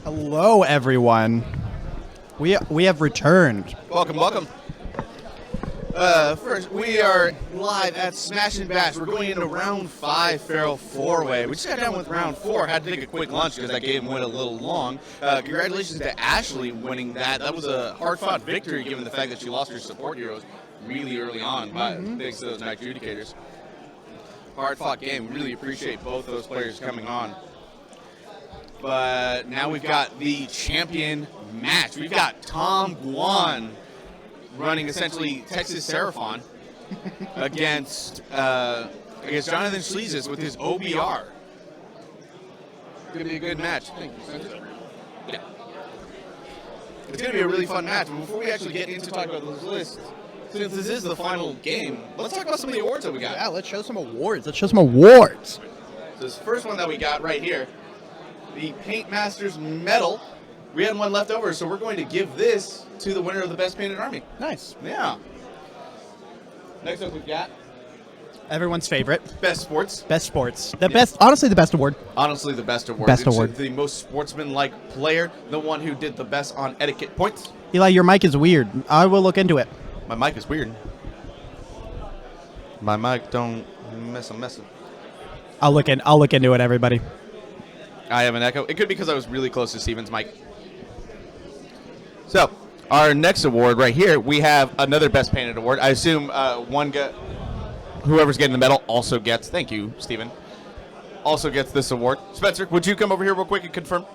Hello, everyone. We have returned. Welcome, welcome. First, we are live at Smash and Bash. We're going into round 5, Feral 4-Way. We just got done with round 4. Had to take a quick lunch because that game went a little long. Congratulations to Ashley winning that. That was a hard-fought victory given the fact that she lost her support heroes really early on, thanks to those night adjudicators. Hard-fought game. Really appreciate both those players coming on. But now we've got the champion match. We've got Tom Guan running essentially Texas Seraphon against Jonathan Schleesis with his OBR. Going to be a good match. Thank you. Yeah. It's going to be a really fun match. But before we actually get into talking about those lists, since this is the final game, let's talk about some of the awards that we got. Yeah, let's show some awards. So this first one that we got right here, the Paint Masters medal. We had one left over, so we're going to give this to the winner of the Best Painted Army. Nice. Yeah. Next up, we've got Everyone's favorite. Best Sports. Best sports. The best. Honestly, the best award. Honestly, the best award. Best award. The most sportsman-like player, the one who did the best on etiquette points. Eli, your mic is weird. I will look into it. My mic is weird. My mic don't messing. I'll look into it, everybody. I have an echo. It could be because I was really close to Steven's mic. So, our next award right here, we have another Best Painted award. I assume whoever's getting the medal also gets, thank you, Steven, also gets this award. Spencer, would you come over here real quick and confirm?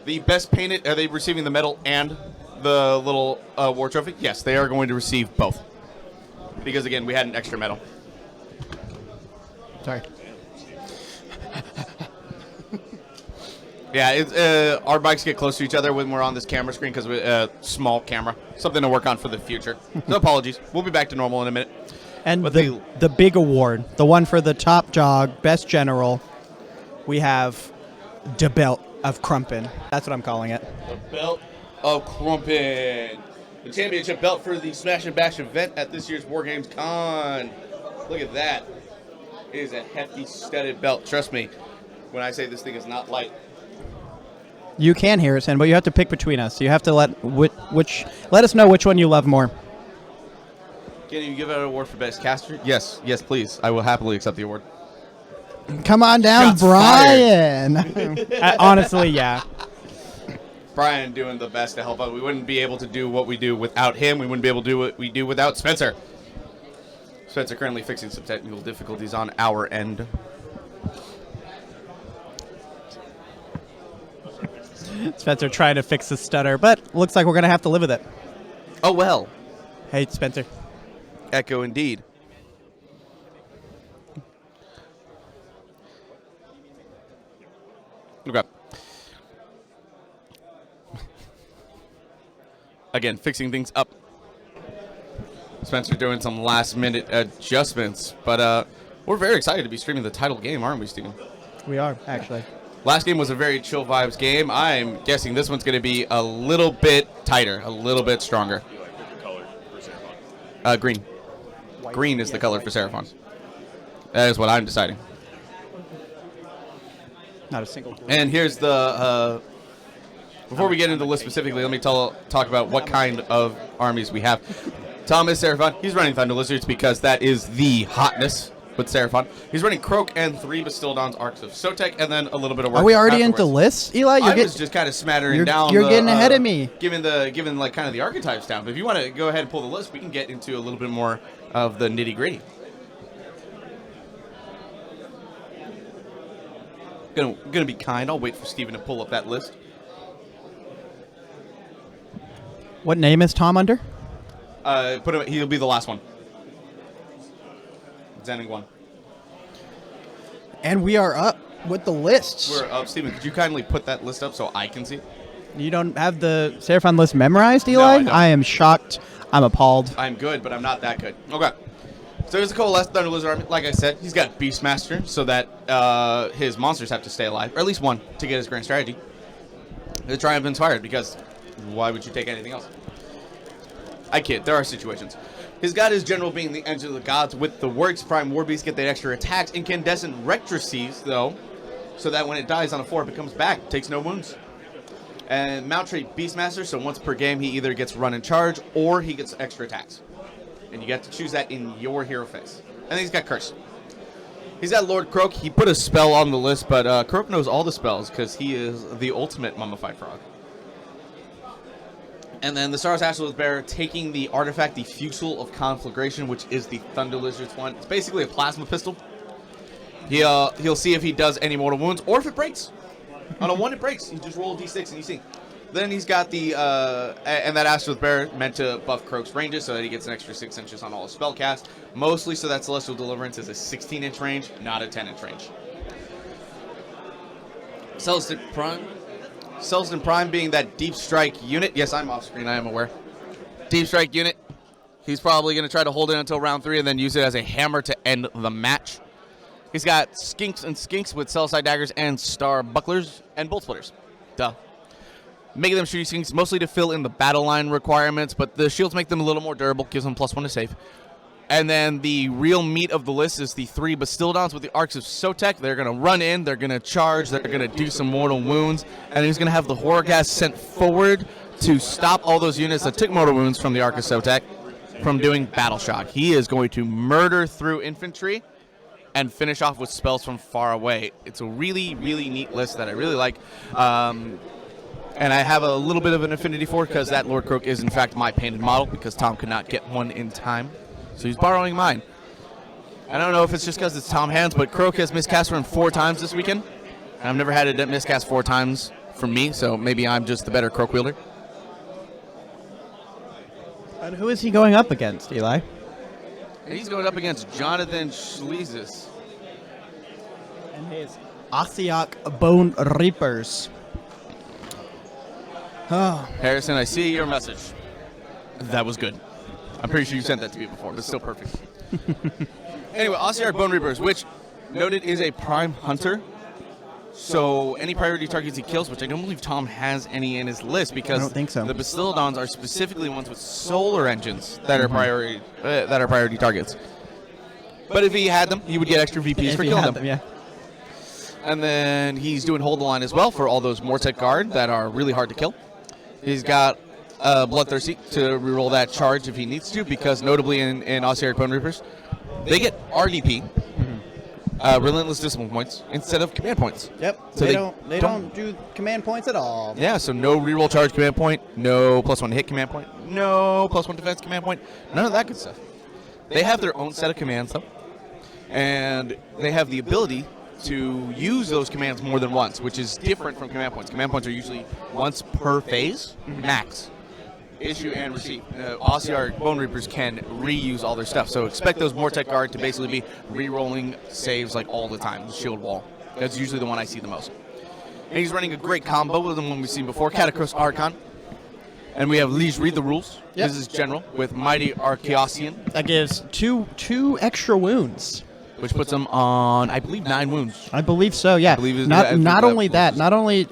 The Best Painted, are they receiving the medal and the little award trophy? Yes, they are going to receive both. Because, again, we had an extra medal. Sorry. Yeah, our mics get close to each other when we're on this camera screen because we're small camera. Something to work on for the future. So apologies. We'll be back to normal in a minute. And the big award, the one for the top dog, best general, we have the belt of Crumpin. That's what I'm calling it. The belt of Crumpin. The championship belt for the Smash and Bash event at this year's War Games Con. Look at that. It is a hefty, studded belt. Trust me when I say this thing is not light. You can, Harrison, but you have to pick between us. You have to let us know which one you love more. Can you give out an award for best caster? Yes, please. I will happily accept the award. Come on down, Shots Brian. Honestly, yeah. Brian doing the best to help out. We wouldn't be able to do what we do without him. We wouldn't be able to do what we do without Spencer. Spencer currently fixing some technical difficulties on our end. Spencer trying to fix the stutter, but looks like we're going to have to live with it. Oh, well. Hey, Spencer. Echo indeed. Okay. Again, fixing things up. Spencer doing some last-minute adjustments, but we're very excited to be streaming the title game, aren't we, Steven? We are, actually. Last game was a very chill vibes game. I'm guessing this one's going to be a little bit tighter, a little bit stronger. Green. Green is the color for Seraphon. That is what I'm deciding. Not a single. And here's the... before we get into the list specifically, let me talk about what kind of armies we have. Thomas Seraphon, he's running Thunder Lizards because that is the hotness with Seraphon. He's running Croak and 3 Bastildon's Arcs of Sotek, and then a little bit of work. Are we already afterwards. into lists, Eli? I was just kind of smattering down. You're getting ahead of me. Given like kind of the archetypes down. But if you want to go ahead and pull the list, we can get into a little bit more of the nitty gritty. Gonna be kind. I'll wait for Steven to pull up that list. What name is Tom under? He'll be the last one. Zenning 1. And we are up with the lists. We're up. Steven, could you kindly put that list up so I can see? You don't have the Seraphon list memorized, Eli? No, I am shocked. I'm appalled. I'm good, but I'm not that good. Okay. So here's the Coalesced Thunder Lizard Army. Like I said, he's got Beastmaster so that his monsters have to stay alive, or at least one, to get his grand strategy. The Triumph Inspired, because why would you take anything else? I kid. There are situations. His god is general being the engine of the gods with the works. Prime Warbeast get the extra attacks. Incandescent Rectrices, though, so that when it dies on a 4, it comes back. Takes no wounds. And Mount Trait Beastmaster, so once per game, he either gets run and charge or he gets extra attacks. And you get to choose that in your hero phase. And then he's got Curse. He's got Lord Croak. He put a spell on the list, but Croak knows all the spells because he is the ultimate Mummified Frog. And then the Stars Astral Bearer taking the artifact, the Fusel of Conflagration, which is the Thunder Lizard's one. It's basically a plasma pistol. He'll see if he does any mortal wounds or if it breaks. On a 1, it breaks. You just roll a d6 and you see. Then he's got the, and that Astral Bearer meant to buff Croak's ranges so that he gets an extra 6 inches on all his spell cast. Mostly so that Celestial Deliverance is a 16-inch range, not a 10-inch range. Celestin Prime being that Deep Strike unit. Yes, I'm off screen, I am aware. Deep Strike unit. He's probably going to try to hold it until round 3 and then use it as a hammer to end the match. He's got Skinks and Skinks with Cell-Side Daggers and Star Bucklers and Bolt Splitters. Duh. Making them shooting skinks mostly to fill in the battle line requirements, but the shields make them a little more durable, gives them +1 to save. And then the real meat of the list is the 3 Bastildons with the Arcs of Sotek. They're going to run in, they're going to charge, they're going to do some mortal wounds, and he's going to have the Horrorghast sent forward to stop all those units that took mortal wounds from the Arc of Sotek from doing Battle Shock. He is going to murder through infantry and finish off with spells from far away. It's a really, really neat list that I really like. And I have a little bit of an affinity for it because that Lord Croak is, in fact, my painted model because Tom could not get one in time. So he's borrowing mine. I don't know if it's just because it's Tom hands, but Croak has miscast run 4 times this weekend. And I've never had it miscast 4 times from me, so maybe I'm just the better Croak wielder. And who is he going up against, Eli? He's going up against Jonathan Schleesis. And his Ossiarch Bonereapers. Oh. Harrison, I see your message. That was good. I'm pretty sure you sent that to me before. It's still perfect. Anyway, Ossiarch Bonereapers, which noted is a prime hunter. So any priority targets he kills, which I don't believe Tom has any in his list because I don't think so. The Bastildons are specifically ones with solar engines that are priority targets. But if he had them, he would get extra VPs for killing them. Yeah. And then he's doing Hold the Line as well for all those Mortek Guard that are really hard to kill. He's got Bloodthirsty to reroll that charge if he needs to, because notably in Ossiarch Bonereapers, they get RDP, Relentless Discipline points, instead of command points. Yep. So they don't do command points at all. Yeah, so no reroll charge command point, no +1 hit command point, no +1 defense command point, none of that good stuff. They have their own set of commands, though, and they have the ability to use those commands more than once, which is different from command points. Command points are usually once per phase, max. Issue and receive. Ossiarch Bonereapers can reuse all their stuff, so expect those Mortek Guard to basically be re-rolling saves like all the time. Shield Wall. That's usually the one I see the most. And he's running a great combo with the one we've seen before, Catacross Archon. And we have Liege read the rules. Yep. This is General with Mighty Archaeosian. That gives two extra wounds. Which puts him on, I believe, 9 wounds. I believe so, yeah. Not only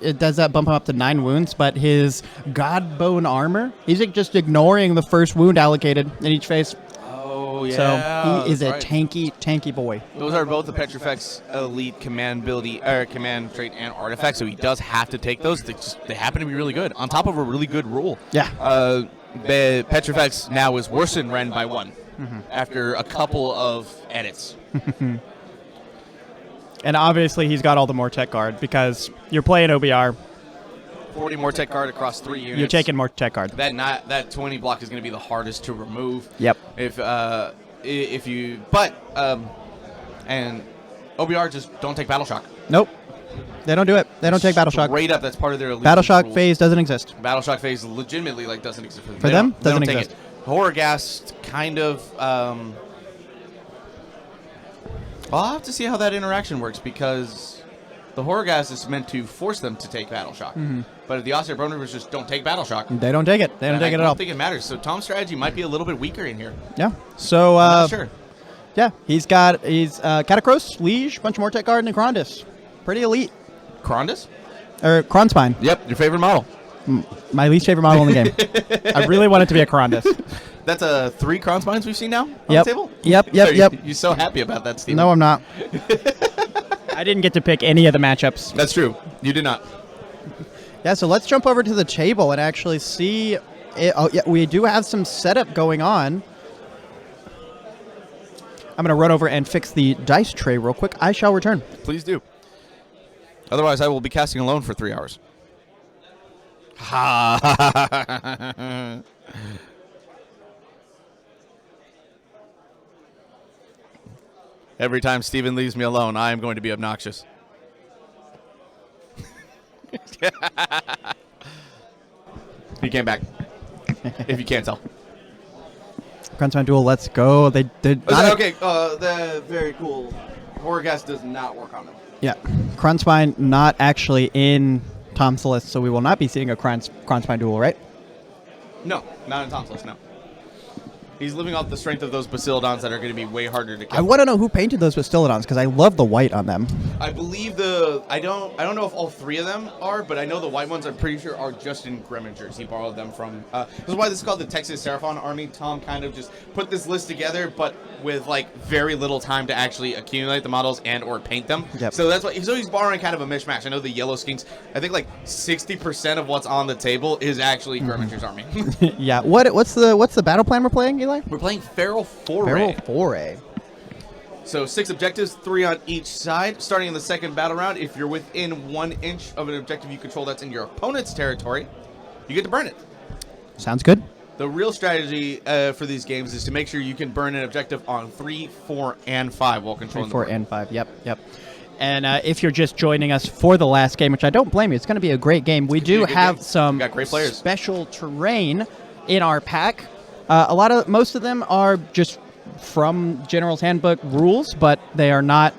it does that bump him up to 9 wounds, but his Godbone armor, he's just ignoring the first wound allocated in each phase. Oh, yeah. So he is a right. tanky boy. Those are both the Petrifex elite command command trait and artifact, so he does have to take those. They happen to be really good, on top of a really good rule. Yeah. The Petrifex now is worse than Ren by 1 after a couple of edits. And obviously he's got all the Mortek Guard because you're playing OBR. 40 Mortek Guard across 3 units. You're taking Mortek Guard. That 20 block is going to be the hardest to remove. Yep. And OBR just don't take Battle Shock. Nope. They don't do it. They don't take Battle Shock. Straight up, that's part of their elite Battle Shock rules. phase doesn't exist. Battle Shock phase legitimately doesn't exist for them. For them, They doesn't don't exist. Take it. Horrorghast kind of. I'll have to see how that interaction works because the Horrorghast is meant to force them to take Battle Shock. But if the Ossiarch Bonereapers just don't take Battle Shock, They don't take it. They don't take it at all. I don't think it matters. So Tom's strategy might be a little bit weaker in here. Yeah. So I'm not sure. Yeah, he's Catacross, Liege, bunch of Mortek Guard, and Krondys. Pretty elite. Krondys? Or Kronspine. Yep, your favorite model. My least favorite model in the game. I really want it to be a Krondys. That's 3 Kronspines we've seen now on Yep. the table? Yep. You're so happy about that, Steve. No, I'm not. I didn't get to pick any of the matchups. That's true. You did not. Yeah, so let's jump over to the table and actually see. Oh, yeah, we do have some setup going on. I'm going to run over and fix the dice tray real quick. I shall return. Please do. Otherwise, I will be casting alone for 3 hours. Ha! Every time Steven leaves me alone, I am going to be obnoxious. He came back. If you can't tell. Crunchmine Duel, let's go. They okay, the very cool Horrorcast does not work on them. Yeah. Crunchmine not actually in Tom's list, so we will not be seeing a Crunchmine Duel, right? No, not in Tom's list, no. He's living off the strength of those Bastiladons that are going to be way harder to kill. I want to know who painted those Bastiladons, because I love the white on them. I believe I don't know if all 3 of them are, but I know the white ones I'm pretty sure are Justin Grimminger's. He borrowed them from this is why this is called the Texas Seraphon Army. Tom kind of just put this list together, but with like very little time to actually accumulate the models and or paint them. Yep. So that's why he's borrowing kind of a mishmash. I know the yellow skinks, I think like 60% of what's on the table is actually Grimminger's army. Yeah. What's the battle plan we're playing, Eli? We're playing Feral Foray. Feral Foray. So 6 objectives, 3 on each side. Starting in the second battle round, if you're within 1 inch of an objective you control that's in your opponent's territory, you get to burn it. Sounds good. The real strategy for these games is to make sure you can burn an objective on 3, 4, and 5 while controlling 3, 4, and 5. Yep. And if you're just joining us for the last game, which I don't blame you, it's going to be a great game. We do have some great players. Special terrain in our pack. Most of them are just from General's Handbook rules, but they are not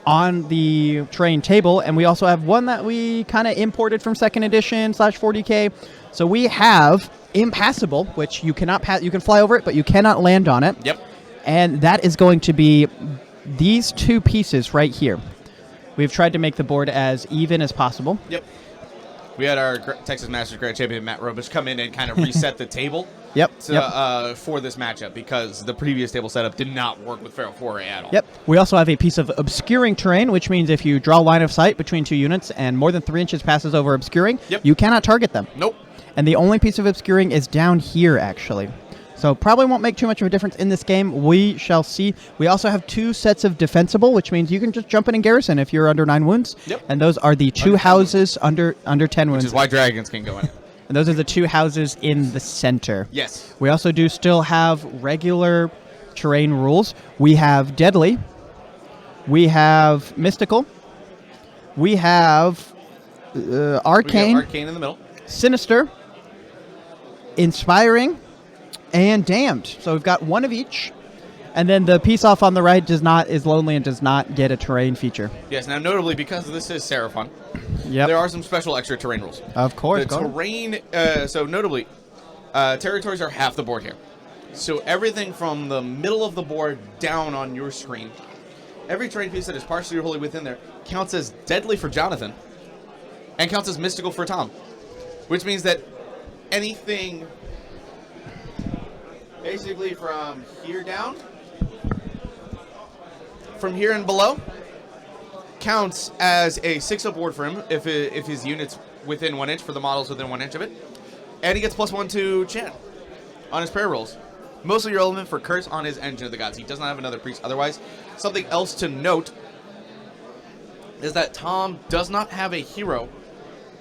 on the terrain table. And we also have one that we kind of imported from 2nd edition /40K. So we have Impassable, which you cannot pass. You can fly over it, but you cannot land on it. Yep. And that is going to be these 2 pieces right here. We've tried to make the board as even as possible. Yep. We had our Texas Masters Grand Champion Matt Robish come in and kind of reset the table. Yep. For this matchup, because the previous table setup did not work with Feral Foray at all. Yep. We also have a piece of obscuring terrain, which means if you draw line of sight between 2 units and more than 3 inches passes over obscuring, you cannot target them. Nope. And the only piece of obscuring is down here, actually. So probably won't make too much of a difference in this game. We shall see. We also have 2 sets of defensible, which means you can just jump in and garrison if you're under 9 wounds. Yep. And those are the 2 houses under 10 wounds. Which is why dragons can go in. And those are the 2 houses in the center. Yes. We also do still have regular terrain rules. We have Deadly. We have Mystical. We have Arcane. We got Arcane in the middle. Sinister. Inspiring. And Damned. So we've got 1 of each. And then the piece off on the right is lonely and does not get a terrain feature. Yes, now notably, because this is Seraphon, there are some special extra terrain rules. Of course. The terrain, so notably, territories are half the board here. So everything from the middle of the board down on your screen, every terrain piece that is partially or wholly within there counts as deadly for Jonathan and counts as mystical for Tom. Which means that anything basically from here down, from here and below, counts as a 6-up board for him if his unit's within 1 inch, for the models within 1 inch of it. And he gets +1 to chant on his prayer rolls. Mostly relevant for curse on his Engine of the Gods. He does not have another priest otherwise. Something else to note is that Tom does not have a hero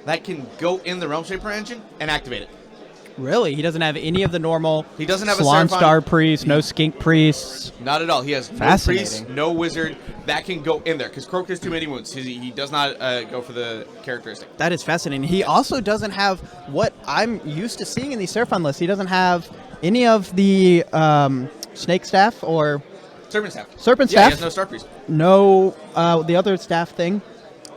that can go in the Realm Shaper engine and activate it. Really? He doesn't have any of the normal. He doesn't have Salon a Seraphon Star priest, no skink priests. Not at all. He has no priest, no wizard that can go in there because Croak has too many wounds. He does not go for the characteristic. That is fascinating. He also doesn't have what I'm used to seeing in these Seraphon lists. He doesn't have any of the snake staff or serpent staff. Serpent staff. staff. He has no star priest. No, the other staff thing.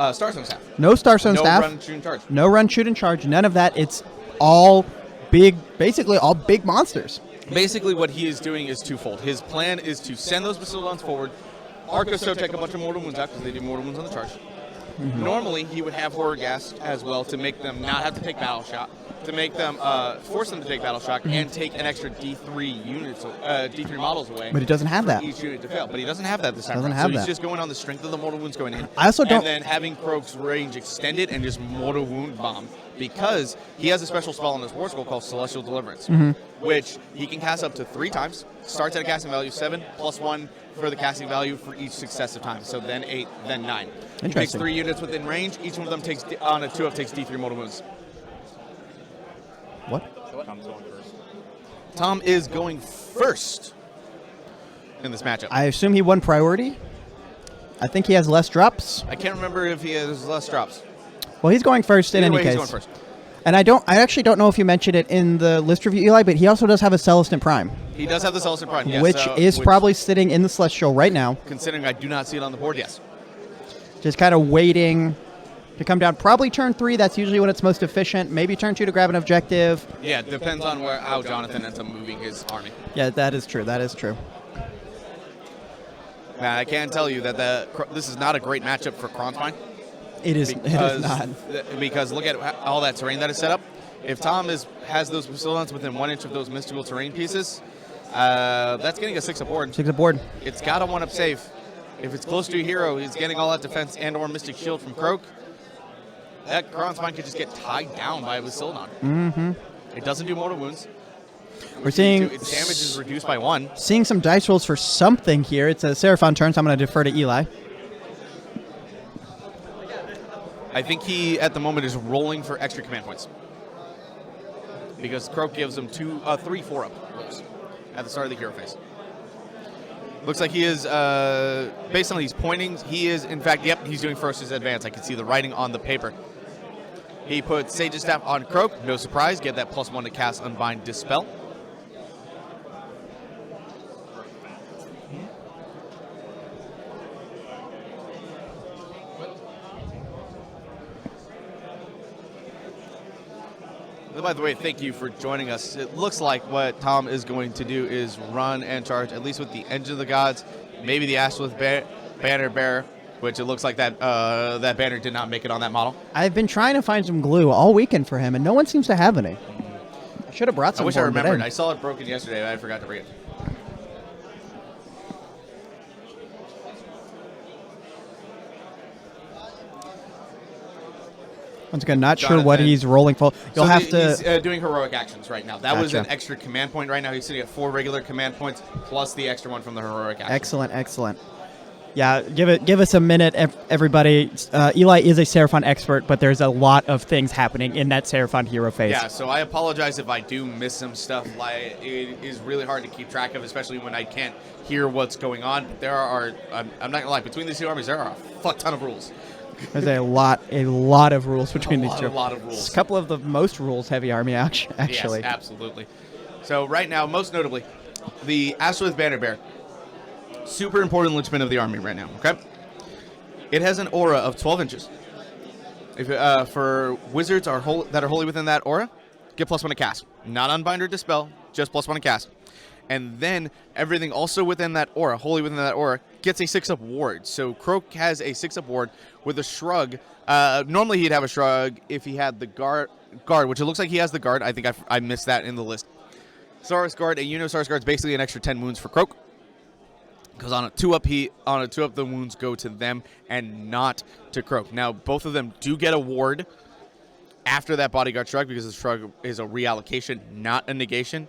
Starstone staff. No Starstone staff. No run, shoot, and charge. No run, shoot, and charge. None of that. It's all big, basically all big monsters. Basically what he is doing is twofold. His plan is to send those Bastiladons forward, Arco take a bunch of mortal wounds out because they do mortal wounds on the charge. Mm-hmm. Normally he would have Horrorghast as well to make them not have to take battle shot, to make them force them to take battle shock and take an extra D3 units, D3 models away. But he doesn't have that. Each unit to fail, but he doesn't have that this time. Doesn't around. have so that. He's just going on the strength of the mortal wounds going in. I also don't. And then having Croak's range extended and just mortal wound bomb because he has a special spell on his war scroll called Celestial Deliverance, which he can cast up to 3 times. Starts at a casting value 7 plus 1 for the casting value for each successive time. So then 8, then 9. He takes 3 units within range. Each one of them takes on a 2-up takes D3 mortal wounds. What? Tom's going first. Tom is going first in this matchup. I assume he won priority. I think he has less drops. I can't remember if he has less drops. Well, he's going first in Either any way, case. he's going first. And I actually don't know if you mentioned it in the list review, Eli, but he also does have a Celestin Prime, He does have the Celestin Prime, yes. which is probably sitting in the Celestial right now, Considering I do not see it on the board, yes. just kind of waiting to come down. Probably turn 3. That's usually when it's most efficient. Maybe turn 2 to grab an objective. Yeah, it depends on how Jonathan ends up moving his army. Yeah, that is true. That is true. Now, I can tell you that this is not a great matchup for Kronspine. It is not. Because look at all that terrain that is set up. If Tom has those facilities within 1 inch of those mystical terrain pieces, that's getting a 6-up board. 6 aboard. It's got a 1-up save. If it's close to a hero, he's getting all that defense and or Mystic Shield from Croak. That Kronspine could just get tied down by a Vasilidon. Mm-hmm. It doesn't do mortal wounds. We're seeing Its damage is reduced by 1. Seeing some dice rolls for something here. It's a Seraphon turn, so I'm going to defer to Eli. I think he, at the moment, is rolling for extra command points. Because Croak gives him 3 4-up rolls at the start of the hero phase. Looks like he is, based on these pointings, he is, in fact, yep, he's doing first his advance. I can see the writing on the paper. He put Sage's Staff on Croak. No surprise. Get that +1 to cast Unbind Dispel. By the way, thank you for joining us. It looks like what Tom is going to do is run and charge, at least with the Engine of the Gods, maybe the Ashleth Banner Bearer, which it looks like that that banner did not make it on that model. I've been trying to find some glue all weekend for him, and no one seems to have any. I should have brought some. I wish for I him remembered. today. I saw it broken yesterday, but I forgot to bring it. Once again, not Jonathan. sure what he's rolling for. You'll So have to. He's doing heroic actions right now. That was Gotcha. an extra command point right now. He's sitting at 4 regular command points plus the extra one from the heroic action. Excellent, excellent. Yeah, give us a minute, everybody. Eli is a Seraphon expert, but there's a lot of things happening in that Seraphon hero phase. Yeah, so I apologize if I do miss some stuff. Like, it is really hard to keep track of, especially when I can't hear what's going on. There are, I'm not going to lie, between these two armies, there are a fuck ton of rules. There's a lot of rules between these two. A lot of rules. It's a couple of the most rules-heavy army, actually. Yes, absolutely. So right now, most notably, the Ashleth Banner Bear. Super important linchpin of the army right now, okay? It has an aura of 12 inches. If for wizards that are wholly within that aura, get +1 to cast. Not Unbind or Dispel, just +1 to cast. And then everything also within that aura, wholly within that aura, gets a 6-up ward. So Croak has a 6-up ward with a shrug. Normally he'd have a shrug if he had the guard, which it looks like he has the guard. I think I missed that in the list. Saurus Guard, a unit of Saurus Guard is basically an extra 10 wounds for Croak. Because on a 2-up, the wounds go to them and not to Croak. Now, both of them do get a ward after that bodyguard shrug because the shrug is a reallocation, not a negation.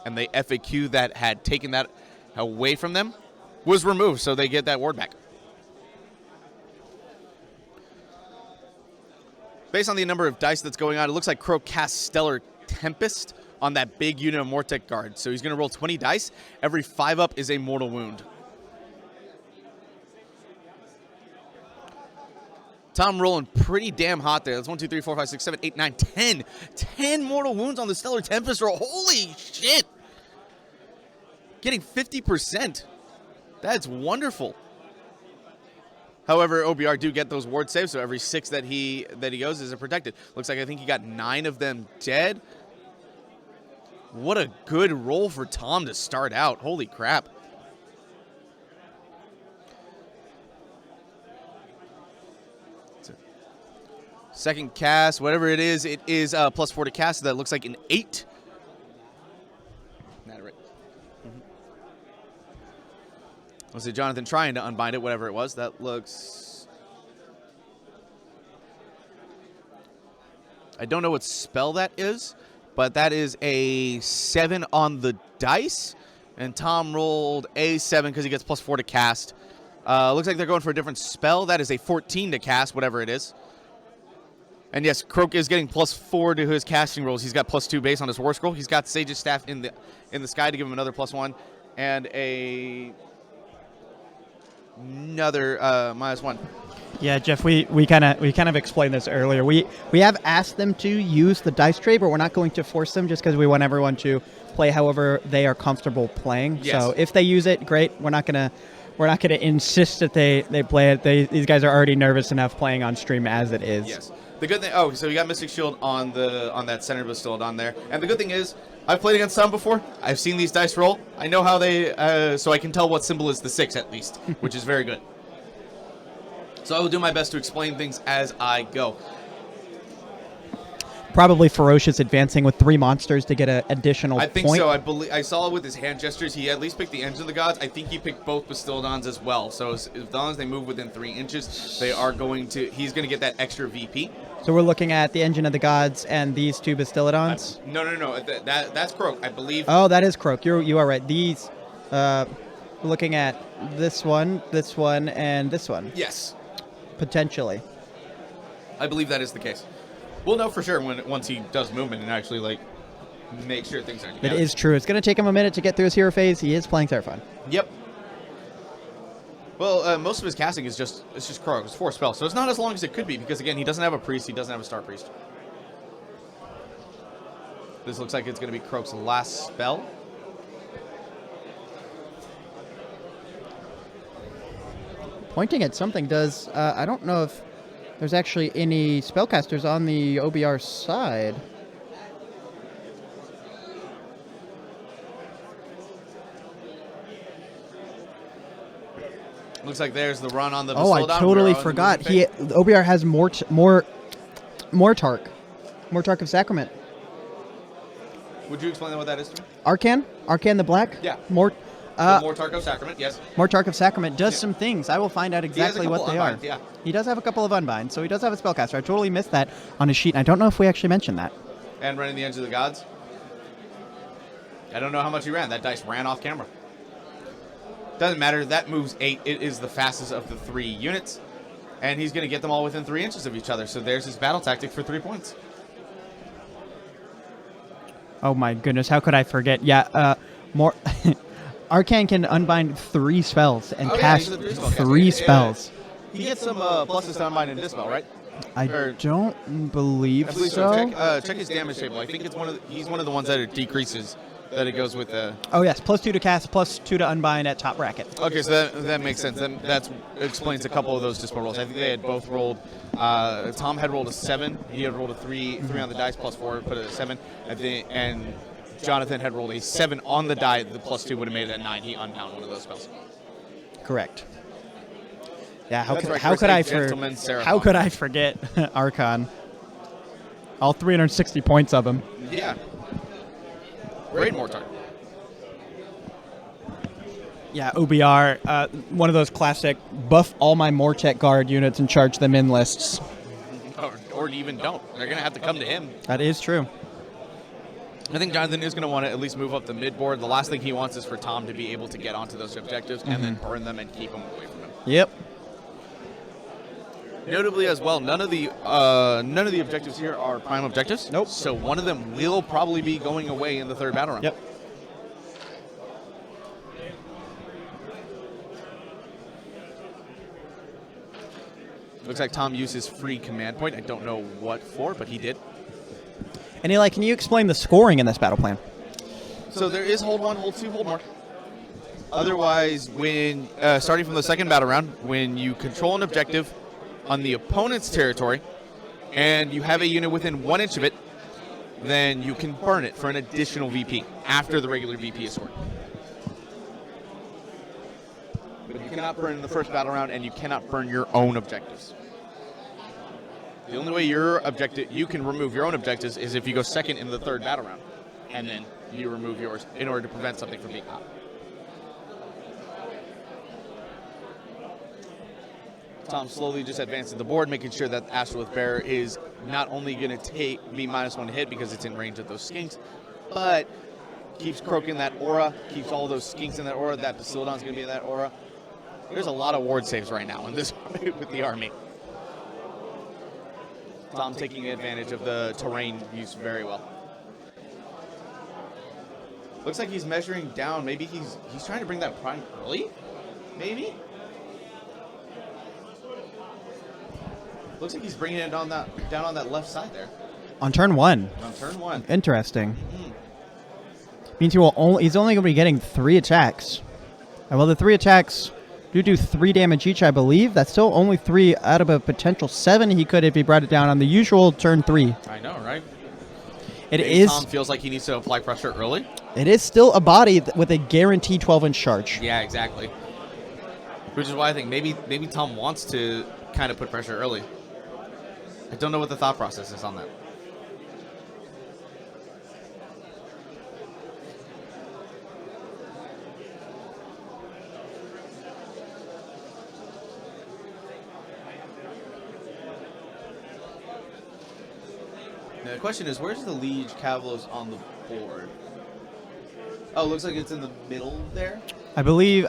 And the FAQ that had taken that away from them was removed, so they get that ward back. Based on the number of dice that's going on, it looks like Croak casts Stellar Tempest on that big unit of Mortec Guard. So he's going to roll 20 dice. Every 5-up is a mortal wound. Tom rolling pretty damn hot there. That's 1, 2, 3, 4, 5, 6, 7, 8, 9, 10. 10 mortal wounds on the Stellar Tempest roll. Holy shit. Getting 50%. That's wonderful. However, OBR do get those ward saves, so every 6 that he goes is protected. Looks like I think he got 9 of them dead. What a good roll for Tom to start out. Holy crap. Second cast, whatever it is +4 to cast. So that looks like an 8. Not right. Was it Jonathan trying to unbind it, whatever it was? That looks... I don't know what spell that is, but that is a 7 on the dice. And Tom rolled a 7 because he gets +4 to cast. Looks like they're going for a different spell. That is a 14 to cast, whatever it is. And yes, Croak is getting +4 to his casting rolls. He's got +2 base on his War Scroll. He's got Sage's Staff in the sky to give him another +1. And another -1. Yeah, Jeff, we kind of explained this earlier. We have asked them to use the dice tray, but we're not going to force them just because we want everyone to play however they are comfortable playing. Yes. So if they use it, great. We're not gonna insist that they play it. These guys are already nervous enough playing on stream as it is. Yes. The good thing, so you got Mystic Shield on that center Bastilled on there. And the good thing is, I've played against some before. I've seen these dice roll. I know how they, so I can tell what symbol is the 6 at least, which is very good. So I will do my best to explain things as I go. Probably Ferocious advancing with 3 monsters to get an additional point. I think so. I saw with his hand gestures, he at least picked the Engine of the Gods. I think he picked both Bastildons as well. So as long as they move within 3 inches, he's going to get that extra VP. So we're looking at the Engine of the Gods and these 2 Bastillodons? No. That's Croak, I believe. Oh, that is Croak. You are right. These, looking at this one, and this one. Yes. Potentially. I believe that is the case. We'll know for sure once he does movement and actually make sure things are together. It is true. It's going to take him a minute to get through his hero phase. He is playing Seraphon. Yep. Well, most of his casting is just Croak. It's 4 spells, so it's not as long as it could be because again, he doesn't have a priest. He doesn't have a star priest. This looks like it's going to be Croak's last spell. Pointing at something does. I don't know if there's actually any spellcasters on the OBR side. Looks like there's the run on the Oh, I totally forgot. The OBR has Mortarch of Sacrament. Would you explain what that is to me? Arcan the Black? Yeah. Mortarch of Sacrament, yes. Mortarch of Sacrament does some things. I will find out exactly what they are. Yeah. He does have a couple of unbinds, so he does have a spellcaster. I totally missed that on his sheet, and I don't know if we actually mentioned that. And running the Edge of the Gods. I don't know how much he ran. That dice ran off camera. Doesn't matter. That moves 8. It is the fastest of the 3 units. And he's going to get them all within 3 inches of each other. So there's his battle tactic for 3 points. Oh my goodness, how could I forget? Yeah, Arcan can unbind 3 spells and cast 3 spells. He gets some pluses to unbind and dispel, right? I don't believe so. Check his damage table. I think he's one of the ones that it decreases. That it goes with the... Oh, yes. +2 to cast, +2 to unbind at top bracket. Okay, so that makes sense. That explains a couple of those dispel rolls. I think they had both rolled... Tom had rolled a 7. He had rolled a 3 on the dice, +4, put it at 7. And Jonathan had rolled a 7 on the die. The +2 would have made it at 9. He unbound one of those spells. Correct. Yeah, how could I forget Archon? All 360 points of him. Yeah. Great Mortarch. Yeah, OBR, one of those classic buff all my Mortech guard units and charge them in lists. Or even don't. They're going to have to come to him. That is true. I think Jonathan is going to want to at least move up the mid board. The last thing he wants is for Tom to be able to get onto those objectives and then burn them and keep them away from him. Yep. Notably as well, none of the objectives here are prime objectives. Nope. So one of them will probably be going away in the 3rd battle round. Yep. Looks like Tom used his free command point. I don't know what for, but he did. And Eli, can you explain the scoring in this battle plan? So there is hold 1, hold 2, hold more. Otherwise, when starting from the 2nd battle round, when you control an objective on the opponent's territory, and you have a unit within 1 inch of it, then you can burn it for an additional VP after the regular VP is scored. But you cannot burn in the 1st battle round, and you cannot burn your own objectives. The only way you can remove your own objectives is if you go second in the third battle round, and then you remove yours in order to prevent something from being popped. Tom slowly just advances the board, making sure that Astrolith Bearer is not only going to be -1 to hit because it's in range of those skinks, but keeps croaking that aura, keeps all those skinks in that aura. That Bastiladon's going to be in that aura. There's a lot of ward saves right now in this with the army. Tom taking advantage of the terrain use very well. Looks like he's measuring down. Maybe he's trying to bring that prime early? Maybe? Looks like he's bringing it down on that left side there. On turn 1. On turn 1. Interesting. Means he's only going to be getting 3 attacks. And while the 3 attacks do 3 damage each, I believe, that's still only 3 out of a potential 7 he could if he brought it down on the usual turn 3. I know, right? Tom feels like he needs to apply pressure early. It is still a body with a guaranteed 12-inch charge. Yeah, exactly. Which is why I think maybe Tom wants to kind of put pressure early. I don't know what the thought process is on that. Now the question is, where's the Liege Cavalos on the board? Oh, looks like it's in the middle there. I believe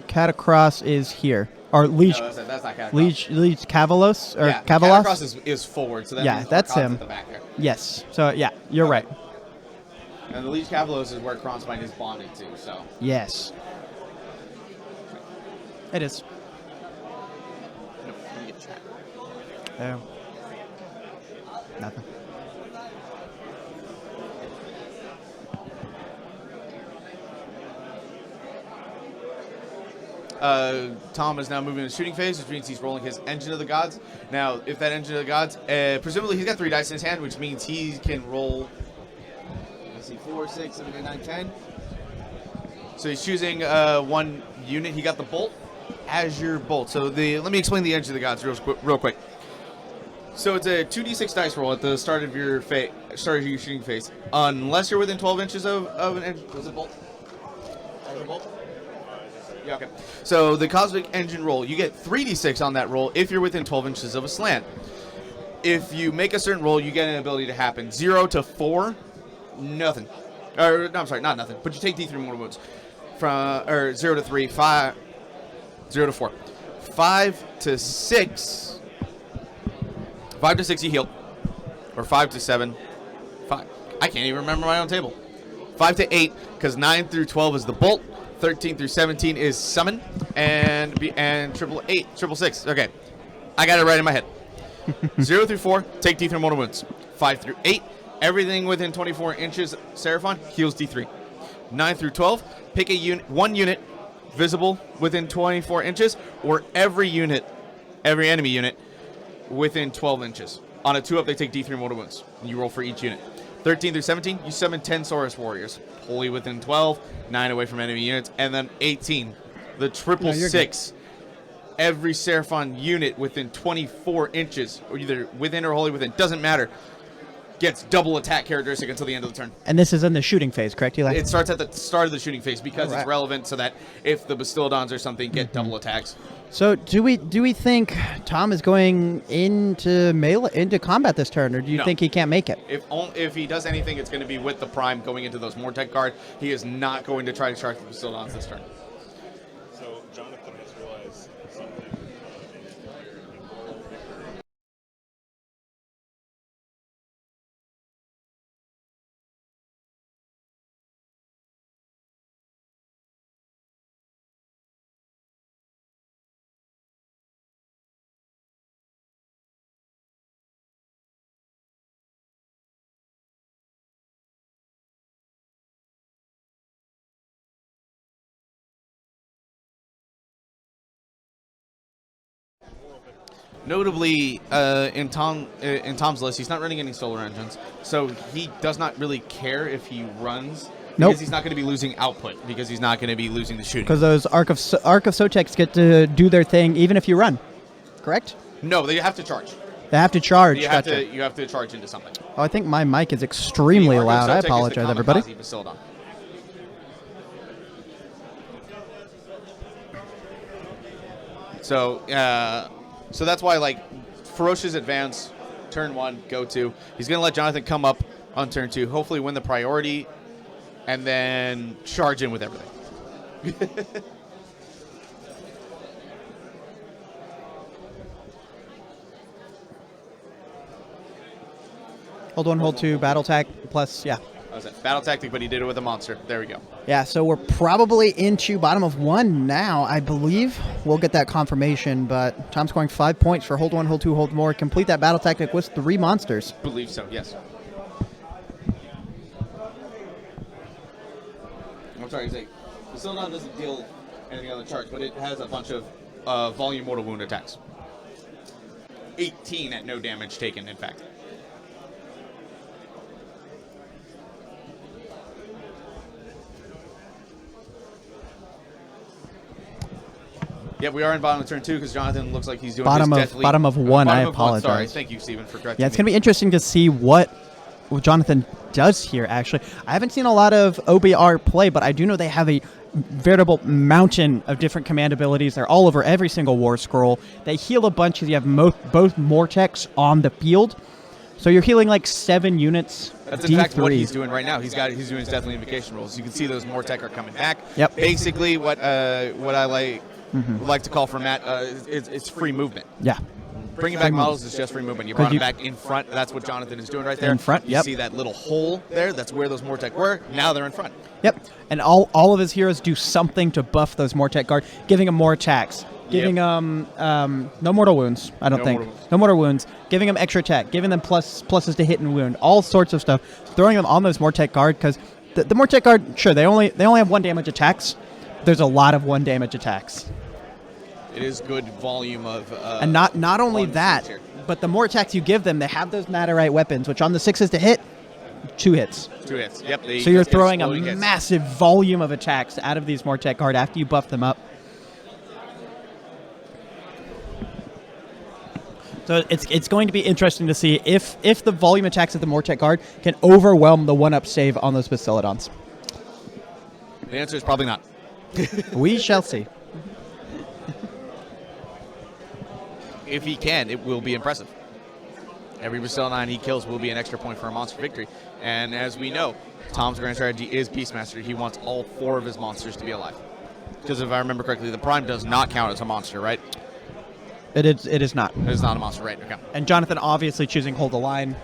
Catacross is here. Or Liege. No, that's not Catacross. Liege Cavalos or yeah, Cavalos? Catacross is forward, so that means that's Kron's him. at the back there. Yes. So yeah, you're right. And the Liege Cavalos is where Kronspine is bonded to. So yes, it is. Nope, let me get chat. Oh. Nothing. Tom is now moving into shooting phase, which means he's rolling his Engine of the Gods. Now, if that Engine of the Gods, presumably he's got 3 dice in his hand, which means he can roll, let's see, 4, 6, 7, 8, 9, 10. So he's choosing 1 unit. He got the Bolt as your Bolt. So let me explain the Engine of the Gods real quick. So it's a 2d6 dice roll at the start of your shooting phase, unless you're within 12 inches of an engine. Was it Bolt? Was it Bolt? Yeah, okay. So the Cosmic Engine roll, you get 3d6 on that roll if you're within 12 inches of a slant. If you make a certain roll, you get an ability to happen. 0 to 4, nothing. Or, no, I'm sorry, not nothing, but you take D3 mortal wounds. Or 0 to 3, 5, 0 to 4. 5 to 6, 5 to 6 you heal. Or 5 to 7, 5. I can't even remember my own table. 5 to 8, because 9 through 12 is the Bolt. 13 through 17 is summon, and triple 6. Okay, I got it right in my head. 0 through 4, take D3 mortal wounds. 5 through 8, everything within 24 inches, Seraphon heals D3. 9 through 12, pick a one unit visible within 24 inches, or every enemy unit within 12 inches. On a 2-up, they take D3 mortal wounds. You roll for each unit. 13 through 17, you summon 10 Saurus Warriors. Wholly within 12, 9 away from enemy units. And then 18, the triple 6. Every Seraphon unit within 24 inches, or either within or wholly within, doesn't matter, gets double attack characteristic until the end of the turn. And this is in the shooting phase, correct, Eli? It starts at the start of the shooting phase because it's relevant so that if the Bastiladons or something get double attacks. So do we think Tom is going into combat this turn, or do you think he can't make it? If he does anything, it's going to be with the Prime going into those Mortec card. He is not going to try to charge the Bastiladons this turn. So Jonathan has realized something. Notably, in Tom's list, he's not running any solar engines, so he does not really care if he runs. Because he's not going to be losing output, because he's not going to be losing the shooting. Because those Arc of Sotex get to do their thing even if you run, correct? No, they have to charge. They have to charge. You have Gotcha. to charge into something. Oh, I think my mic is extremely loud. I apologize, everybody. So, so that's why, like, Ferocious advance, turn 1, go 2. He's going to let Jonathan come up on turn 2, hopefully win the priority, and then charge in with everything. Hold 1, hold 2, battle tag, plus, yeah. That was it. Battle tactic, but he did it with a monster. There we go. Yeah, so we're probably into bottom of 1 now, I believe. We'll get that confirmation, but Tom's scoring 5 points for hold 1, hold 2, hold more. Complete that battle tactic with 3 monsters. Believe so, yes. I'm sorry to say, the Sildon doesn't deal anything on the charts, but it has a bunch of volume mortal wound attacks. 18 at no damage taken, in fact. Yeah, we are in bottom of turn 2 because Jonathan looks like he's doing bottom of 1. I apologize. Sorry, thank you, Steven, for correcting Yeah, it's going to be interesting to see what Jonathan does here, actually. I haven't seen a lot of OBR play, but I do know they have a veritable mountain of different command abilities. They're all over every single war scroll. They heal a bunch because you have both Mortex on the field. So you're healing like 7 units. That's in fact what he's doing right now. He's doing his Deathly Invocation rolls. You can see those Mortec are coming back. Yep. Basically, what I would like to call for Matt, it's free movement. Yeah. Bringing back models is just free movement. You brought them back in front. That's what Jonathan is doing right there. In front, You see that little hole there? That's where those Mortec were. Now they're in front. Yep. And all of his heroes do something to buff those Mortec guard, giving them more attacks, giving them no mortal wounds, I don't think. No mortal wounds, giving them extra attack, giving them pluses to hit and wound, all sorts of stuff, throwing them on those Mortec guard because the Mortec guard, sure, they only have 1 damage attacks. There's a lot of 1 damage attacks. It is good volume of and not only that, but the more attacks you give them, they have those Materite weapons, which on the 6s to hit, 2 hits. 2 hits, yep. So you're throwing a massive volume of attacks out of these Mortec guard after you buff them up. So it's going to be interesting to see if the volume attacks of the Mortec guard can overwhelm the 1-up save on those Bastiladons. The answer is probably not. We shall see. If he can, it will be impressive. Every Bastiladon he kills will be an extra point for a monster victory. And as we know, Tom's grand strategy is Beastmaster. He wants all 4 of his monsters to be alive. Because if I remember correctly, the Prime does not count as a monster, right? It is not. It is not a monster, right? Okay. And Jonathan obviously choosing hold the line.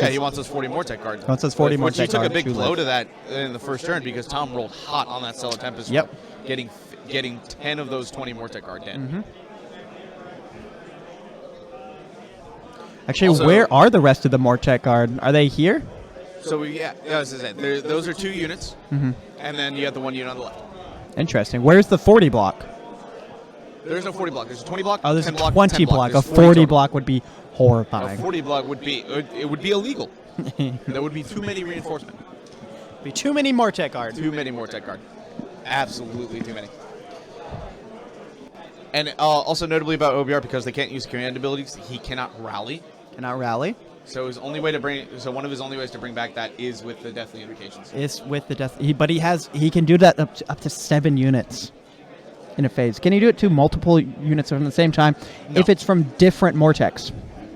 He wants those 40 Mortec cards. He wants those 40 Mortec cards. He took a big blow to that in the first turn because Tom rolled hot on that Stellar Tempest. Yep. Getting 10 of those 20 Mortec cards in. Mm-hmm. Actually, also, where are the rest of the Mortec guard? Are they here? So those are 2 units, and then you have the 1 unit on the left. Interesting. Where's the 40 block? There's no 40 block. There's a 20 block. Oh, there's a 20 block. A 40 block would be horrifying. A 40 block would be illegal. There would be too many reinforcement. Be too many Mortec guard. Too many Mortec guard. Absolutely too many. And also notably about OBR, because they can't use command abilities, he cannot rally. Cannot rally. So his only way to one of his only ways to bring back that is with the Deathly Invocations. Is with the but he can do that up to 7 units in a phase. Can he do it to multiple units at the same time if it's from different Mortecs?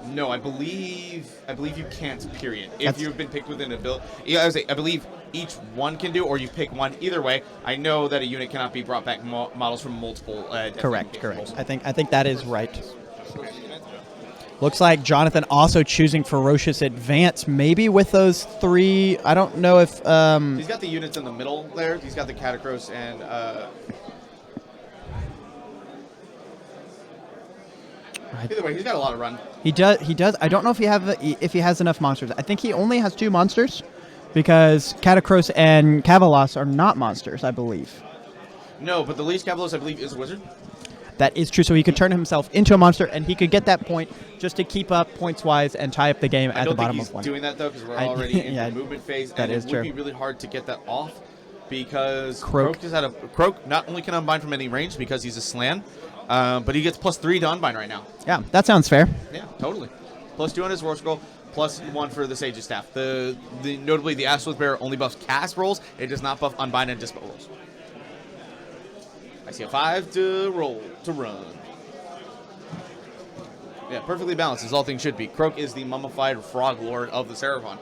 No, I believe you can't. Period. If you've been picked within a build, I believe each one can do, or you pick one. Either way, I know that a unit cannot be brought back models from multiple. Correct. I think that is right. Looks like Jonathan also choosing Ferocious Advance, maybe with those 3. I don't know if he's got the units in the middle there. He's got the Catacross and. Either way, he's got a lot of run. He does. I don't know if he has enough monsters. I think he only has 2 monsters, because Catacross and Cavalos are not monsters, I believe. No, but the least Cavalos, I believe, is a wizard. That is true. So he could turn himself into a monster, and he could get that point just to keep up points-wise and tie up the game at the bottom of 1. I don't think he's doing that, though, because we're already in the movement phase. That is true. It would be really hard to get that off, because Croak not only can unbind from any range because he's a Slan, But he gets +3 to Unbind right now. Yeah, that sounds fair. Yeah, totally. +2 on his War Scroll, +1 for the Sage's Staff. Notably, the Astrolith Bearer only buffs cast rolls. It does not buff Unbind and Dispel rolls. I see a 5 to run. Yeah, perfectly balanced, as all things should be. Croak is the mummified frog lord of the Seraphon.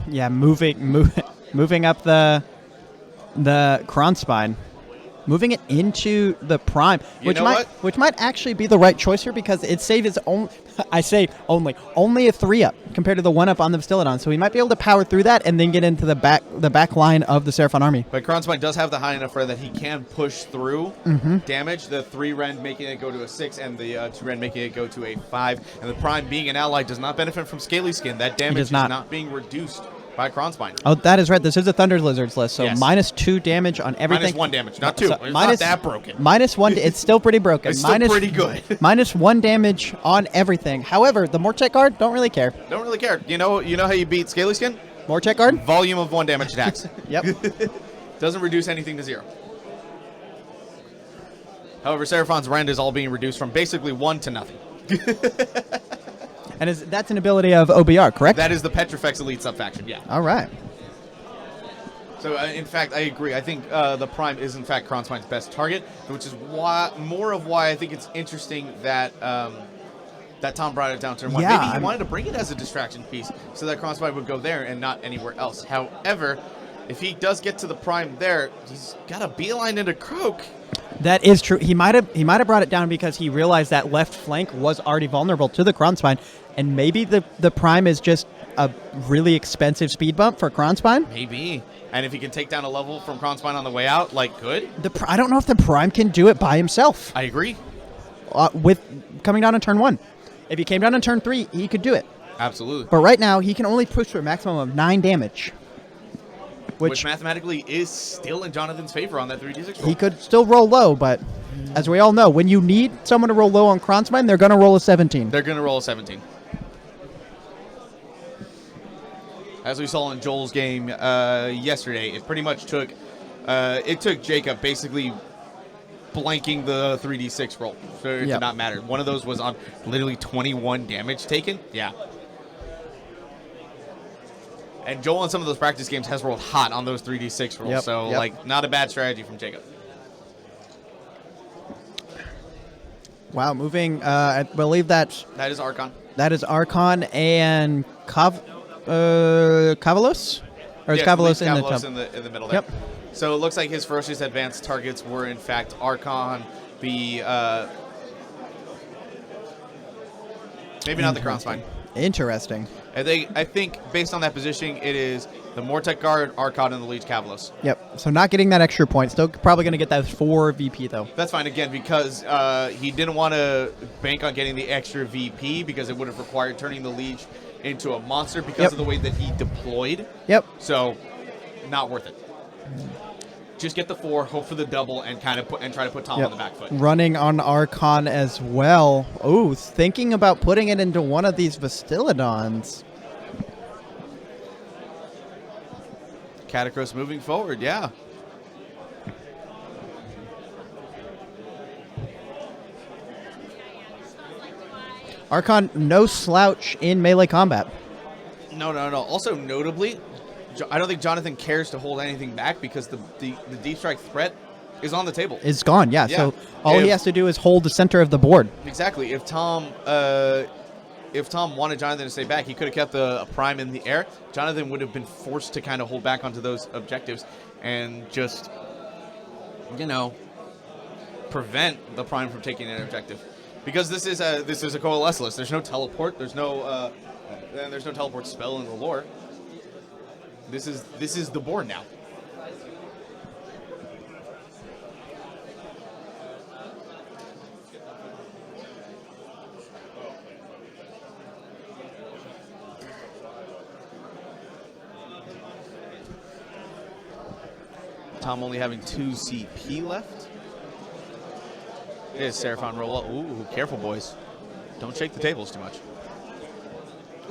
Yeah, moving up the Kronspine. Moving it into the Prime, which might actually be the right choice here because it saves only a 3-up compared to the 1-up on the Bastiladon. So we might be able to power through that and then get into the back line of the Seraphon army. But Kronspine does have the high enough rend that he can push through damage. The 3 rend making it go to a 6 and the 2 rend making it go to a 5. And the Prime being an ally does not benefit from Scaly Skin. That damage is not being reduced by Kronspine. Oh, that is right. This is a Thunder Lizards list, so yes. -2 damage on everything. -1 damage, not 2. So it's not that broken. -1. It's still pretty broken. It's still pretty good. -1 damage on everything. However, the Morcheck Guard don't really care. Don't really care. You know how you beat Scaly Skin? Morcheck Guard? Volume of 1 damage attacks. Yep. Doesn't reduce anything to 0. However, Seraphon's rend is all being reduced from basically 1 to nothing. And that's an ability of OBR, correct? That is the Petrifex Elite subfaction, yeah. All right. So, in fact, I agree. I think the Prime is, in fact, Kronspine's best target, which is why I think it's interesting that that Tom brought it down to 1. Yeah, Maybe he wanted to bring it as a distraction piece so that Kronspine would go there and not anywhere else. However, if he does get to the Prime there, he's got a beeline into Croak. That is true. He might have brought it down because he realized that left flank was already vulnerable to the Kronspine, and maybe the Prime is just a really expensive speed bump for Kronspine. Maybe. And if he can take down a level from Kronspine on the way out, good. I don't know if the Prime can do it by himself. I agree. With coming down on turn 1. If he came down on turn 3, he could do it. Absolutely. But right now, he can only push for a maximum of 9 damage. Which mathematically is still in Jonathan's favor on that 3d6 roll. He could still roll low, but as we all know, when you need someone to roll low on Kronspine, they're going to roll a 17. They're going to roll a 17. As we saw in Joel's game yesterday, it pretty much took Jacob basically blanking the 3d6 roll. So it did not matter. One of those was on literally 21 damage taken. Yeah. And Joel in some of those practice games has rolled hot on those 3d6 rolls. Not a bad strategy from Jacob. Wow, moving, I believe that is Archon. That is Archon and Cavalos? Or is Cavalos in the top? In the middle there. Yep. So it looks like his ferocious advanced targets were, in fact, Archon, maybe not the Kronspine. Interesting. I think, based on that positioning, it is the Mortec Guard, Archon, and the Liege Cavalos. Yep. So not getting that extra point. Still probably going to get that 4 VP, though. That's fine, again, because he didn't want to bank on getting the extra VP because it would have required turning the Liege into a monster because of the way that he deployed. Yep. So, not worth it. Just get the 4, hope for the double, and try to put Tom on the back foot. Running on Archon as well. Oh, thinking about putting it into one of these Bastiladons. Catacross moving forward, yeah. Archon, no slouch in melee combat. No. Also, notably, I don't think Jonathan cares to hold anything back because the deep strike threat is on the table. It's gone, yeah. So all he has to do is hold the center of the board. Exactly. If Tom wanted Jonathan to stay back, he could have kept a Prime in the air. Jonathan would have been forced to kind of hold back onto those objectives and just, prevent the Prime from taking an objective. Because this is a coalesce list. There's no teleport. There's no teleport spell in the lore. This is the board now. Tom only having 2 CP left. It is Seraphon roll up. Ooh, careful, boys. Don't shake the tables too much.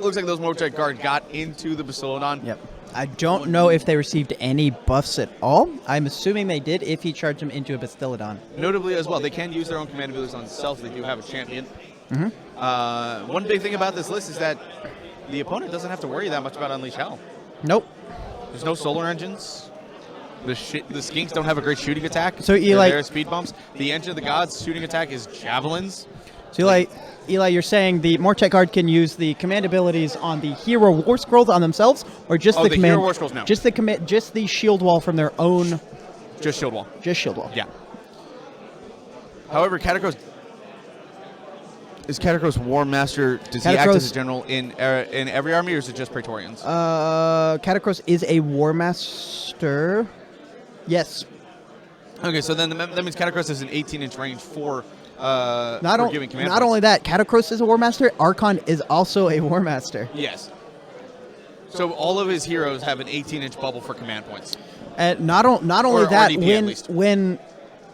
Looks like those Mortec Guard got into the Bastiladon. Yep. I don't know if they received any buffs at all. I'm assuming they did if he charged them into a Bastillodon. Notably as well, they can use their own command abilities on themselves. They do have a champion. One big thing about this list is that the opponent doesn't have to worry that much about Unleash Hell. Nope. There's no solar engines. The skinks don't have a great shooting attack. So Eli, they're speed bumps. The Engine of the Gods shooting attack is javelins. So Eli, you're saying the Mortek Guard can use the command abilities on the Hero War Scrolls on themselves, or just the command? Hero War Scrolls, no. Just the Shield Wall from their own. Just Shield Wall. Just Shield Wall. Yeah. However, Katakros is Katakros War Master. Does he act as a general in every army, or is it just Praetorians? Katakros is a War Master. Yes. Okay, so then that means Katakros is an 18-inch range for giving command Not only that, Katakros is a War Master. Archon is also a War Master. Yes. So all of his heroes have an 18-inch bubble for command points. And not only Or that, RDP when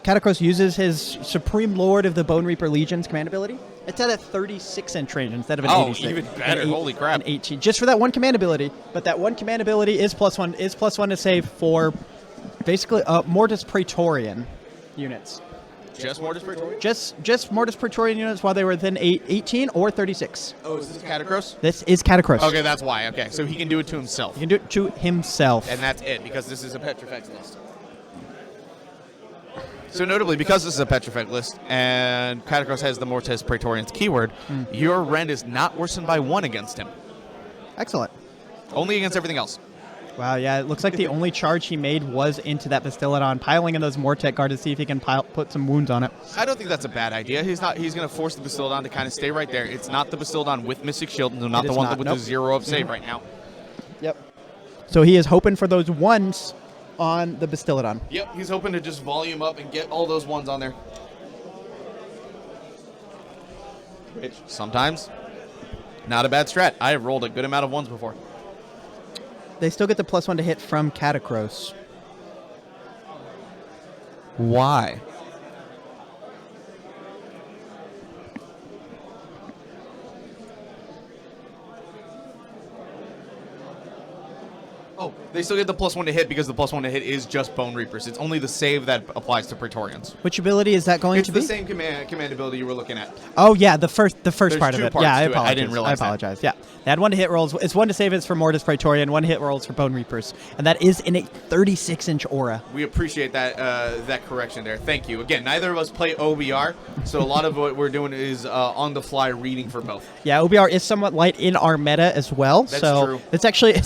Katakros uses his Supreme Lord of the Bone Reaper Legion's command ability, it's at a 36-inch range instead of an 86. Oh, even better. Holy crap. An 18. Just for that one command ability. But that one command ability is +1 to save for basically Mortis Praetorian units. Just Mortis Praetorian? Just Mortis Praetorian units while they were within 18 or 36. Oh, is this Katakros? This is Katakros. Okay, that's why. Okay, so he can do it to himself. He can do it to himself. And that's it, because this is a Petrifex list. So notably, because this is a Petrifex list, and Katakros has the Mortis Praetorian's keyword, your rend is not worsened by 1 against him. Excellent. Only against everything else. Wow, yeah, it looks like the only charge he made was into that Bastillodon, piling in those Mortek Guard to see if he can put some wounds on it. I don't think that's a bad idea. He's going to force the Bastillodon to kind of stay right there. It's not the Bastillodon with Mystic Shield, and not the one with the 0 of save right now. Yep. So he is hoping for those 1s on the Bastillodon. Yep, he's hoping to just volume up and get all those 1s on there. Which, sometimes, not a bad strat. I have rolled a good amount of 1s before. They still get the +1 to hit from Katakros. Why? Oh, they still get the +1 to hit because the +1 to hit is just Bonereapers. It's only the save that applies to Praetorians. Which ability is that going to be? It's the same command ability you were looking at. Oh yeah, the first part of two it. parts Yeah, I to it. apologize. I didn't realize I apologize. Yeah, they had 1 to hit rolls. It's 1 to save. It's for Mortis Praetorian. 1 hit rolls for Bonereapers, and that is in a 36-inch aura. We appreciate that that correction there. Thank you. Again, neither of us play OBR, so a lot of what we're doing is on the fly reading for both. Yeah, OBR is somewhat light in our meta as well. That's so true. It's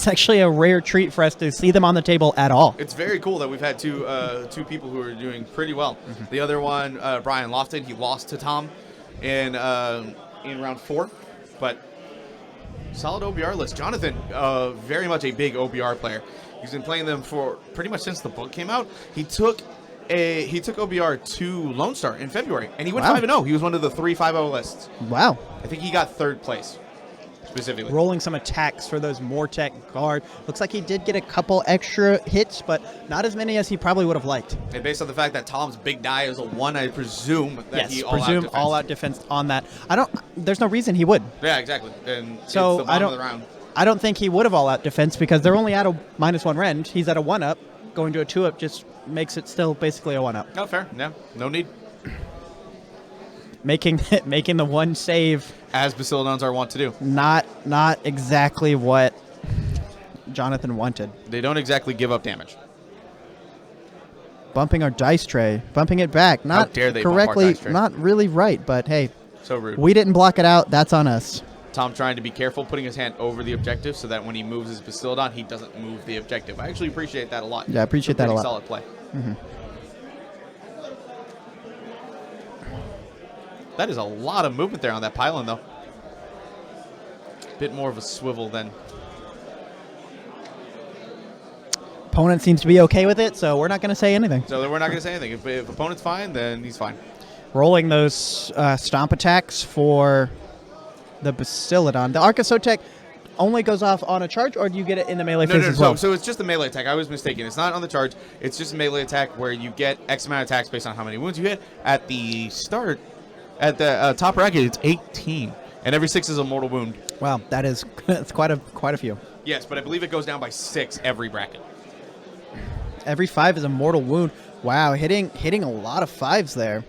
actually a rare treat for us to see them on the table at all. It's very cool that we've had two people who are doing pretty well. The other one, Brian Lofton, he lost to Tom in round 4, but solid OBR list. Jonathan, very much a big OBR player. He's been playing them for pretty much since the book came out. He took OBR to Lone Star in February, and he went 5-0. He was one of the 3 5-0 lists. Wow. I think he got 3rd place. Specifically. Rolling some attacks for those Mortek Guard. Looks like he did get a couple extra hits, but not as many as he probably would have liked. And based on the fact that Tom's big die is a 1, I presume that he all-out defense on that. There's no reason he would. Yeah, exactly. And so it's the bottom of the round. I don't think he would have all-out defense because they're only at a -1 rend. He's at a 1-up. Going to a 2-up just makes it still basically a 1-up. Oh, fair. Yeah, no need. Making the 1 save, as Bastillodons are wont to do. Not exactly what Jonathan wanted. They don't exactly give up damage. Bumping our dice tray, bumping it back, not How dare they correctly, bump our dice tray. not really right, but hey, So rude. we didn't block it out. That's on us. Tom trying to be careful, putting his hand over the objective so that when he moves his Bastillodon, he doesn't move the objective. I actually appreciate that a lot. Yeah, I appreciate that a lot. Solid play. Mm-hmm. That is a lot of movement there on that pylon, though. Bit more of a swivel than... Opponent seems to be okay with it, so we're not going to say anything. So we're not going to say anything. If opponent's fine, then he's fine. Rolling those stomp attacks for the Bastillodon. The Archosotek only goes off on a charge, or do you get it in the melee phase as well? So it's just a melee attack. I was mistaken. It's not on the charge. It's just a melee attack where you get X amount of attacks based on how many wounds you hit. At the start, at the top bracket, it's 18. And every 6 is a mortal wound. Wow, that's quite a few. Yes, but I believe it goes down by 6 every bracket. Every 5 is a mortal wound. Wow, hitting a lot of 5s there.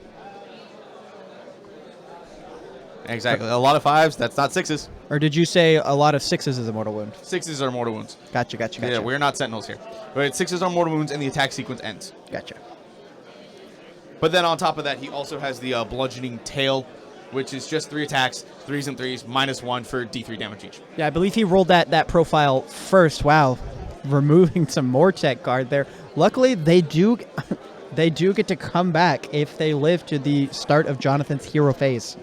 Exactly. A lot of 5s, that's not 6s. Or did you say a lot of 6s is a mortal wound? 6s are mortal wounds. Gotcha. Yeah, we're not sentinels here. But 6s are mortal wounds and the attack sequence ends. Gotcha. But then on top of that, he also has the bludgeoning tail, which is just 3 attacks, 3s and 3s, -1 for D3 damage each. Yeah, I believe he rolled that profile first. Wow, removing some more tech guard there. Luckily, they do get to come back if they live to the start of Jonathan's hero phase.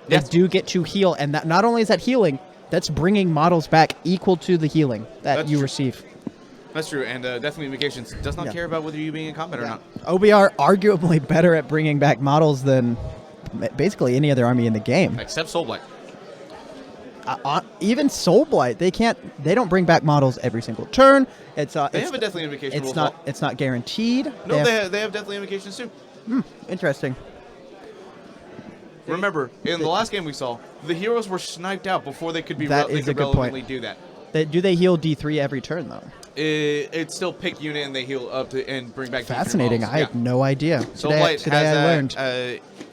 They do get to heal, and that not only is that healing, that's bringing models back equal to the healing that you receive. That's true, and Deathly Invocations does not care about whether you being in combat or not. OBR arguably better at bringing back models than basically any other army in the game. Except Soulblight. Even Soulblight, they don't bring back models every single turn. They have a Deathly Invocation. It's not guaranteed. No, they have Deathly Invocations too. Interesting. Remember, in the last game we saw, the heroes were sniped out before they could relevantly do that. Do they heal D3 every turn though? It's still pick unit and they heal up to and bring back. Fascinating. I had no idea. Today I learned.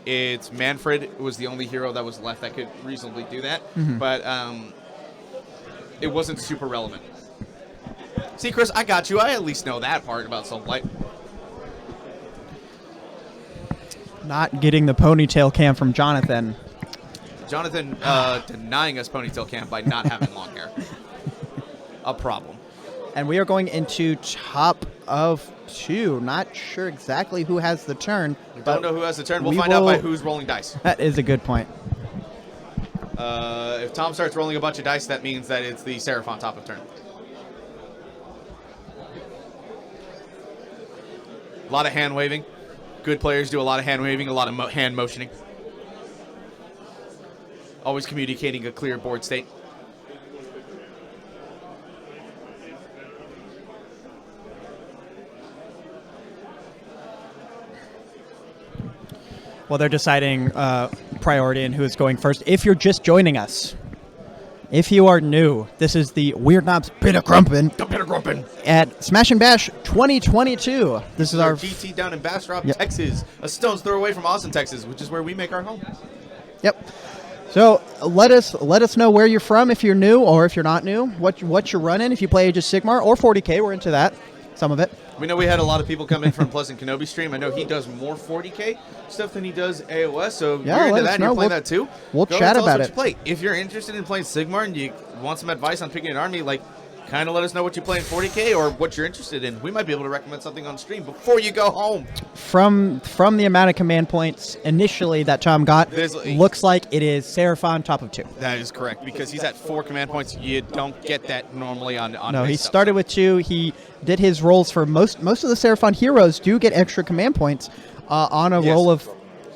It's Manfred was the only hero that was left that could reasonably do that, but it wasn't super relevant. See, Chris, I got you. I at least know that part about Soulblight. Not getting the ponytail cam from Jonathan. Jonathan denying us ponytail cam by not having long hair. A problem. And we are going into top of 2. Not sure exactly who has the turn. We don't know who has the turn. We'll find out by who's rolling dice. That is a good point. If Tom starts rolling a bunch of dice, that means that it's the Seraphon top of turn. A lot of hand waving. Good players do a lot of hand waving, a lot of hand motioning. Always communicating a clear board state. Well, they're deciding priority and who is going first. If you're just joining us, if you are new, this is the Weird Knobs Bittergrumpin. The Bittergrumpin. At Smash and Bash 2022. This is our GT down in Bastrop, Texas. A stone's throw away from Austin, Texas, which is where we make our home. Yep. So let us know where you're from if you're new or if you're not new. What you're running. If you play Age of Sigmar or 40K, we're into that. Some of it. We know we had a lot of people come in from Pleasant Kenobi stream. I know he does more 40K stuff than he does AOS, so you're into that and you're playing that too. We'll chat about it. You play. If you're interested in playing Sigmar and you want some advice on picking an army, like kind of let us know what you play in 40K or what you're interested in. We might be able to recommend something on stream before you go home. From the amount of command points initially that Tom got, looks like it is Seraphon top of 2. That is correct, because he's at 4 command points. You don't get that normally on No, he started with 2. He did his rolls for most of the Seraphon heroes do get extra command points on a roll of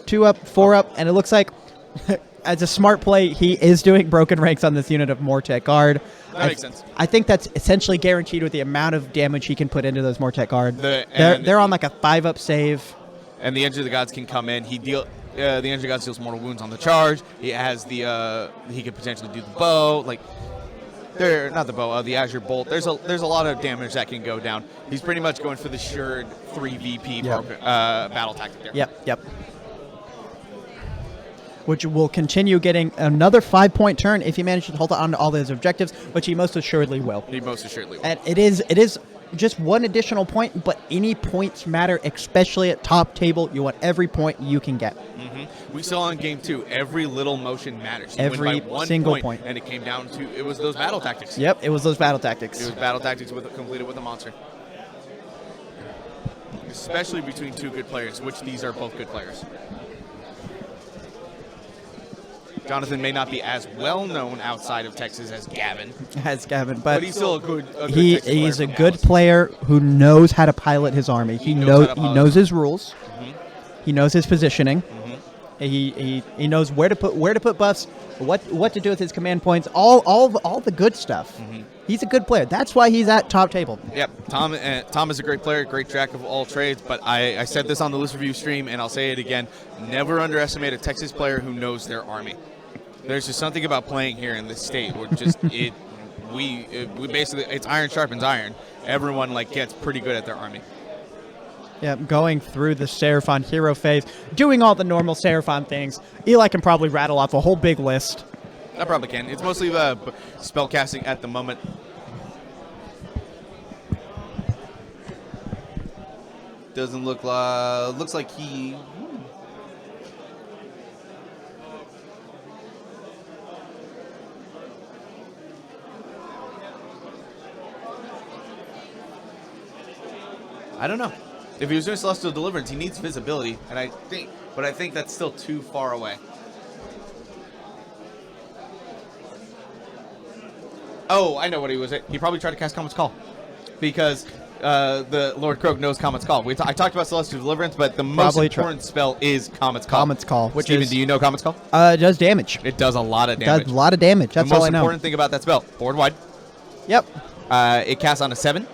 2 up, 4 up, and it looks like as a smart play, he is doing broken ranks on this unit of Mortek Guard. That makes sense. I think that's essentially guaranteed with the amount of damage he can put into those Mortek Guard. They're on like a 5-up save. And the Edge of the Gods can come in. The Edge of the Gods deals mortal wounds on the charge. He has he could potentially do the bow. The Azure Bolt. There's a lot of damage that can go down. He's pretty much going for the Shurd 3 VP battle tactic there. Yep. Which will continue getting another 5-point turn if he manages to hold on to all those objectives, which he most assuredly will. And it is just one additional point, but any points matter, especially at top table. You want every point you can get. We saw in game 2, every little motion matters. Every single point. And it came down to, it was those battle tactics. Yep, it was those battle tactics. It was battle tactics completed with a monster. Especially between 2 good players, which these are both good players. Jonathan may not be as well known outside of Texas as Gavin. But he's still a good he's a good player who knows how to pilot his army. He knows his rules. He knows his positioning. He knows where to put buffs, what to do with his command points, all the good stuff. He's a good player. That's why he's at top table. Yep. Tom is a great player, great jack of all trades, but I said this on the List Review stream, and I'll say it again. Never underestimate a Texas player who knows their army. There's just something about playing here in this state where just we basically, it's iron sharpens iron. Everyone like gets pretty good at their army. Yeah, going through the Seraphon hero phase, doing all the normal Seraphon things. Eli can probably rattle off a whole big list. I probably can. It's mostly spell casting at the moment. Doesn't look like, looks like he. I don't know. If he was doing Celestial Deliverance, he needs visibility, and I think that's still too far away. Oh, I know what he was. He probably tried to cast Comet's Call, because the Lord Croak knows Comet's Call. I talked about Celestial Deliverance, but the most important spell is Comet's Call. Comet's Call. Which Steven, is, do you know Comet's Call? It does damage. It does a lot of damage. Does a lot of damage. That's all I know. The most important thing about that spell, board wide. Yep. It casts on a 7.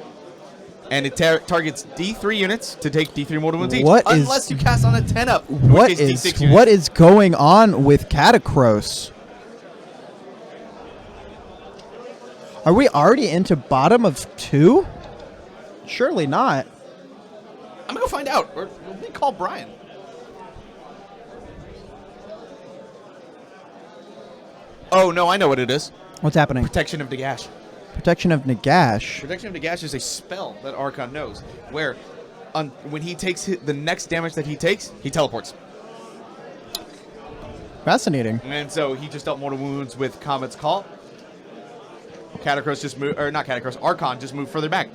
And it targets D3 units to take D3 mortal wounds each. Unless you cast on a 10-up, which is D6 units. What is going on with Catacross? Are we already into bottom of 2? Surely not. I'm going to go find out. Or let me call Brian. Oh, no, I know what it is. What's happening? Protection of Nagash. Protection of Nagash. Protection of Nagash is a spell that Archon knows, where when he takes the next damage that he takes, he teleports. Fascinating. And so he just dealt mortal wounds with Comet's Call. Catacross just moved, or not Catacross, Archon just moved further back.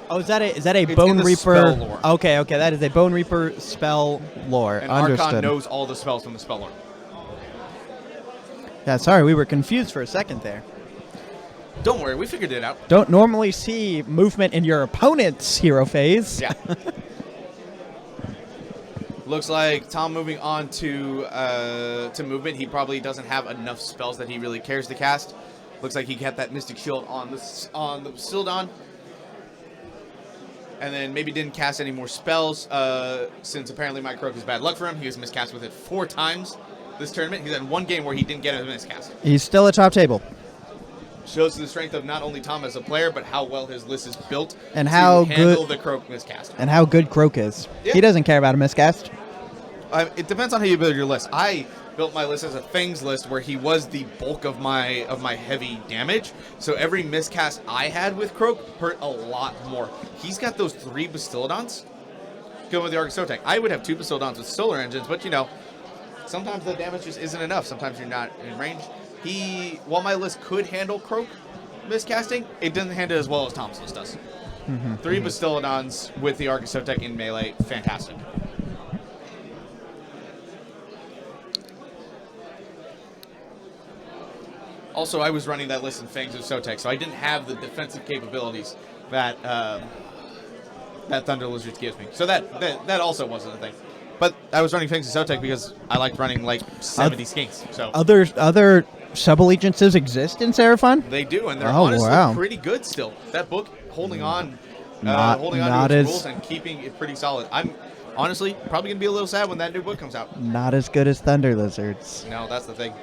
Oh, is that a It's Bone in the Reaper? spell lore. Okay, that is a Bone Reaper spell lore. And Understood. Archon knows all the spells from the spell lore. Yeah, sorry, we were confused for a second there. Don't worry, we figured it out. Don't normally see movement in your opponent's hero phase. Yeah. Looks like Tom moving on to movement. He probably doesn't have enough spells that he really cares to cast. Looks like he kept that Mystic Shield on the Sildon. And then maybe didn't cast any more spells since apparently my Croak is bad luck for him. He was miscast with it 4 times this tournament. He's had one game where he didn't get a miscast. He's still at top table. Shows the strength of not only Tom as a player, but how well his list is built and to how handle good the Croak miscast. And how good Croak is. Yeah. He doesn't care about a miscast. It depends on how you build your list. I built my list as a Fangs list where he was the bulk of my heavy damage. So every miscast I had with Croak hurt a lot more. He's got those 3 Bastillodons going with the Argosotek. I would have 2 Bastillodons with solar engines, but you know, sometimes the damage just isn't enough. Sometimes you're not in range. While my list could handle Croak miscasting, it doesn't handle it as well as Tom's list does. 3 Bastillodons with the Argosotek in melee, fantastic. Also, I was running that list in Fangs of Sotek, so I didn't have the defensive capabilities that that Thunder Lizards gives me. So that also wasn't a thing. But I was running Fangs of Sotek because I liked running like 70 skinks. So other sub-allegiances exist in Seraphon? They do, and they're honestly pretty good still. That book holding on to its rules and keeping it pretty solid. I'm honestly probably gonna be a little sad when that new book comes out. Not as good as Thunder Lizards. No, that's the thing.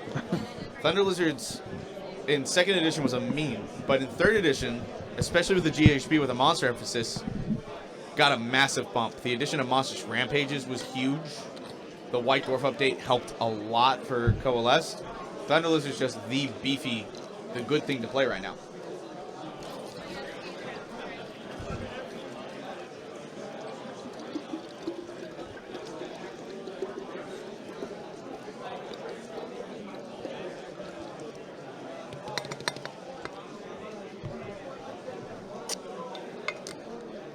Thunder Lizards in 2nd edition was a meme, but in 3rd edition, especially with the GHB with a monster emphasis, got a massive bump. The addition of Monstrous Rampages was huge. The White Dwarf update helped a lot for Coalesced. Thunder Lizard's just the good thing to play right now.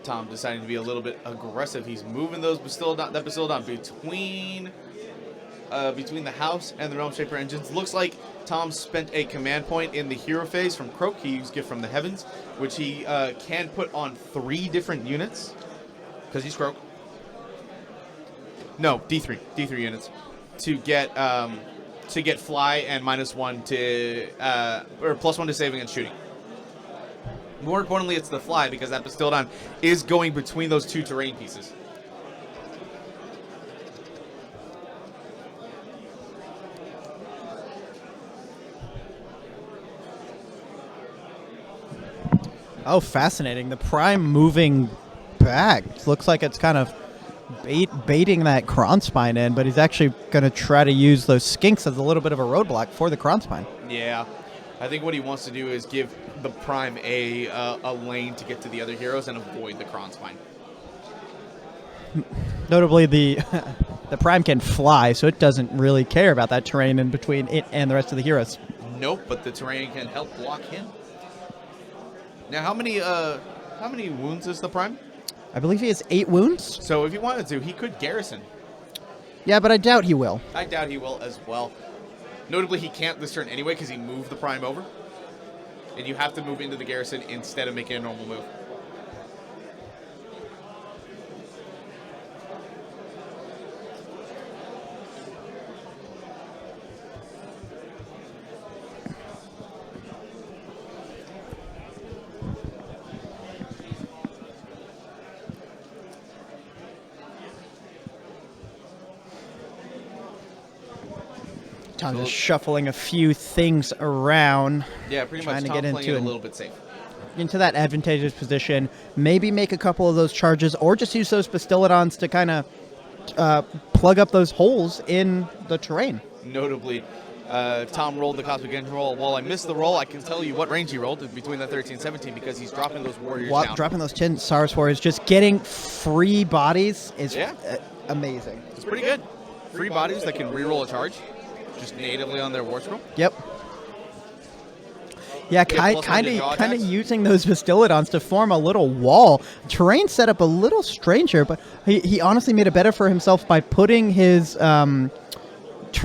Tom deciding to be a little bit aggressive. He's moving that Bastillodon between the house and the Realm Shaper engines. Looks like Tom spent a command point in the hero phase from Croak. He used Gift from the Heavens, which he can put on 3 different units because he's Croak. No, D3 units to get fly and -1 to or +1 to saving and shooting. More importantly, it's the fly because that Bastillodon is going between those 2 terrain pieces. Oh, fascinating. The Prime moving back. Looks like it's kind of baiting that Kronspine in, but he's actually going to try to use those Skinks as a little bit of a roadblock for the Kronspine. Yeah. I think what he wants to do is give the Prime a lane to get to the other heroes and avoid the Kronspine. Notably, the the Prime can fly, so it doesn't really care about that terrain in between it and the rest of the heroes. Nope, but the terrain can help block him. Now, how many wounds is the Prime? I believe he has 8 wounds. So if he wanted to, he could garrison. Yeah, but I doubt he will. I doubt he will as well. Notably, he can't this turn anyway because he moved the Prime over. And you have to move into the garrison instead of making a normal move. Tom just shuffling a few things around. Yeah, pretty trying much. to Tom get playing into it a little bit safe. Into that advantageous position. Maybe make a couple of those charges, or just use those Bastiladons to kind of plug up those holes in the terrain. Notably, Tom rolled the Cosmic Engine roll. While I missed the roll, I can tell you what range he rolled between that 13 and 17 because he's dropping those warriors down. Dropping those 10 Saurus Warriors, just getting free bodies is amazing. It's pretty good. Free bodies that can reroll a charge just natively on their war scroll. Yep. Yeah, kind of using those Bastiladons to form a little wall. Terrain set up a little stranger, but he honestly made it better for himself by putting his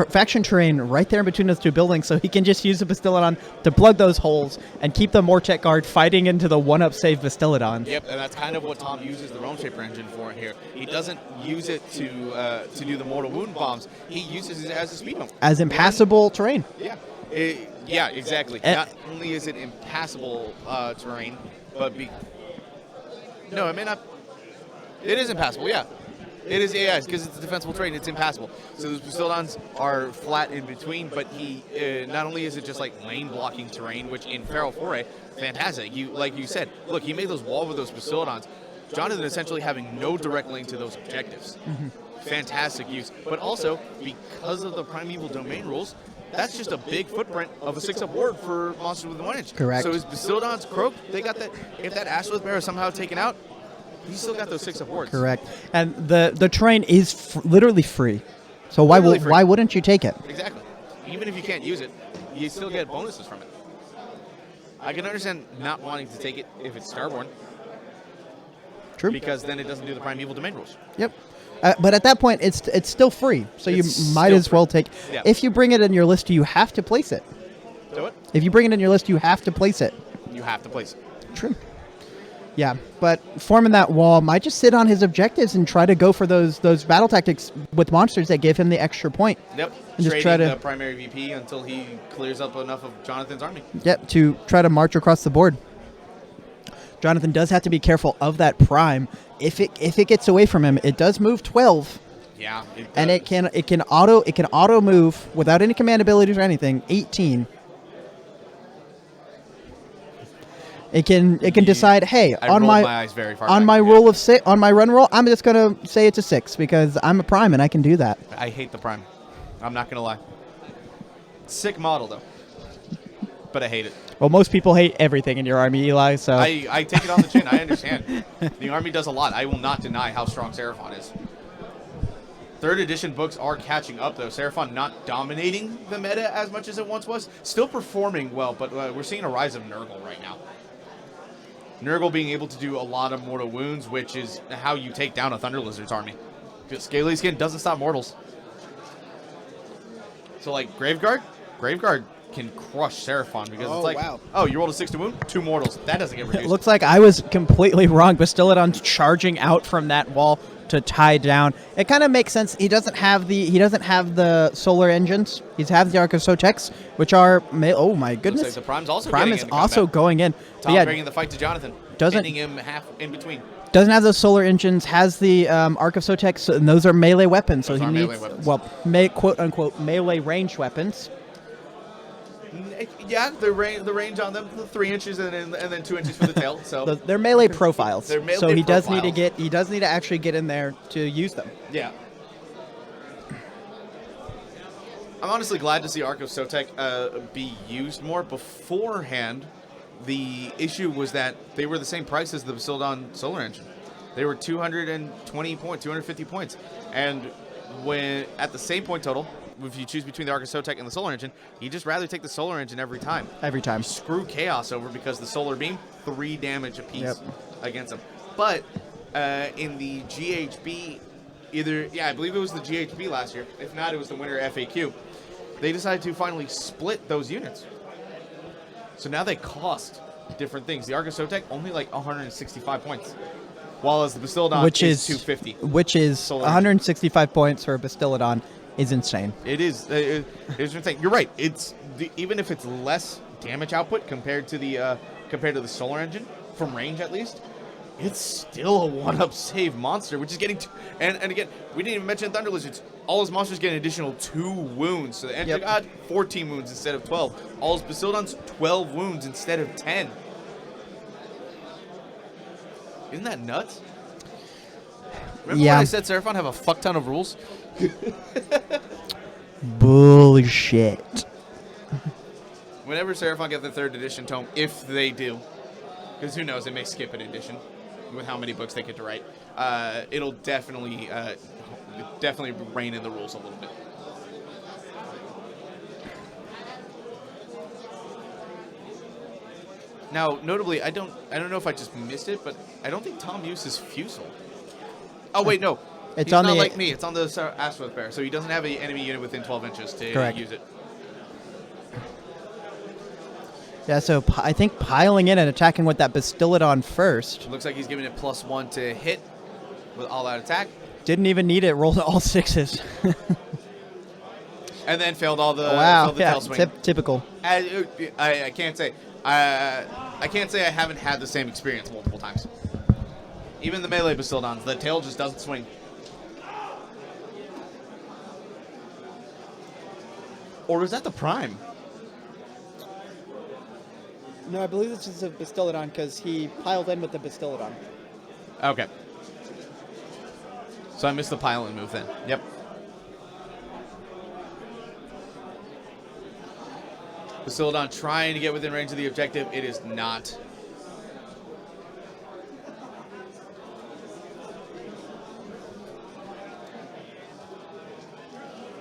faction terrain right there in between those two buildings, so he can just use the Bastiladon to plug those holes and keep the Mortek Guard fighting into the one-up save Bastiladon. Yep, and that's kind of what Tom uses the Realm Shaper engine for here. He doesn't use it to do the mortal wound bombs. He uses it as a speed bump. As impassable terrain. Yeah. Yeah, exactly. Not only is it impassable terrain, but no, it may not. It is impassable. Yeah, it is. Yeah, because it's a defensible terrain. It's impassable. So those Bastiladons are flat in between, but he not only is it just like lane blocking terrain, which in Feral Foray, fantastic. Like you said, look, he made those wall with those Bastiladons. Jonathan essentially having no direct link to those objectives. Mm-hmm. Fantastic use, but also because of the Primeval Domain rules. That's just a big footprint of a 6-up ward for monsters with 1 inch. Correct. So his Bastiladons croak, they got that. If that Astrolith Bear is somehow taken out, he's still got those 6-up wards. Correct. And the terrain is literally free. So why wouldn't you take it? Exactly. Even if you can't use it, you still get bonuses from it. I can understand not wanting to take it if it's Starborn. True. Because then it doesn't do the Primeval Domain rules. Yep. But at that point, it's still free, so you might as well take. Yeah. If you bring it in your list, you have to place it. Do it. If you bring it in your list, you have to place it. You have to place it. True. Yeah, but forming that wall might just sit on his objectives and try to go for those battle tactics with monsters that give him the extra point. Yep. And just Trading try to the primary VP until he clears up enough of Jonathan's army. Yep, to try to march across the board. Jonathan does have to be careful of that prime. If it gets away from him, it does move 12. Yeah, and it can auto move without any command abilities or anything. 18. It can decide, hey, on my rule of 6, on my run roll, I'm just gonna say it's a 6 because I'm a prime and I can do that. I hate the prime. I'm not gonna lie. Sick model though, but I hate it. Well, most people hate everything in your army, Eli. So I take it on the chin. I understand. The army does a lot. I will not deny how strong Seraphon is. 3rd edition books are catching up, though. Seraphon not dominating the meta as much as it once was. Still performing well, but we're seeing a rise of Nurgle right now. Nurgle being able to do a lot of mortal wounds, which is how you take down a Thunder Lizard's army. Because Scaly Skin doesn't stop mortals. So, like, Graveguard can crush Seraphon because it's like, you rolled a 6 to wound, 2 mortals. That doesn't get reduced. It looks like I was completely wrong. Bastiladon's charging out from that wall to tie down. It kind of makes sense. He doesn't have the solar engines. He has the Arc of Sotex, which are oh my goodness. Looks like the Prime's also Prime is also going in. Tom bringing the fight to Jonathan, ending him half in between. Doesn't have those solar engines. Has the Arc of Sotex, and those are melee weapons. So he needs quote unquote melee ranged weapons. Yeah, the range on them, 3 inches and then 2 inches for the tail. So They're melee profiles. They're melee so he does need to profiles. he does need to actually get in there to use them. yeah. I'm honestly glad to see Arc of Sotek be used more. Beforehand, the issue was that they were the same price as the Basildon Solar Engine. They were 220 points, 250 points. And when at the same point total, if you choose between the Arc of Sotek and the Solar Engine, you just rather take the Solar Engine every time. Every time. Screw Chaos over because the Solar Beam, 3 damage apiece Yep. against them. But in the GHB, I believe it was the GHB last year. If not, it was the Winter FAQ. They decided to finally split those units. So now they cost different things. The Arc of Sotek only like 165 points, while as the Basildon Which is 250. Which is Solar 165 points for a Bastiladon is insane. It is. It's insane. You're right. Even if it's less damage output compared to the Solar Engine from range at least, it's still a 1-up save monster, which is getting and again, we didn't even mention Thunder Lizards. All his monsters get an additional 2 wounds. So the Engine God, 14 wounds instead of 12. All his Basildons, 12 wounds instead of 10. Isn't that nuts? Remember when I said Seraphon have a fuck ton of rules? Bullshit. Whenever Seraphon get the 3rd edition tome, if they do, because who knows, they may skip an edition with how many books they get to write. It'll definitely rein in the rules a little bit. Now, notably, I don't know if I just missed it, but I don't think Tom uses Fusel. Oh wait, no. It's He's on not the like me. It's on the Asphodel Bear, so he doesn't have an enemy unit within 12 inches to Correct. use it. Yeah, so I think piling in and attacking with that Bastiladon first. Looks like he's giving it +1 to hit with all-out attack. Didn't even need it. Rolled all 6s. And then failed all the Wow. failed the Yeah. tail swing. Typical. I can't say. I can't say I haven't had the same experience multiple times. Even the melee Basildons, the tail just doesn't swing. Or is that the prime? No, I believe this is a Bastiladon because he piled in with the Bastiladon. Okay. So I missed the pile-in move then. Yep. Bastiladon trying to get within range of the objective. It is not.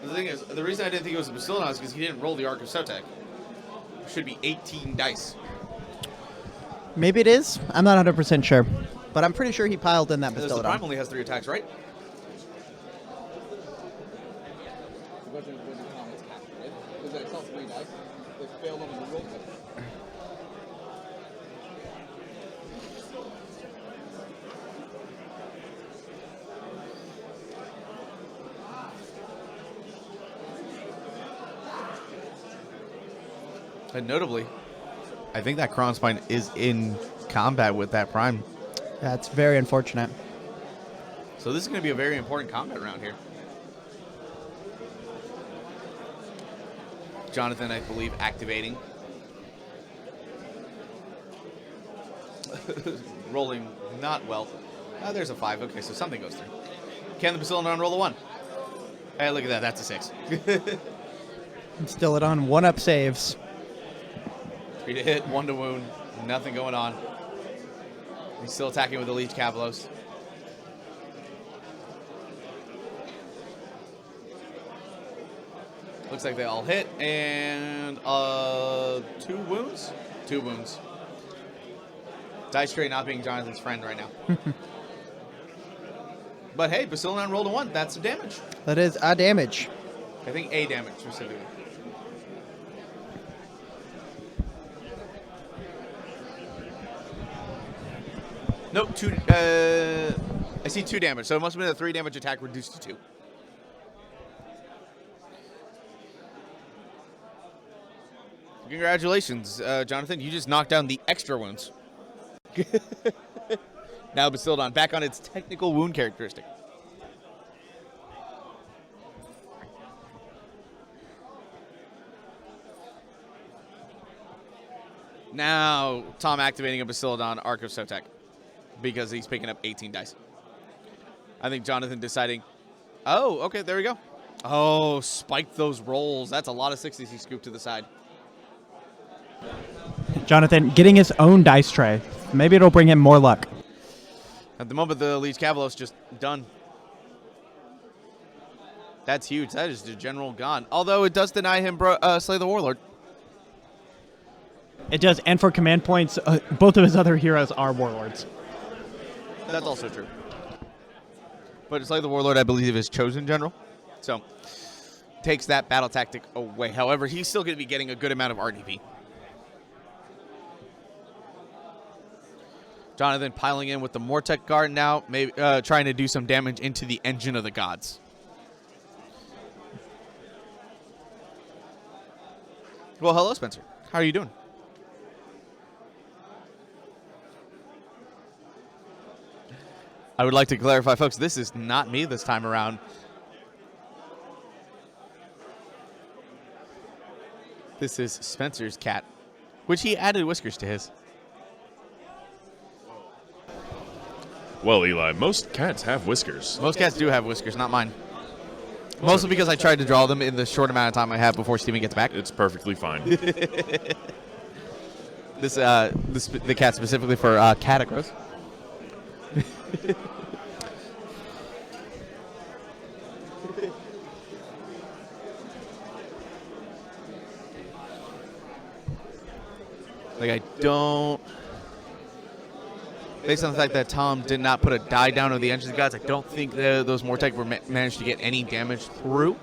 The thing is, the reason I didn't think it was a Bastiladon is because he didn't roll the Arc of Sotek. It should be 18 dice. Maybe it is. I'm not 100% sure. But I'm pretty sure he piled in that Because the prime Bastiladon. only has 3 attacks, right? And notably, I think that Kronspine is in combat with that prime. That's very unfortunate. So this is going to be a very important combat round here. Jonathan, I believe, activating. Rolling not well. Oh, there's a 5. Okay, so something goes through. Can the Bastiladon roll a 1? Hey, look at that. That's a 6. Bastiladon 1-up saves. 3 to hit, 1 to wound. Nothing going on. He's still attacking with the Leech Cavalos. Looks like they all hit, and 2 wounds? 2 wounds. Dice Tray not being Jonathan's friend right now. But hey, Bastiladon rolled a 1. That's some damage. That is a damage. I think A damage specifically. Nope, 2. I see 2 damage, so it must have been a 3 damage attack reduced to 2. Congratulations, Jonathan. You just knocked down the extra wounds. Now Bastiladon back on its technical wound characteristic. Now, Tom activating a Bastiladon Arc of Sotek because he's picking up 18 dice. I think Jonathan deciding, oh, okay, there we go. Oh, spiked those rolls. That's a lot of 60s he scooped to the side. Jonathan getting his own dice tray. Maybe it'll bring him more luck. At the moment, the Liege Cavalos just done. That's huge. That is the general gone. Although it does deny him Slay the Warlord. It does, and for command points, both of his other heroes are warlords. That's also true. But Slay the Warlord, I believe, is chosen general. So, takes that battle tactic away. However, he's still going to be getting a good amount of RDP. Jonathan piling in with the Mortek Guard now, maybe trying to do some damage into the Engine of the Gods. Well, hello, Spencer. How are you doing? I would like to clarify, folks, this is not me this time around. This is Spencer's cat, which he added whiskers to his. Well, Eli, most cats have whiskers. Most cats do have whiskers, not mine. Mostly because I tried to draw them in the short amount of time I have before Steven gets back. It's perfectly fine. The cat specifically for Catacross. Like, I don't... Based on the fact that Tom did not put a die down on the Engine of the Gods, I don't think those Mortek were managed to get any damage through.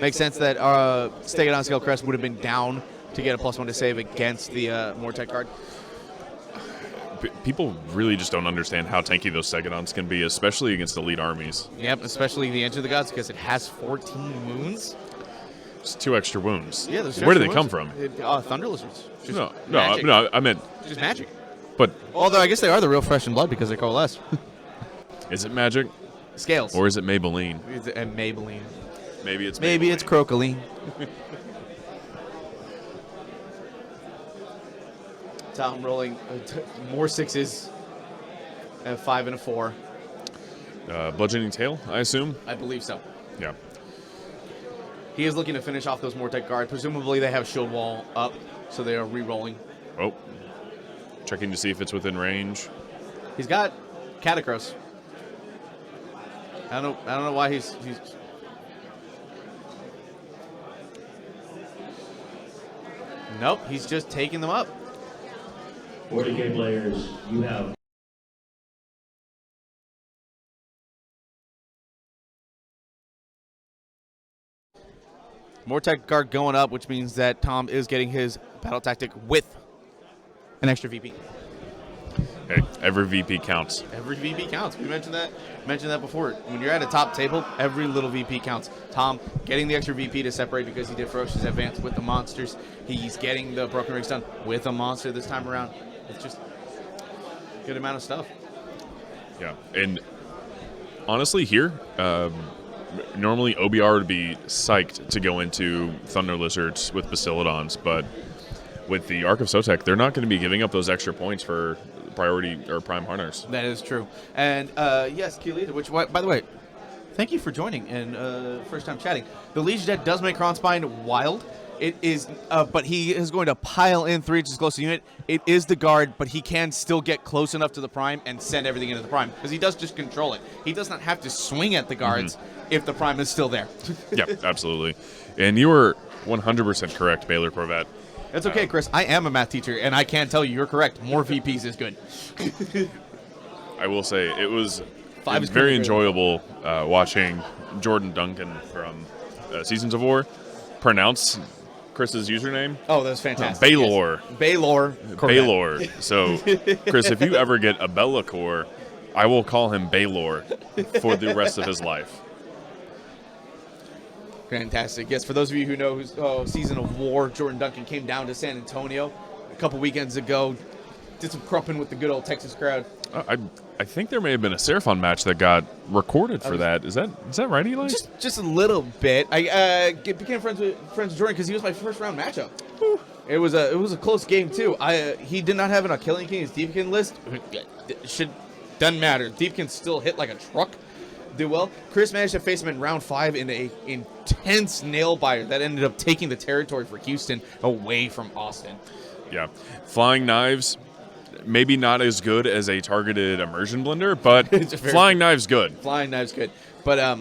Makes sense that Stegadon Scale Crest would have been down to get a +1 to save against the Mortek Guard. People really just don't understand how tanky those Stegadons can be, especially against elite armies. Yep, especially the Engine of the Gods, because it has 14 wounds. It's 2 extra wounds. Yeah, there's Where do they wounds. come from? Thunder Lizards. Just No, magic. I meant, Just magic. but Although I guess they are the real flesh and blood because they coalesce. is it magic Scales. or is it Maybelline? And Maybelline. Maybe it's Maybe it's Crocoline. Tom rolling more 6s, a 5 and a 4. Bludgeoning Tail, I assume. I believe so. Yeah. He is looking to finish off those Mortek Guard. Presumably they have Shield Wall up, so they are re-rolling. Oh, checking to see if it's within range. He's got Catacross. I don't know why he's Nope, he's just taking them up. 40K players, you have Mortek Guard going up, which means that Tom is getting his battle tactic with an extra VP. Hey, every VP counts. Every VP counts. We mentioned that before. When you're at a top table, every little VP counts. Tom getting the extra VP to separate because he did Ferocious Advance with the monsters. He's getting the Broken Rings done with a monster this time around. It's just a good amount of stuff. Yeah, and honestly here, normally OBR would be psyched to go into Thunder Lizards with Bastiladons, but with the Arc of Sotek, they're not going to be giving up those extra points for priority or prime hunters. That is true. And yes, Keelita, which, by the way, thank you for joining and first time chatting. The Liege Dead does make Kronspine wild. It is, but he is going to pile in 3 inches close to the unit. It is the guard, but he can still get close enough to the prime and send everything into the prime because he does just control it. He does not have to swing at the guards if the prime is still there. Yeah, absolutely. And you were 100% correct, Baylor Corvette. That's okay, Chris. I am a math teacher, and I can tell you you're correct. More VPs is good. I will say it was 5 is very good. enjoyable watching Jordan Duncan from Seasons of War pronounce Chris's username. Oh, that was fantastic. Baylor. Yes. Baylor. Corvette. Baylor. So, Chris, if you ever get a Bellacore, I will call him Baylor for the rest of his life. Fantastic. Yes, for those of you who know who's Season of War, Jordan Duncan came down to San Antonio a couple weekends ago, did some crumping with the good old Texas crowd. I think there may have been a Seraphon match that got recorded for that. Is that right, Eli? Just a little bit. I became friends with Jordan because he was my first round matchup. It was a close game too. He did not have an Killing King his Deepkin list. Doesn't matter. Deepkin still hit like a truck. Do well. Chris managed to face him in round 5 in a intense nail biter that ended up taking the territory for Houston away from Austin. Yeah, flying knives. Maybe not as good as a targeted immersion blender, but flying knives good. Flying knives good. But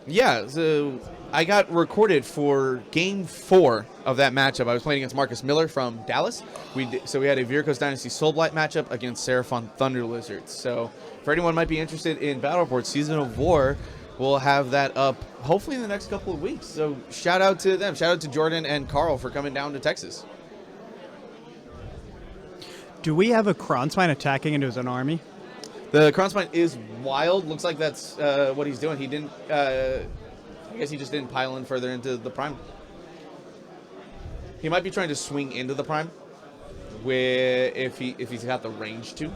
yeah, so I got recorded for game 4 of that matchup. I was playing against Marcus Miller from Dallas. So we had a Virgos Dynasty Soulblight matchup against Seraphon Thunder Lizards. So for anyone who might be interested in Battleboard Season of War, we'll have that up hopefully in the next couple of weeks. So shout out to them. Shout out to Jordan and Carl for coming down to Texas. Do we have a Kronspine attacking into his own army? The Kronspine is wild. Looks like that's what he's doing. He didn't. I guess he just didn't pile in further into the prime. He might be trying to swing into the prime, if he's got the range to.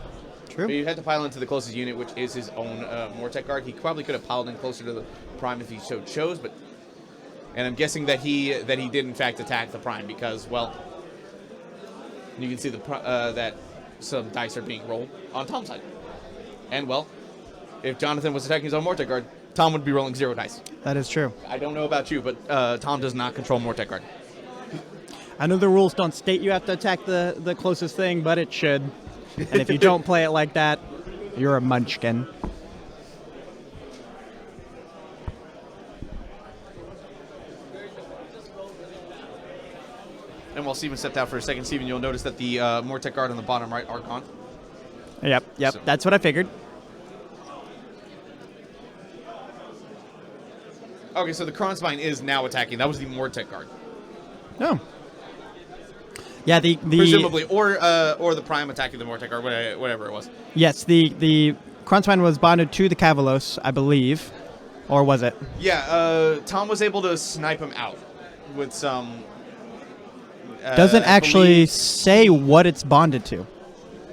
True. But you had to pile into the closest unit, which is his own Mortec guard. He probably could have piled in closer to the prime if he so chose, and I'm guessing that he did in fact attack the prime because, well, you can see that some dice are being rolled on Tom's side. And, well, if Jonathan was attacking his own Mortec guard, Tom would be rolling 0 dice. That is true. I don't know about you, but Tom does not control Mortec guard. I know the rules don't state you have to attack the closest thing, but it should. And if you don't play it like that, you're a munchkin. And while Steven stepped out for a second, Steven, you'll notice that the Mortec guard on the bottom right are gone. Yep, So- that's what I figured. Okay, so the Kronspine is now attacking. That was the Mortec guard. No. Yeah, the Presumably, or the Prime attacking the Mortec guard, whatever it was. Yes, the Kronspine was bonded to the Cavalos, I believe. Or was it? Yeah, Tom was able to snipe him out with some... Doesn't I actually believe- say what it's bonded to.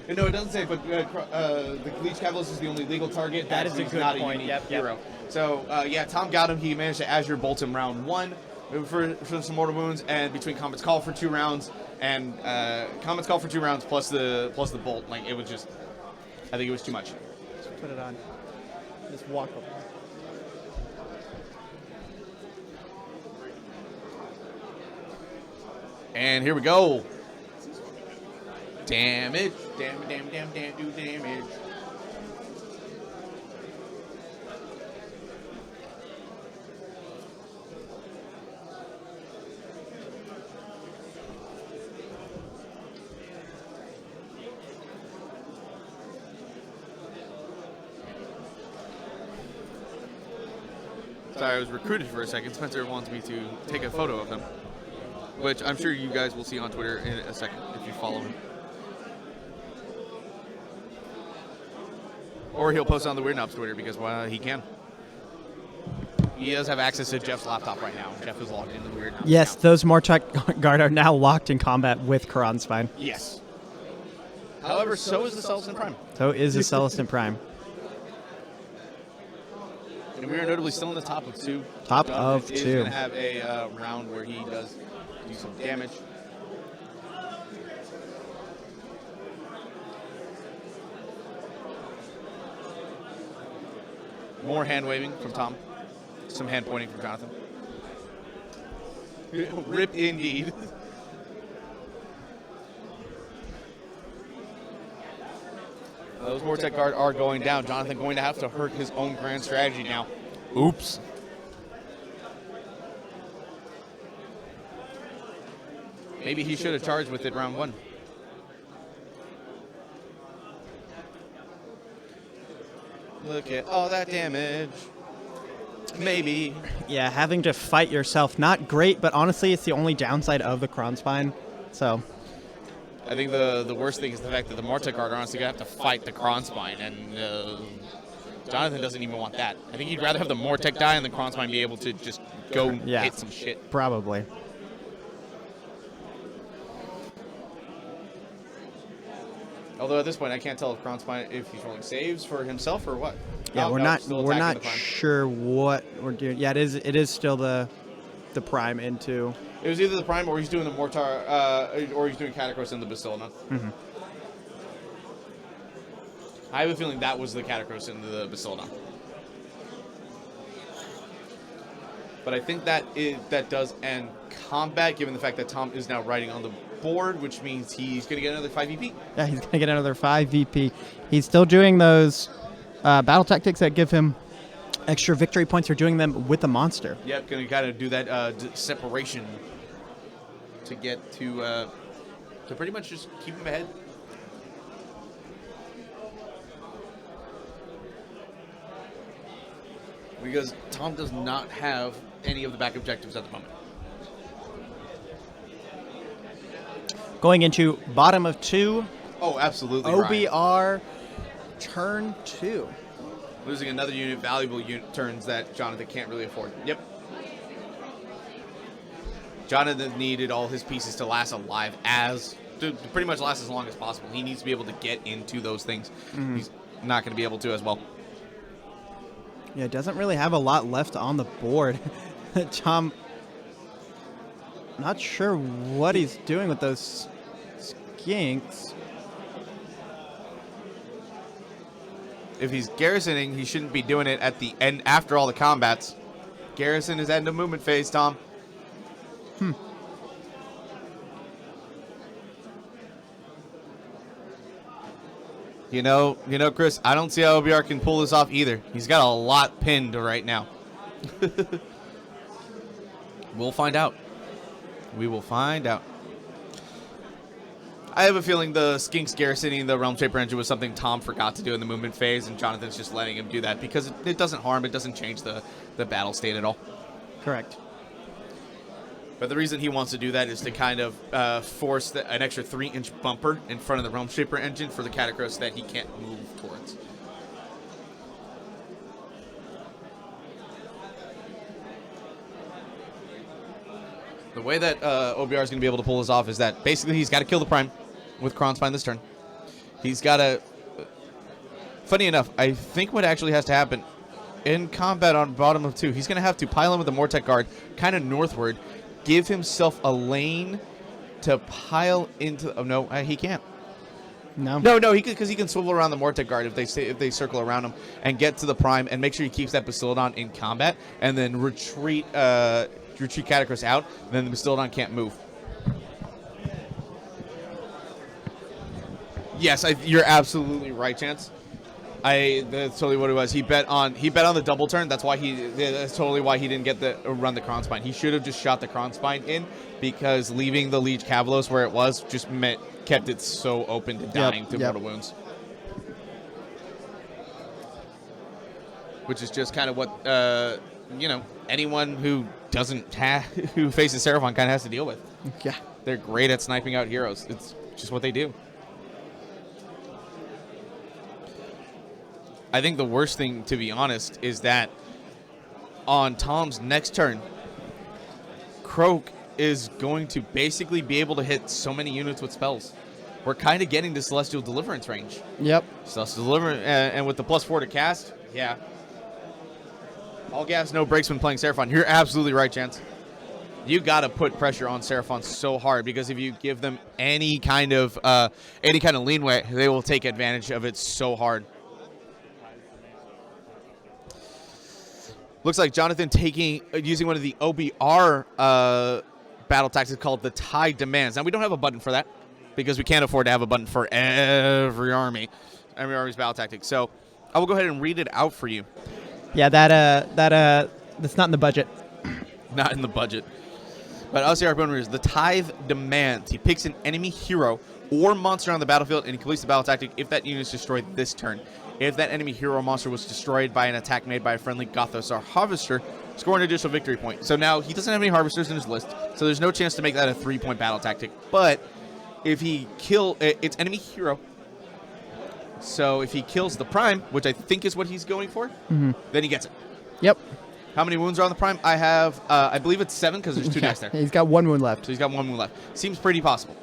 No, it doesn't say, but the Leech Cavalos is the only legal target. That is a He's good not point. a unique Yep. hero. So, yeah, Tom got him. He managed to Azure Bolt him round 1 for some mortal wounds, and between Comet's Call for 2 rounds, and Comet's Call for 2 rounds plus the bolt. Like, it was just... I think it was too much. Just put it on. Just walk over. And here we go. Damage. Do damage. Sorry, I was recruited for a second. Spencer wants me to take a photo of him, which I'm sure you guys will see on Twitter in a second if you follow him. Or he'll post on the Weird Knobs Twitter because he can. He does have access to Jeff's laptop right now. Jeff is logged into the Weird Knobs Yes, account. those Mortec guard are now locked in combat with Kronspine. Yes. However, so is the Celestin Prime. So is the Celestin Prime. And we are notably still in the top of 2. Top of is 2. going to have a round where he does do some damage. More hand waving from Tom. Some hand pointing from Jonathan. Rip indeed. Those Mortec guard are going down. Jonathan going to have to hurt his own grand strategy now. Oops. Maybe he should have charged with it round 1. Look at all that damage. Maybe. Yeah, having to fight yourself, not great, but honestly, it's the only downside of the Kronspine. So, I think the worst thing is the fact that the Mortec guard are honestly going to have to fight the Kronspine, and Jonathan doesn't even want that. I think he'd rather have the Mortec die and the Kronspine be able to just go hit some shit. probably. Although at this point, I can't tell if Kronspine if he's rolling saves for himself or what. Yeah, Oh, we're no, not still we're attacking not the Prime. sure what we're doing. Yeah, it is still the prime into. It was either the Prime or he's doing the Mortar, or he's doing Catacross and the Bastillon. Mm-hmm. I have a feeling that was the Catacross and the Bastillon. But I think that does end combat, given the fact that Tom is now riding on the board, which means he's going to get another 5 EP. Yeah, he's gonna get another 5 VP. He's still doing those battle tactics that give him extra victory points. Or doing them with the monster. Yep, going to kind of do that separation to get to pretty much just keep him ahead. Because Tom does not have any of the back objectives at the moment. Going into bottom of 2, Oh, absolutely. Ryan. OBR turn 2. Losing another unit, valuable turns that Jonathan can't really afford. Yep. Jonathan needed all his pieces to last alive to pretty much last as long as possible. He needs to be able to get into those things. Mm-hmm. He's not going to be able to as well. Yeah, doesn't really have a lot left on the board. Tom, not sure what he's doing with those skinks. If he's garrisoning, he shouldn't be doing it at the end after all the combats. Garrison is end of movement phase, Tom. You know, Chris, I don't see how OBR can pull this off either. He's got a lot pinned right now. We'll find out. We will find out. I have a feeling the Skinks garrisoning the Realm Shaper engine was something Tom forgot to do in the movement phase, and Jonathan's just letting him do that because it doesn't harm, it doesn't change the battle state at all. Correct. But the reason he wants to do that is to kind of force an extra 3-inch bumper in front of the Realm Shaper engine for the Catacross that he can't move towards. The way that OBR is going to be able to pull this off is that basically he's got to kill the Prime with Kronspine this turn. He's got to... Funny enough, I think what actually has to happen in combat on bottom of 2, he's going to have to pile in with the Mortec Guard kind of northward, give himself a lane to pile into... Oh, no, he can't. No, because he can swivel around the Mortec Guard if they circle around him and get to the Prime and make sure he keeps that Bastillon in combat and then retreat Catacross out, then the Bastillon can't move. Yes, you're absolutely right, Chance. That's totally what it was. He bet on the double turn. That's totally why he didn't get run the Kronspine. He should have just shot the Kronspine in because leaving the Liege Cavalos where it was just kept it so open to dying to mortal wounds. Which is just kind of what anyone who who faces Seraphon kind of has to deal with. Yeah, they're great at sniping out heroes. It's just what they do. I think the worst thing, to be honest, is that on Tom's next turn, Croak is going to basically be able to hit so many units with spells. We're kind of getting to Celestial Deliverance range. Yep. Celestial Deliverance, and with the +4 to cast, yeah. All gas, no brakes when playing Seraphon. You're absolutely right, Chance. You got to put pressure on Seraphon so hard because if you give them any kind of leeway, they will take advantage of it so hard. Looks like Jonathan using one of the OBR battle tactics called the Tide Demands. Now, we don't have a button for that because we can't afford to have a button for every army's battle tactic. So I will go ahead and read it out for you. Yeah, that's not in the budget. Not in the budget. But Ossiarch Bonereapers, the Tithe Demands. He picks an enemy hero or monster on the battlefield and he completes the battle tactic if that unit is destroyed this turn. If that enemy hero or monster was destroyed by an attack made by a friendly Gothos or Harvester, score an additional victory point. So now he doesn't have any Harvesters in his list, so there's no chance to make that a 3-point battle tactic. But if he it's enemy hero, so if he kills the Prime, which I think is what he's going for, then he gets it. Yep. How many wounds are on the Prime? I have, I believe it's 7 because there's 2 dice there. He's got 1 wound left. So he's got 1 wound left. Seems pretty possible.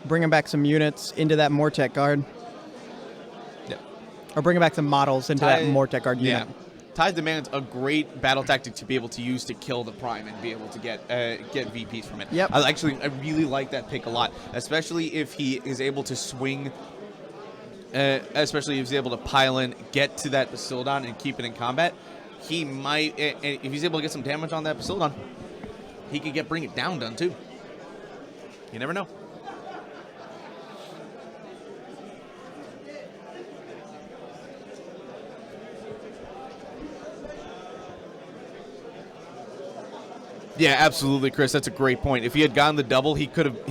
bringing back some units into that Mortek guard. Yeah. Or bringing back some models into that Mortek guard unit. Yeah. Tide demands a great battle tactic to be able to use to kill the Prime and be able to get VPs from it. Yep. I really like that pick a lot, especially if he is able to swing, especially if he's able to pile in, get to that Bastiladon and keep it in combat. He might, if he's able to get some damage on that Bastiladon, he could bring it down done too. You never know. Yeah, absolutely, Chris. That's a great point. If he had gotten the double, he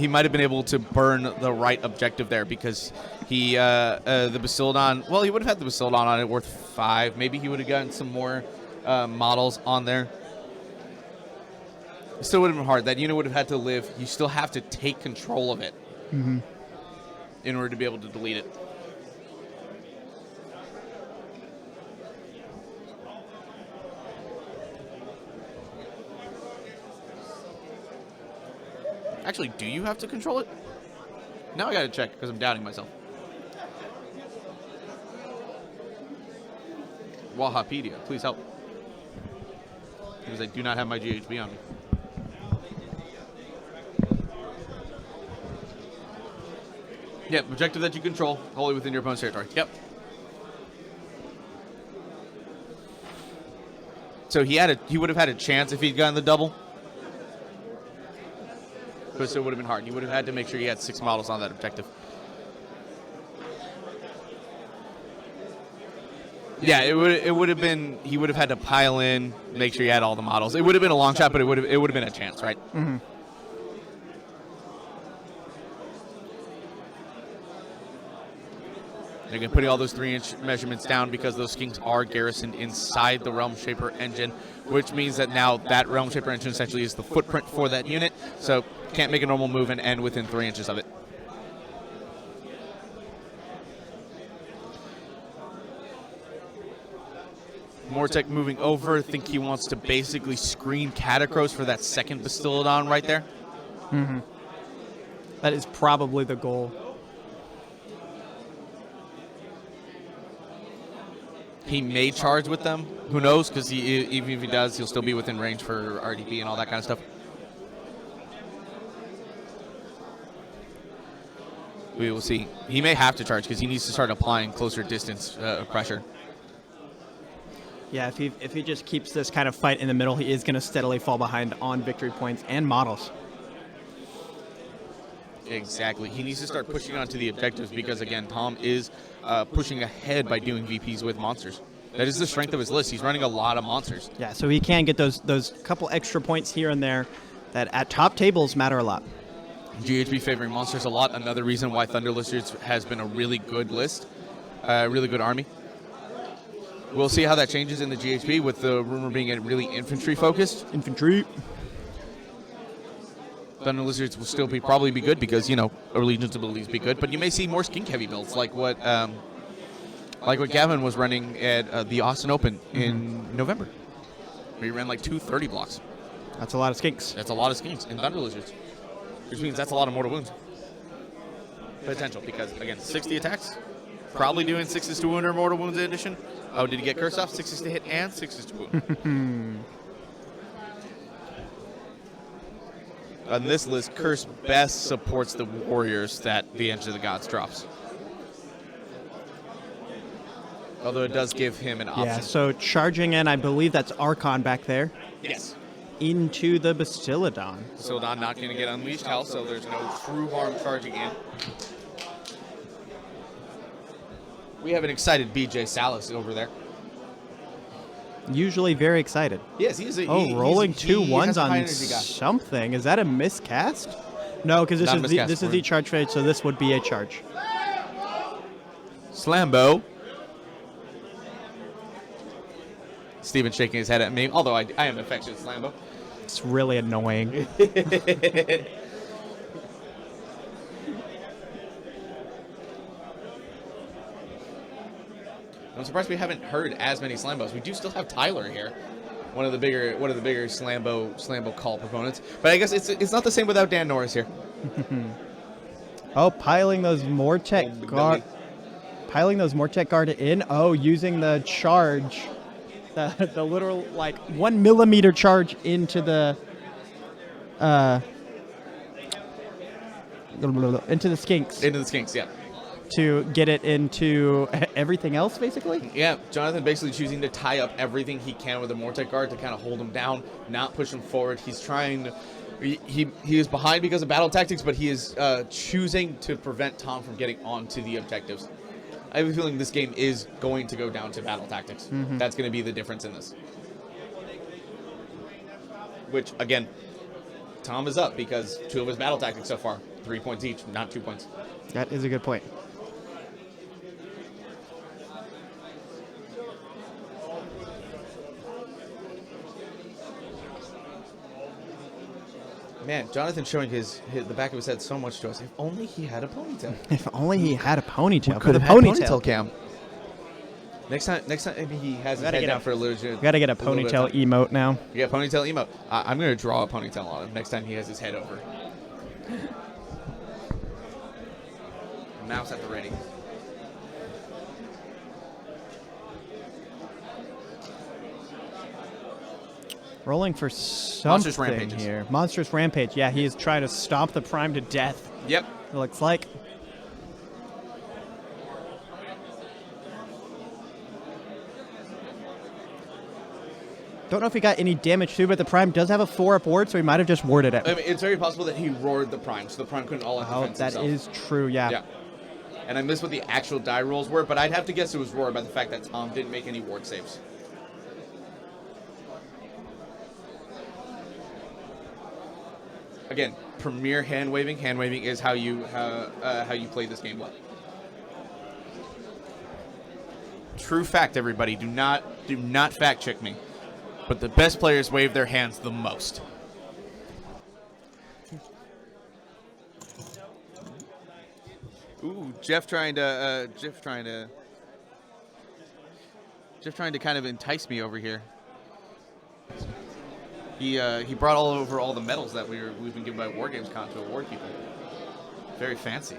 might have been able to burn the right objective there because the Bastiladon. Well, he would have had the Bastiladon on it worth 5. Maybe he would have gotten some more models on there. It still would have been hard. That unit would have had to live. You still have to take control of it in order to be able to delete it. Actually, do you have to control it? Now I gotta check because I'm doubting myself. Wahapedia, please help. Because I do not have my GHB on me. Yep, objective that you control, wholly within your opponent's territory. Yep. So he would have had a chance if he'd gotten the double. But it would have been hard. You would have had to make sure you had 6 models on that objective. Yeah, it would have been. He would have had to pile in, make sure you had all the models. It would have been a long shot, but it would have been a chance, right? Mm-hmm. And again, putting all those 3-inch measurements down because those skinks are garrisoned inside the Realm Shaper engine, which means that now that Realm Shaper engine essentially is the footprint for that unit. So can't make a normal move and end within 3 inches of it. Mortek moving over. I think he wants to basically screen Catacross for that second Bastiladon right there. Mm-hmm. That is probably the goal. He may charge with them. Who knows? Because even if he does, he'll still be within range for RDP and all that kind of stuff. We will see. He may have to charge because he needs to start applying closer distance pressure. Yeah, if he just keeps this kind of fight in the middle, he is going to steadily fall behind on victory points and models. Exactly. He needs to start pushing onto the objectives because, again, Tom is pushing ahead by doing VPs with monsters. That is the strength of his list. He's running a lot of monsters. Yeah, so he can get those couple extra points here and there that at top tables matter a lot. GHB favoring monsters a lot. Another reason why Thunder Lizards has been a really good list, really good army. We'll see how that changes in the GHB with the rumor being really infantry-focused. Infantry. Thunder Lizards will still probably be good because, Allegiance abilities be good, but you may see more skink-heavy builds like what Gavin was running at the Austin Open in November, where he ran like 230 blocks. That's a lot of skinks. That's a lot of skinks in Thunder Lizards, which means that's a lot of mortal wounds. Potential, because, again, 60 attacks, probably doing 6s to wound or mortal wounds in addition. Oh, did he get curse off? 6s to hit and 6s to wound. On this list, Curse best supports the warriors that the Edge of the Gods drops. Although it does give him an option. Yeah, so charging in, I believe that's Archon back there. Yes. Into the Bastiladon. Bastiladon not going to get Unleashed Hell, so there's no true harm charging in. We have an excited BJ Salas over there. Usually very excited. Yes, he's a rolling two ones on guy. something. Is that a miscast? No, because this is the charge phase, so this would be a charge. Slambo. Steven shaking his head at me, although I am affectionate, Slambo. It's really annoying. I'm surprised we haven't heard as many Slambos. We do still have Tyler here, one of the bigger Slambo call proponents. But I guess it's not the same without Dan Norris here. Oh, piling those Mortek guard. Piling those Mortek guard in. Oh, using the charge. The literal, like, 1 millimeter charge into the skinks Into the skinks, yeah. to get it into everything else, basically. Yeah, Jonathan basically choosing to tie up everything he can with the Mortek guard to kind of hold him down, not push him forward. He's trying to... He is behind because of battle tactics, but he is choosing to prevent Tom from getting onto the objectives. I have a feeling this game is going to go down to battle tactics. Mm-hmm. That's going to be the difference in this. Which, again, Tom is up because 2 of his battle tactics so far. 3 points each, not 2 points. That is a good point. Man, Jonathan showing the back of his head so much to us. If only he had a ponytail. If only he had a ponytail. Could have the had ponytail cam. Next time maybe he has his head down for a little. Got to get a ponytail emote now. Yeah, ponytail emote. I'm gonna draw a ponytail on him next time he has his head over. Mouse at the ready. Rolling for something Monstrous Rampages. here. Monstrous Rampage. Yeah, he is trying to stomp the Prime to death. Yep. It looks like. Don't know if he got any damage too, but the Prime does have a 4-up ward, so he might have just warded it. I mean, it's very possible that he roared the Prime, so the Prime couldn't all out defense that himself. is true, yeah. Yeah. And I missed what the actual die rolls were, but I'd have to guess it was roared by the fact that Tom didn't make any ward saves. Again, premier hand waving. Hand waving is how you play this game well. True fact, everybody. Do not fact check me. But the best players wave their hands the most. Ooh, Jeff trying to kind of entice me over here. He brought all the medals that we've been given by War Games Con to award people. Very fancy.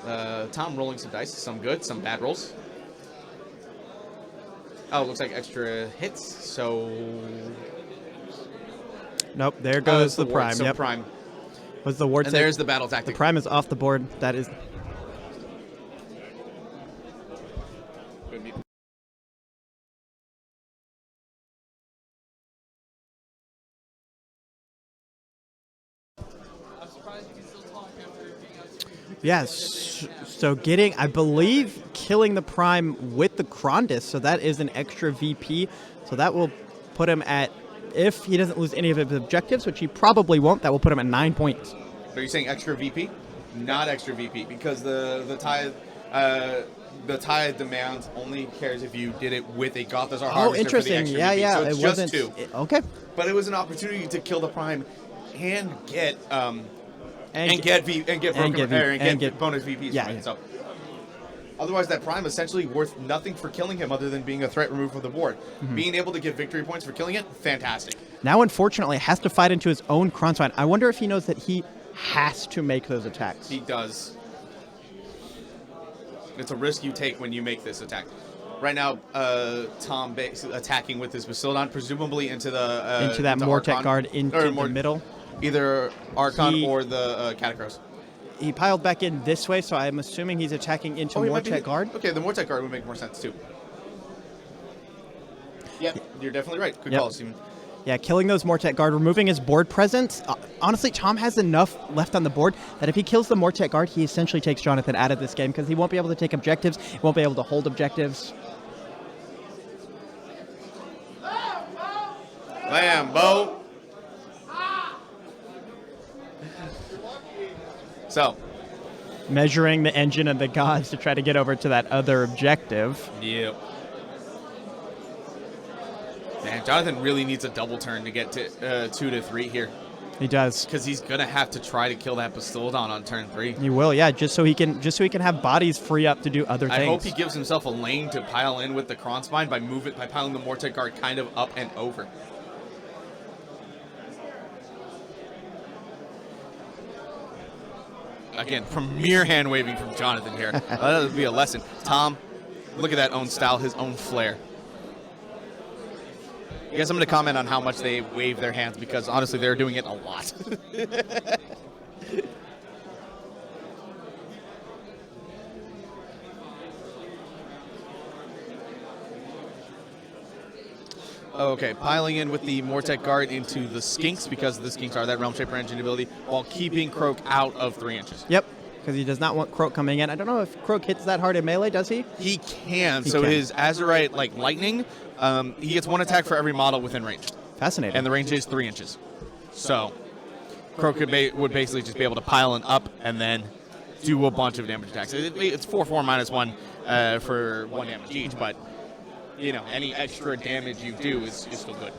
Tom rolling some dice, some good, some bad rolls. Oh, looks like extra hits. So nope, there goes the Prime. So yep. Prime. Was the ward And save? there's the battle tactic. The Prime is off the board. That is. Yes. So getting, I believe, killing the Prime with the Krondys. So that is an extra VP. So that will put him at, if he doesn't lose any of his objectives, which he probably won't, that will put him at 9 points. Are you saying extra VP? Not extra VP, because the tithe demands only cares if you did it with a Gothazar Harvester. Oh, interesting. For the Yeah, extra VP. yeah. So it's it just wasn't. 2. Okay. But it was an opportunity to kill the Prime and get bonus VPs. Yeah, from it. yeah. So otherwise, that Prime essentially worth nothing for killing him, other than being a threat removed from the board. Mm-hmm. Being able to get victory points for killing it, fantastic. Now, unfortunately, has to fight into his own Crossfire. I wonder if he knows that he has to make those attacks. He does. It's a risk you take when you make this attack. Right now, Tom attacking with his Basildon, presumably into that Mortek guard into the middle. Either Archon or the Catacross. He piled back in this way, so I'm assuming he's attacking into Mortek guard. Okay, the Mortek guard would make more sense too. Yeah, you're definitely right. Good call, Steven. Yeah, killing those Mortek guard, removing his board presence. Honestly, Tom has enough left on the board that if he kills the Mortek guard, he essentially takes Jonathan out of this game because he won't be able to take objectives. He won't be able to hold objectives. Lambo. So, measuring the engine and the gods to try to get over to that other objective. Yep. Man, Jonathan really needs a double turn to get to 2 to 3 here. He does, because he's gonna have to try to kill that Bastildon on turn 3. He will, yeah, just so he can have bodies free up to do other things. I hope he gives himself a lane to pile in with the Kronspine by piling the Mortek guard kind of up and over. again, premier hand waving from Jonathan here. That would be a lesson. Tom, look at that own style, his own flair. I guess I'm going to comment on how much they wave their hands because honestly, they're doing it a lot. Okay, piling in with the Mortek Guard into the Skinks because the Skinks are that Realm Shaper engine ability while keeping Croak out of 3 inches. Yep, because he does not want Croak coming in. I don't know if Croak hits that hard in melee, does he? He can. He So can. his Azurite, like Lightning, he gets 1 attack for every model within range. Fascinating. And the range is 3 inches. So Croak would basically just be able to pile in up and then do a bunch of damage attacks. It's 4/4 -1 for 1 damage each, but you know, any extra damage you do is still good.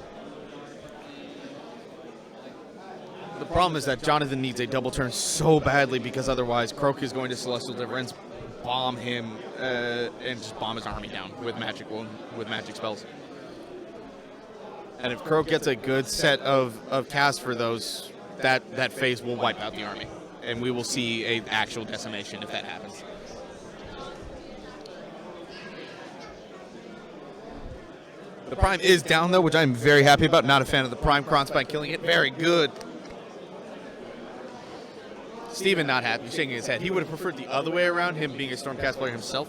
The problem is that Jonathan needs a double turn so badly because otherwise Croak is going to Celestial Deliverance, bomb him, and just bomb his army down with magic spells. And if Croak gets a good set of casts for those, that phase will wipe out the army. And we will see an actual decimation if that happens. The Prime is down, though, which I'm very happy about. Not a fan of the Prime. Kronspine killing it. Very good. Steven not happy, shaking his head. He would have preferred the other way around, him being a Stormcast player himself.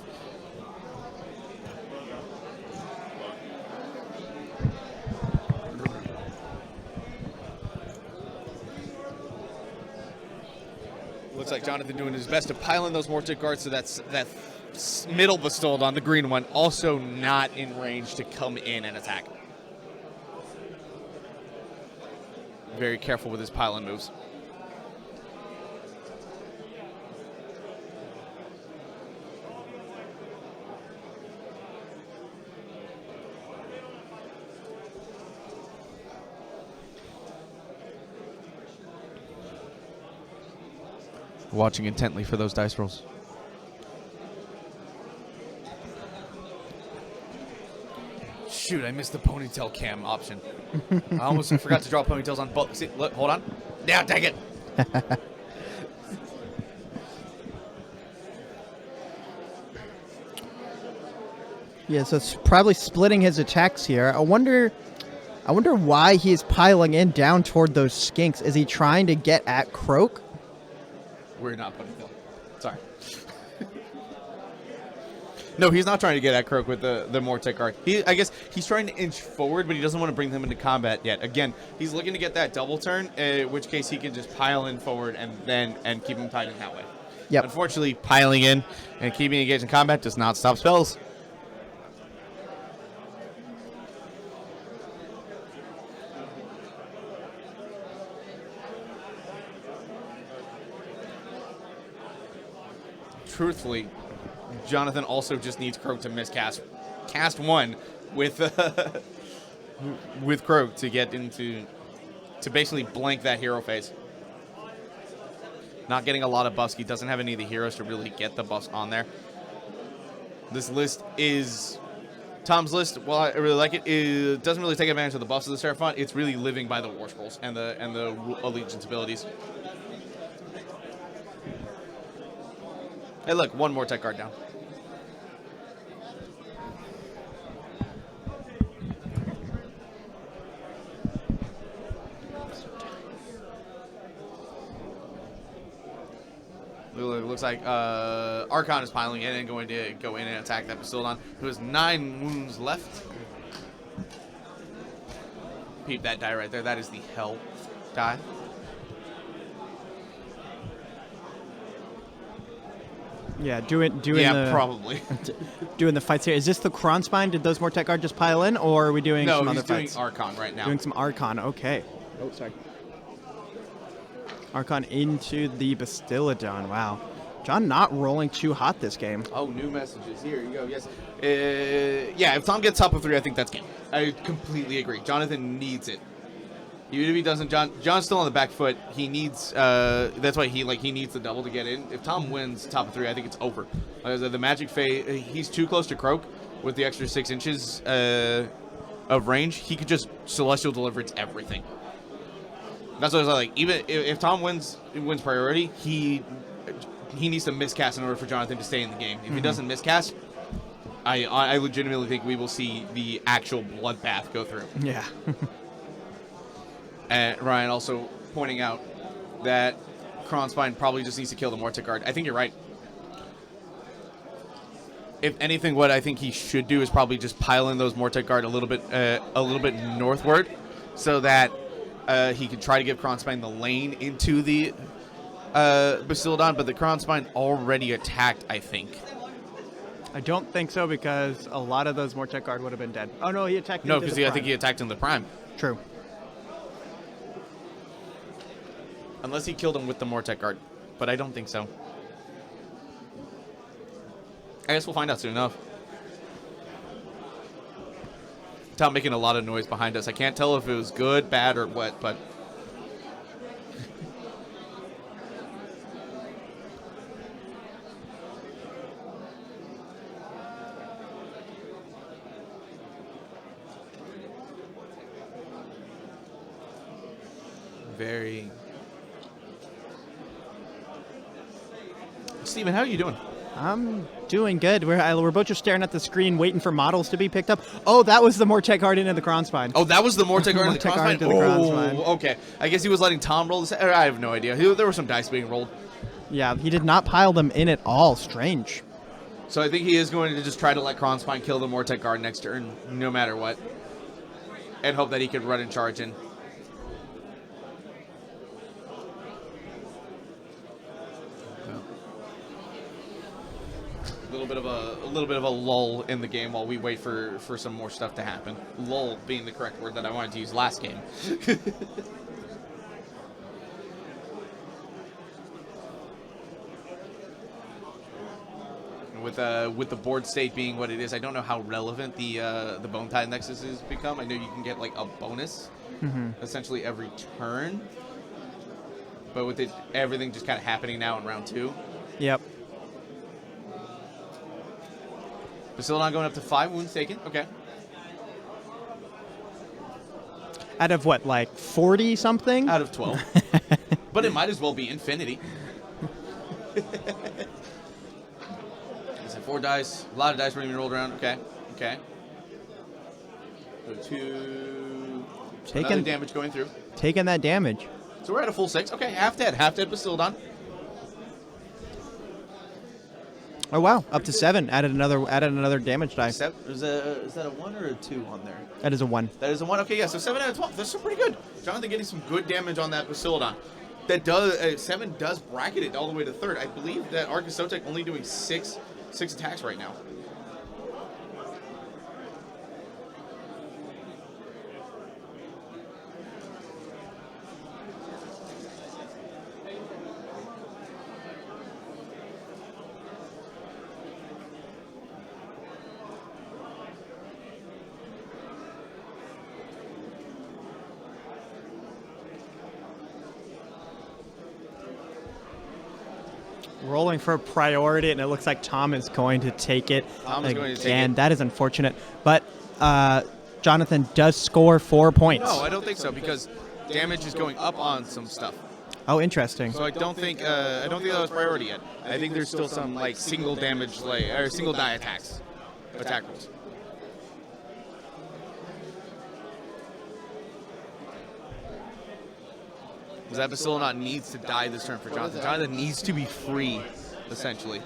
Looks like Jonathan doing his best to pile in those Mortar Guards, so that middle bestowed on the green one, also not in range to come in and attack. Very careful with his pile-in moves. Watching intently for those dice rolls. Shoot, I missed the ponytail cam option. I almost forgot to draw ponytails on both. See, look, hold on. Yeah, dang it. Yeah, so it's probably splitting his attacks here. I wonder why he's piling in down toward those Skinks. Is he trying to get at Croak? We're not ponytail. Sorry. No, he's not trying to get at Croak with the Mortek Guard. I guess he's trying to inch forward, but he doesn't want to bring them into combat yet. Again, he's looking to get that double turn, in which case he can just pile in forward and keep him tied in that way. Yep. Unfortunately, piling in and keeping engaged in combat does not stop spells. Truthfully, Jonathan also just needs Croak to miscast cast one with Croak to get into to basically blank that hero phase. Not getting a lot of buffs. He doesn't have any of the heroes to really get the buffs on there. This list is Tom's list. While I really like it, it doesn't really take advantage of the buffs of the Seraphon. It's really living by the War Scrolls and the Allegiance abilities. Hey, look, one more tech card down. Looks like Archon is piling in and going to go in and attack that Bastildon, who has 9 wounds left. Peep that die right there. That is the health die. Yeah, doing Yeah, the probably. doing the fights here. Is this the Kronspine? Did those Mortek Guard just pile in, or are we doing No, some he's other doing fights? Archon right now. Doing some Archon. Okay. Oh, sorry. Archon into the Bastillodon. Wow. John not rolling too hot this game. Oh, new messages. Here you go. Yes. Yeah, if Tom gets top of 3, I think that's game. I completely agree. Jonathan needs it. Even if he doesn't, John's still on the back foot. He needs. That's why he needs the double to get in. If Tom wins top of 3, I think it's over. The magic phase. He's too close to Croak with the extra 6 inches of range. He could just Celestial Deliverance everything. That's what I was like. Even if Tom wins priority, he needs to miscast in order for Jonathan to stay in the game. If he doesn't miscast, I legitimately think we will see the actual bloodbath go through. Yeah. And Ryan also pointing out that Kronspine probably just needs to kill the Mortic Guard. I think you're right. If anything, what I think he should do is probably just pile in those Mortic Guard a little bit northward, so that he could try to give Kronspine the lane into the Bastiladon. But the Kronspine already attacked, I think. I don't think so, because a lot of those Mortek Guard would have been dead. Oh, no, he attacked No, into because the I Prime. think he attacked in the Prime. True. Unless he killed him with the Mortek Guard. But I don't think so. I guess we'll find out soon enough. Tom making a lot of noise behind us. I can't tell if it was good, bad, or what, but... Very... Steven, how are you doing? I'm doing good. We're both just staring at the screen, waiting for models to be picked up. Oh, that was the Mortek Guard into the Kronspine. Oh, that was the Mortek Guard into the Mortek Guard Kronspine? into the Kronspine. Oh, okay. I guess he was letting Tom roll this. I have no idea. There were some dice being rolled. Yeah, he did not pile them in at all. Strange. So I think he is going to just try to let Kronspine kill the Mortek Guard next turn, no matter what. And hope that he could run and charge in. A little bit of a lull in the game while we wait for some more stuff to happen. Lull being the correct word that I wanted to use last game. With the board state being what it is, I don't know how relevant the Bone Tide Nexus has become. I know you can get like a bonus essentially every turn, but with everything just kind of happening now in round 2. Yep. Bastiladon going up to 5 wounds taken. Okay. Out of what, like 40 something? Out of 12. But it might as well be infinity. Is it 4 dice? A lot of dice weren't even rolled around. Okay. Okay. So 2. Another damage going through. Taking that damage. So we're at a full 6. Okay, half dead. Half dead Bastiladon. Oh wow, up to 7. Added another damage die. Is that a 1 or a 2 on there? That is a 1. That is a 1. Okay, yeah, so 7 out of 12. That's still pretty good. Jonathan getting some good damage on that Bastiladon. That does 7 does bracket it all the way to 3rd. I believe that Arcus only doing 6 attacks right now. Rolling for priority, and it looks like Tom is going to take it. Tom is going to take And it. that is unfortunate. But Jonathan does score 4 points. No, I don't think so, because damage is going up on some stuff. Oh, interesting. So I don't think that was priority yet. I think there's still some like single damage or single die attack rolls. Because that Bastiladon needs to die this turn for Jonathan. Jonathan needs to be free, essentially.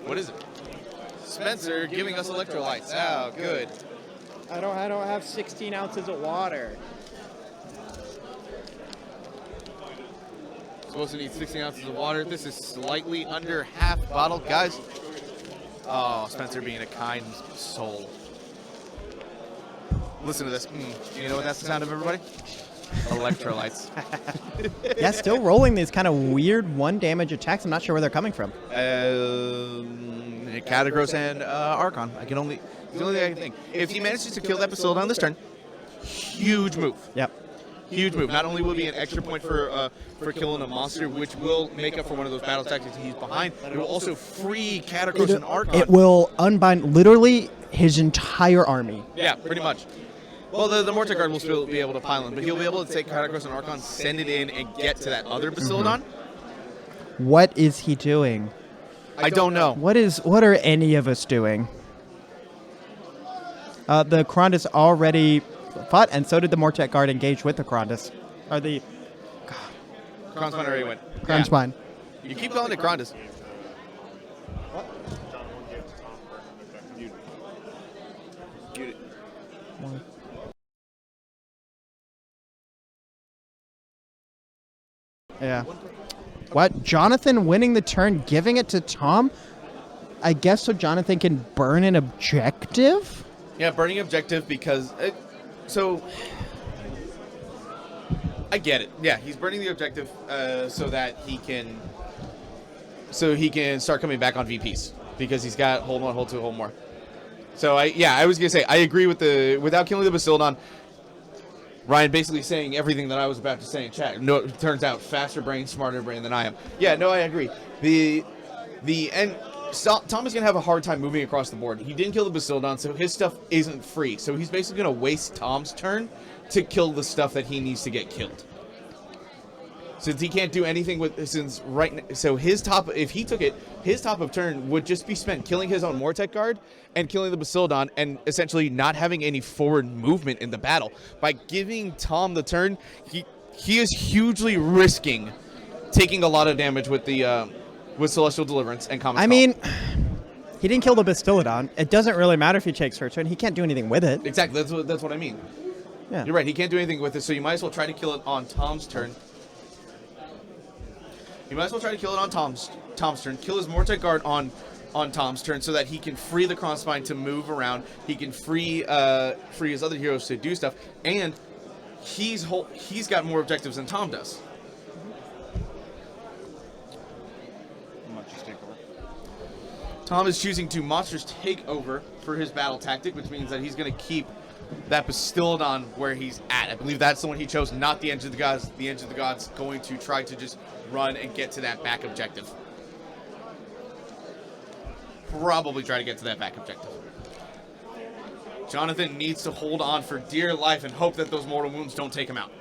What is it? Spencer giving us electrolytes. Oh, good. I don't have 16 ounces of water. Supposed to need 16 ounces of water. This is slightly under half bottle. Guys. Oh, Spencer being a kind soul. Listen to this. Do you know what that's the sound of, everybody? Electrolytes. Yeah, still rolling these kind of weird 1 damage attacks. I'm not sure where they're coming from. Catagros and Archon. It's the only thing I can think. If he manages to kill that Bastiladon this turn, huge move. Yep. Huge move. Not only will it be an extra point for killing a monster, which will make up for one of those battle tactics he's behind, it will also free Catacross and Archon. It will unbind literally his entire army. Yeah, pretty much. Well, the Mortar Guard will still be able to pile in, but he'll be able to take Katakros and Archon, send it in, and get to that other Bastiladon. What is he doing? I don't know. What are any of us doing? The Krondus already fought, and so did the Mortek Guard engage with the Krondus. Or the Kronspine already went. Kronspine. Yeah. You keep calling it Krondus. Yeah. What? Jonathan winning the turn, giving it to Tom? I guess so Jonathan can burn an objective? Yeah, burning objective because... so... I get it. Yeah, he's burning the objective so that he can start coming back on VPs because he's got hold 1, hold 2, hold more. So I was gonna say I agree with without killing the Bastiladon. Ryan basically saying everything that I was about to say in chat. No, it turns out faster brain, smarter brain than I am. Yeah, no, I agree. Tom is gonna have a hard time moving across the board. He didn't kill the Bastiladon, so his stuff isn't free. So he's basically gonna waste Tom's turn to kill the stuff that he needs to get killed. Since he can't do anything so his top, if he took it, his top of turn would just be spent killing his own Mortek Guard and killing the Bastiladon and essentially not having any forward movement in the battle. By giving Tom the turn, he is hugely risking taking a lot of damage with the with Celestial Deliverance and Comet. I mean, he didn't kill the Bastiladon. It doesn't really matter if he takes her turn. He can't do anything with it. Exactly. That's what I mean. Yeah. You're right. He can't do anything with it, so you might as well try to kill it on Tom's turn. You might as well try to kill it on Tom's turn. Kill his Mortek Guard on Tom's turn so that he can free the Kronspine to move around. He can free his other heroes to do stuff, and he's got more objectives than Tom does. Tom is choosing to Monsters Take Over for his battle tactic, which means that he's going to keep that Bastiladon where he's at. I believe that's the one he chose, not the Edge of the Gods. The Edge of the Gods going to try to just run and get to that back objective. Probably try to get to that back objective. Jonathan needs to hold on for dear life and hope that those mortal wounds don't take him out.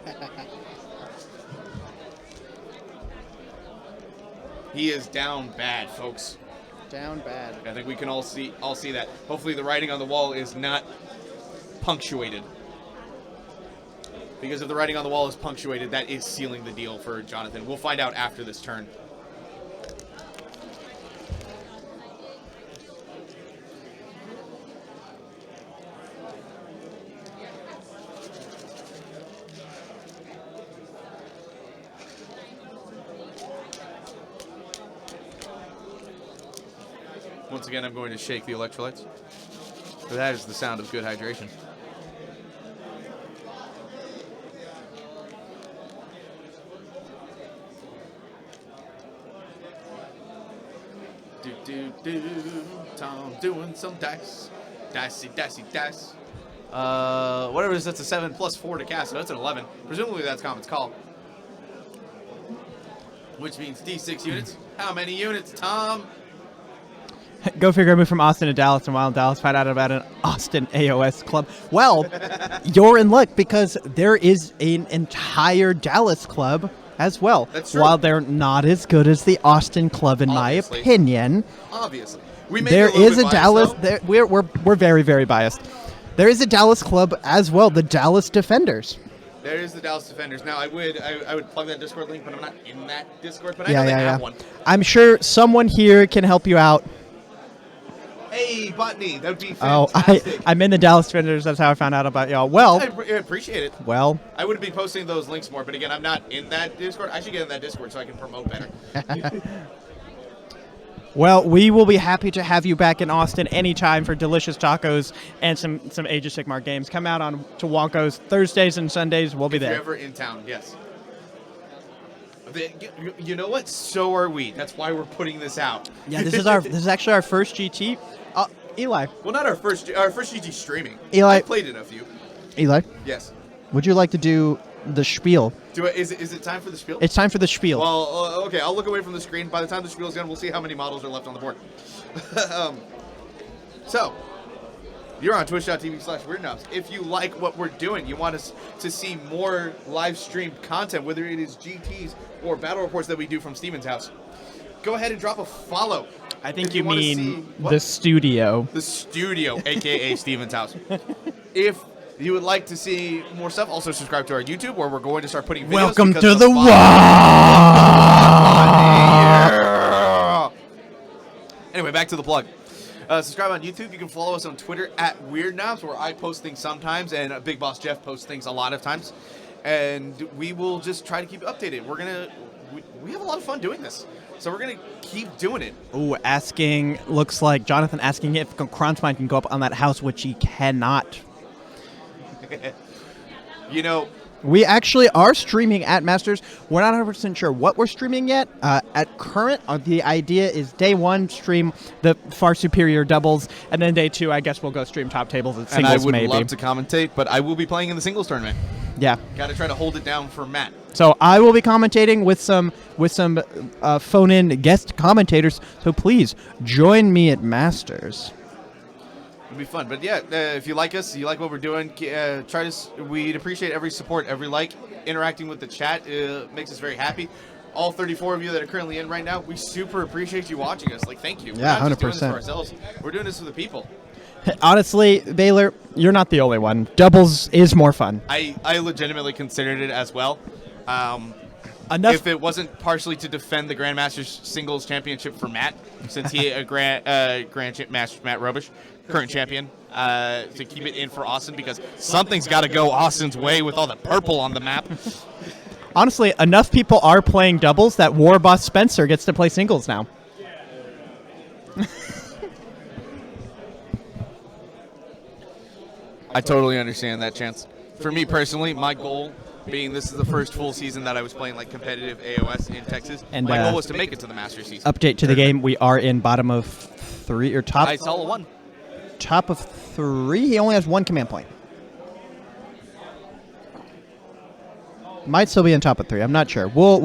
He is down bad, folks. Down bad. I think we can all see that. Hopefully the writing on the wall is not punctuated. Because if the writing on the wall is punctuated, that is sealing the deal for Jonathan. We'll find out after this turn. Once again, I'm going to shake the electrolytes. That is the sound of good hydration. Tom doing some dice. Dicey, dicey, dice. Whatever it is, that's a 7 plus 4 to cast, so that's an 11. Presumably that's Comet's Call. Which means D6 units. How many units, Tom? Go figure. I moved from Austin to Dallas, and while in Dallas, found out about an Austin AOS club. Well, you're in luck because there is an entire Dallas club as well. That's true. While they're not as good as the Austin club, in Obviously. my opinion, Obviously, we may there be a little is bit a biased, Dallas. though. We're very, very biased. There is a Dallas club as well, the Dallas Defenders. There is the Dallas Defenders. Now, I would plug that Discord link, but I'm not in that Discord. But I know they have one. I'm sure someone here can help you out. Hey, Botany, that would be Oh, fantastic. I'm in the Dallas Defenders. That's how I found out about y'all. Well, I appreciate it. well, I would be posting those links more, but again, I'm not in that Discord. I should get in that Discord so I can promote better. well, we will be happy to have you back in Austin anytime for delicious tacos and some Age of Sigmar games. Come out on to Wonko's Thursdays and Sundays. We'll be If you're there. ever in town, yes. You know what? So are we. That's why we're putting this out. Yeah, this is actually our first GT. Eli. Well, not our first GT streaming. Eli. I played in a few. Eli, Yes. would you like to do the spiel? Is it time for the spiel? It's time for the spiel. Well, okay. I'll look away from the screen. By the time the spiel's done, we'll see how many models are left on the board. So, You're on twitch.tv/weirdknobs. If you like what we're doing, you want us to see more live streamed content, whether it is GTs or battle reports that we do from Steven's house, go ahead and drop a follow. I think If you wanna mean see- the studio. The studio, aka Steven's house. If you would like to see more stuff, also subscribe to our YouTube, where we're going to start putting videos. Welcome because to of the fun. wall. Yeah. Anyway, back to the plug. Subscribe on YouTube. You can follow us on Twitter at WeirdKnobs, where I post things sometimes, and Big Boss Jeff posts things a lot of times. And we will just try to keep updated. We have a lot of fun doing this, so we're gonna keep doing it. Ooh, looks like Jonathan asking if Kronzmine can go up on that house, which he cannot. You know, We actually are streaming at Masters. We're not 100% sure what we're streaming yet. At current, the idea is day one, stream the far superior doubles, and then day two, I guess we'll go stream top tables and and singles I would maybe. love to commentate, but I will be playing in the singles tournament. Yeah. Got to try to hold it down for Matt. So I will be commentating with some phone-in guest commentators. So please join me at Masters. It'll be fun. But yeah, if you like us, you like what we're doing, we'd appreciate every support, every like. Interacting with the chat makes us very happy. All 34 of you that are currently in right now, we super appreciate you watching us. Like, thank you. We're Yeah, not just doing this 100%. for ourselves. We're doing this for the people. Honestly, Baylor, you're not the only one. Doubles is more fun. I legitimately considered it as well. Enough. If it wasn't partially to defend the Grandmasters Singles Championship for Matt, since he Matt Robish, current champion, to keep it in for Austin, because something's got to go Austin's way with all the purple on the map. Honestly, enough people are playing doubles that War Boss Spencer gets to play singles now. I totally understand that, Chance. For me personally, my goal being this is the first full season that I was playing like competitive AOS in Texas. And, my goal was to make it to the Masters season. Update to the game: we are in bottom of three or top. I saw one. Top of three. He only has one command point. Might still be in top of three. I'm not sure. We'll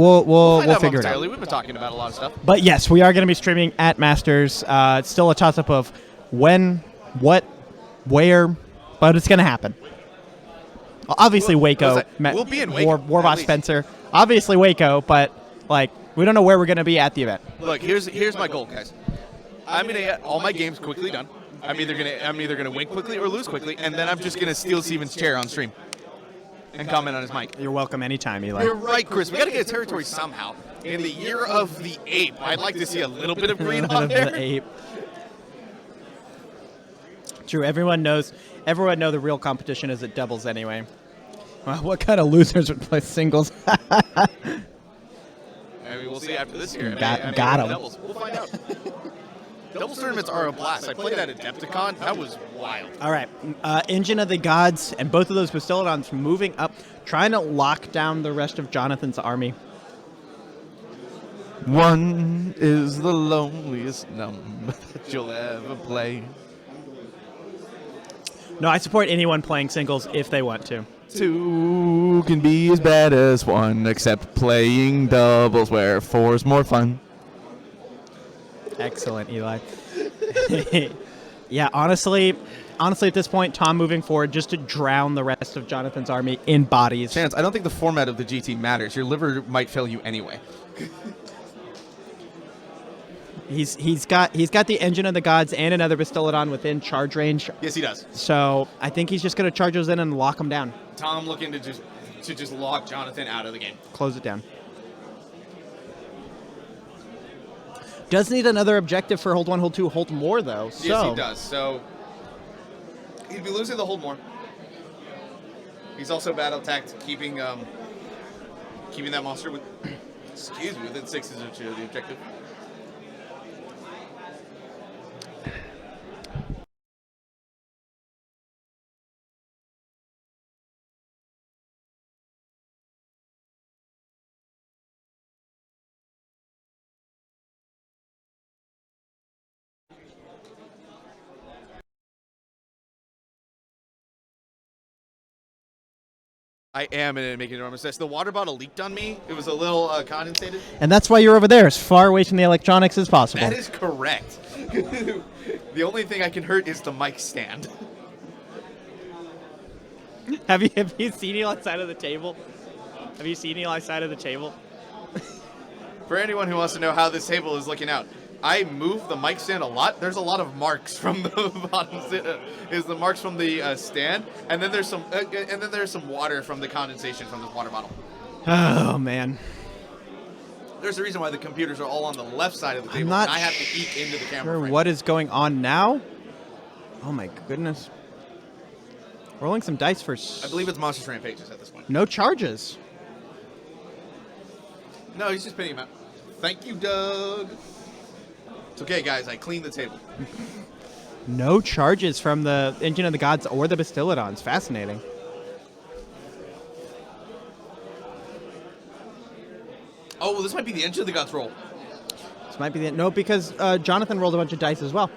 Find out figure it momentarily. out. We've been talking about a lot of stuff. But yes, we are going to be streaming at Masters. It's still a toss-up of when, what, where, but it's going to happen. Obviously, Waco. We'll be in Waco, War at Boss least. Spencer. Obviously, Waco, but like we don't know where we're going to be at the event. Look, here's my goal, guys. I'm gonna get all my games quickly done. I'm either gonna win quickly or lose quickly, and then I'm just gonna steal Steven's chair on stream and comment on his mic. You're welcome anytime, Eli. You're right, Chris. We gotta get a territory somehow. In the year of the ape, I'd like to see a little bit of green on Of the there. ape. True. Everyone know the real competition is at doubles anyway. Well, what kind of losers would play singles? I mean, we'll see after this year. Got what 'em. doubles. We'll find out. Doubles tournaments are a blast. I played at Adepticon. That was wild. All right. Engine of the Gods, and both of those Bastillodons moving up, trying to lock down the rest of Jonathan's army. One is the loneliest number that you'll ever play. No, I support anyone playing singles if they want to. Two can be as bad as one, except playing doubles where four's more fun. Excellent, Eli. Yeah, honestly, at this point, Tom moving forward just to drown the rest of Jonathan's army in bodies. Chance, I don't think the format of the GT matters. Your liver might fail you anyway. He's got the Engine of the Gods and another Bastillodon within charge range. Yes, he does. So I think he's just going to charge those in and lock them down. Tom looking to just lock Jonathan out of the game. Close it down. Does need another objective for hold 1, hold 2, hold more, though. So. Yes, he does. So he'd be losing the hold more. He's also battle tacked, keeping that monster within 6 is the objective. I am making enormous mess. The water bottle leaked on me. It was a little condensated. And that's why you're over there, as far away from the electronics as possible. That is correct. The only thing I can hurt is the mic stand. Have you seen Eli side of the table? Have you seen Eli side of the table? For anyone who wants to know how this table is looking out, I move the mic stand a lot. There's a lot of marks from the bottom. Is the marks from the stand, and then there's some water from the condensation from the water bottle. Oh man. There's a reason why the computers are all on the left side of the table. I'm not and I have to eat into the camera sure frame. what is going on now. Oh my goodness. Rolling some dice for. I believe it's Monsters Rampages at this point. No charges. No, he's just pinning him out. Thank you, Doug. It's okay, guys. I cleaned the table. No charges from the Engine of the Gods or the Bastillodons. Fascinating. Oh, well, this might be the Engine of the Gods roll. This might be the no because Jonathan rolled a bunch of dice as well.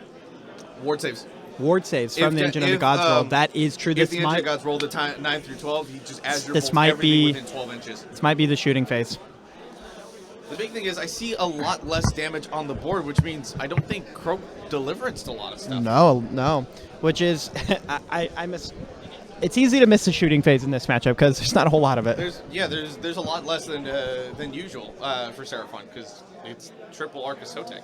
Ward saves. Ward saves from the Engine of the Gods roll. That is true. If the Engine of the Gods rolled a 9 through 12, he just adds your this rolls might everything be within 12 inches. This might be the shooting phase. The big thing is I see a lot less damage on the board, which means I don't think Croak delivered a lot of stuff. No. Which is I miss. It's easy to miss the shooting phase in this matchup because there's not a whole lot of it. There's a lot less than usual for Seraphon because it's triple Arcus Sotek.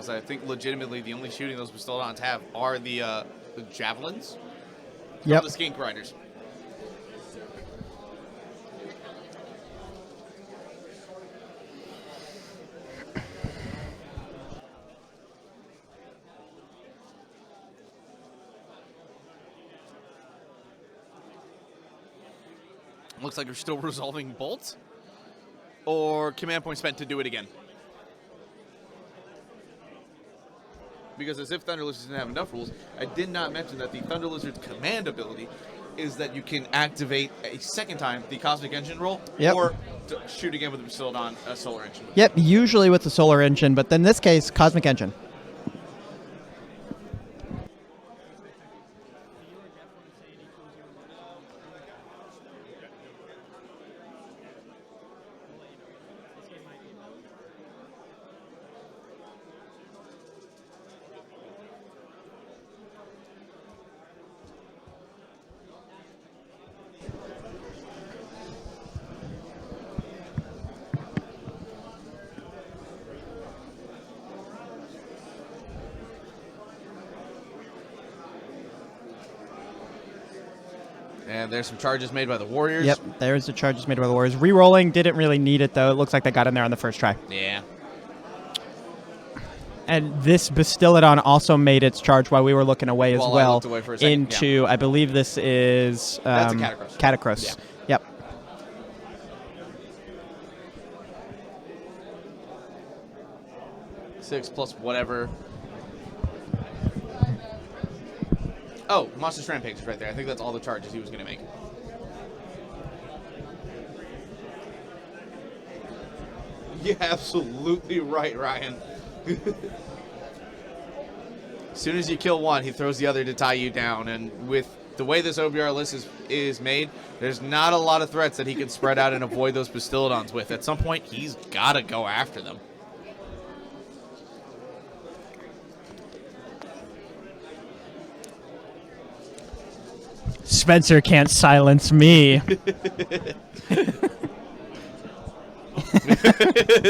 I think legitimately the only shooting those Bastillodons have are the javelins. Yep. The Skink Riders. Looks like we're still resolving bolts. Or command point spent to do it again. Because as if Thunder Lizards didn't have enough rules, I did not mention that the Thunder Lizard's command ability is that you can activate a second time the Cosmic Engine roll, or to shoot again with the Bastillodon Solar Engine. Yep, usually with the Solar Engine, but in this case, Cosmic Engine. And there's some charges made by the Warriors. Yep, there's the charges made by the Warriors. Rerolling didn't really need it, though. It looks like they got in there on the first try. Yeah. And this Bastillodon also made its charge while we were looking away as While I well. looked away for a second, into, I believe this is... That's a Catacross. Catacross. Yeah. Yep. Six plus whatever. Oh, Monsters Rampage is right there. I think that's all the charges he was going to make. You're absolutely right, Ryan. As soon as you kill one, he throws the other to tie you down. And with the way this OBR list is made, there's not a lot of threats that he can spread out and avoid those Bastillodons with. At some point, he's got to go after them. Spencer can't silence me.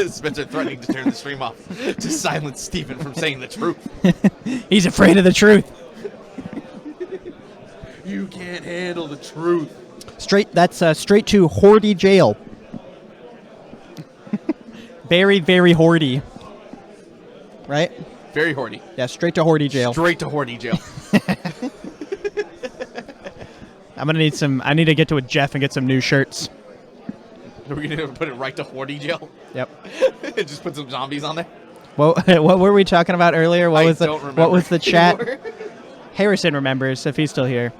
Spencer threatening to turn the stream off to silence Stephen from saying the truth. He's afraid of the truth. You can't handle the truth. That's straight to Hordy jail. Very, very Hordy. Right? Very Hordy. Yeah, straight to Hordy jail. Straight to Hordy jail. I'm gonna need some. I need to get to a Jeff and get some new shirts. Are we gonna put it right to Hordy jail? Yep. Just put some zombies on there. What were we talking about earlier? What was the chat? anymore. Harrison remembers if he's still here.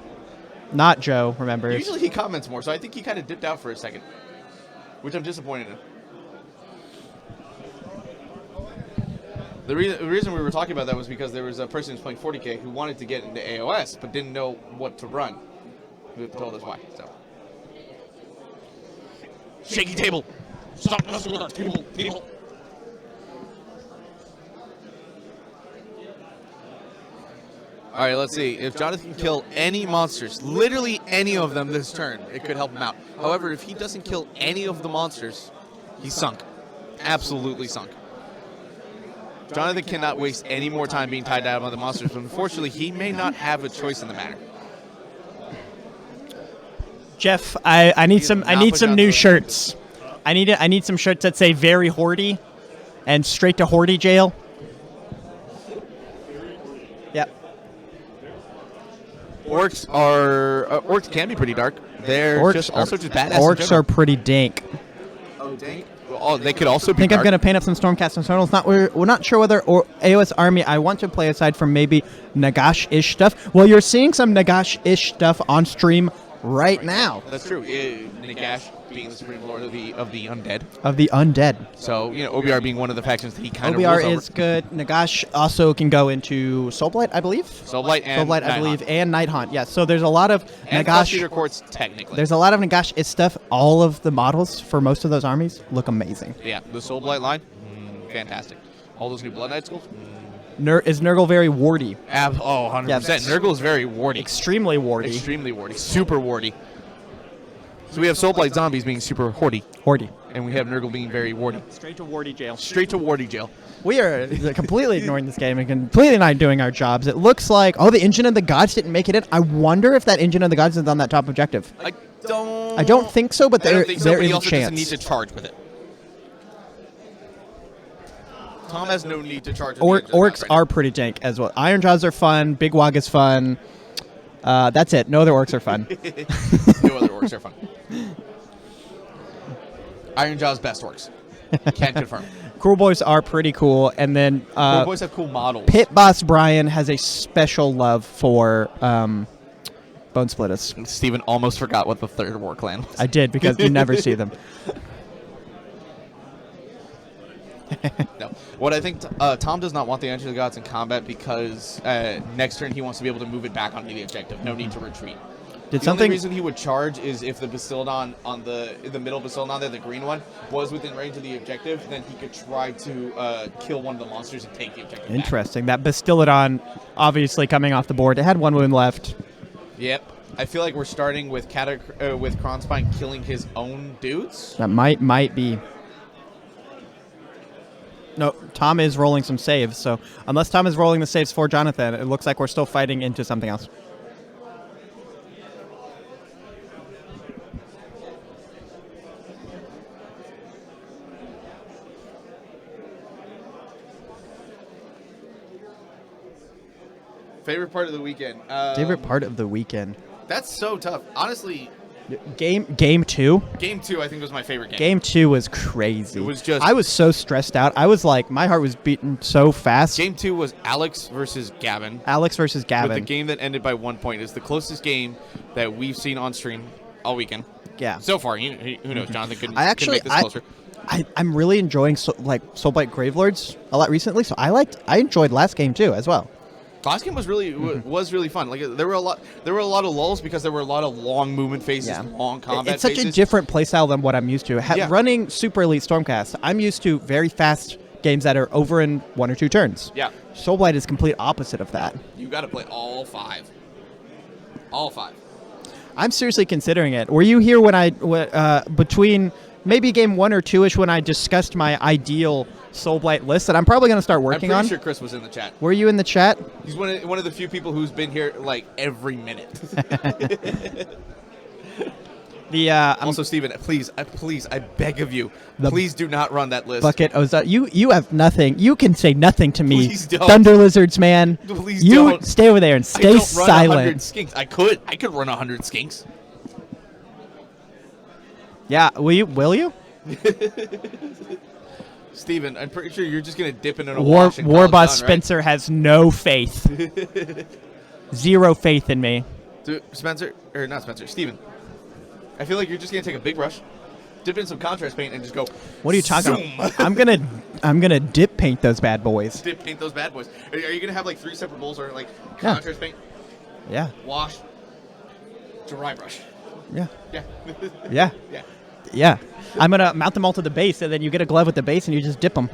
Not Joe remembers. Usually he comments more, so I think he kind of dipped out for a second, which I'm disappointed in. The reason we were talking about that was because there was a person who's playing 40k who wanted to get into AOS but didn't know what to run. Who told us why. So. Shaky table. Stop messing with our table. All right, let's see. If Jonathan can kill any monsters, literally any of them this turn, it could help him out. However, if he doesn't kill any of the monsters, he's sunk. Absolutely sunk. Jonathan cannot waste any more time being tied down by the monsters, but unfortunately, he may not have a choice in the matter. Jeff, I need some new shirts. I need some shirts that say "Very Hordy" and "Straight to Hordy Jail." Yep. Orcs can be pretty dark. They're just badass. Orcs are pretty dank. Oh, dank. Well, they could also be. I think dark. I'm going to paint up some Stormcast Infernals. We're not sure whether AOS Army I want to play aside from maybe Nagash-ish stuff. Well, you're seeing some Nagash-ish stuff on stream right now. That's true. Nagash being the supreme lord of the undead. Of the undead. So OBR being one of the factions that he kind of OBR rules is good. Nagash also can go into Soulblight, I believe. Soulblight and Soulblight, I believe, and Nighthaunt. Yes. So there's a lot of and Nagash. Courts, technically. There's a lot of Nagash-ish stuff. All of the models for most of those armies look amazing. Yeah, the Soulblight line, fantastic. All those new Blood Knight schools. Is Nurgle very wardy? 100%. Yeah, Nurgle is very wardy. Extremely wardy. Extremely wardy. Super wardy. So we have Soulblight zombies being super hordy. Hordy. And we have Nurgle being very wardy. Straight to wardy jail. Straight to wardy jail. We are completely ignoring this game and completely not doing our jobs. It looks like, the Engine of the Gods didn't make it in. I wonder if that Engine of the Gods is on that top objective. I don't think so, but there is he a also chance. doesn't need to charge with it. Tom has no need to charge. Orcs are pretty dank as well. Iron Jaws are fun. Big Wog is fun. That's it. No other orcs are fun. No other orcs are fun. Iron Jaws best orcs. Can confirm. Cruel Boys are pretty cool, and then Cruel Boys have cool models. Pit Boss Brian has a special love for Bone Splitters. Steven almost forgot what the third war clan was. I did, because you never see them. No. What I think, Tom does not want the Engine of the Gods in combat because next turn he wants to be able to move it back onto the objective. No need to retreat. The only reason he would charge is if the Bastiladon on the middle Bastiladon there, the green one, was within range of the objective, then he could try to kill one of the monsters and take the objective Interesting. That Bastiladon obviously coming off the board. It had one wound left. Yep. I feel like we're starting with with Kronspine killing his own dudes. That might be. No, Tom is rolling some saves, so unless Tom is rolling the saves for Jonathan, it looks like we're still fighting into something else. Favorite part of the weekend? Favorite part of the weekend? That's so tough. Honestly, Game 2? Game 2 I think was my favorite game. Game 2 was crazy. It was just... I was so stressed out. I was like, my heart was beating so fast. Game 2 was Alex versus Gavin. Alex versus Gavin. With the game that ended by 1 point. Is the closest game that we've seen on stream all weekend. Yeah. So far. Who knows? Jonathan could I make this closer. I'm really enjoying Soulblight Gravelords a lot recently, so I enjoyed last game too as well. Last game was really fun. Like there were a lot of lulls because there were a lot of long movement phases, long combat. It's such a different playstyle than what I'm used to. Running Super Elite Stormcast, I'm used to very fast games that are over in 1 or 2 turns. Yeah. Soulblight is complete opposite of that. You got to play all 5. All 5. I'm seriously considering it. Were you here when I between maybe game 1 or 2ish when I discussed my ideal Soulblight list that I'm probably going to start working on? I'm pretty sure Chris was in the chat. Were you in the chat? He's one of the few people who's been here like every minute. Also, Steven, please, I beg of you, please do not run that list. Bucket Ozark, you have nothing. You can say nothing to me. Please don't. Thunder Lizards, man. Please you don't. Stay over there and stay I don't silent. Run 100 skinks. I could run 100 skinks. Yeah, will you? Steven, I'm pretty sure you're just going to dip in a War Boss Spencer has no faith. Zero faith in me. Steven, I feel like you're just going to take a big rush. dip in some contrast paint and just go. What are you talking zoom. about? I'm gonna dip paint those bad boys. Dip paint those bad boys. Are you gonna have like 3 separate bowls or like contrast paint, Yeah. wash, dry brush? Yeah. Yeah. Yeah. Yeah. Yeah. I'm gonna mount them all to the base, and then you get a glove with the base, and you just dip them.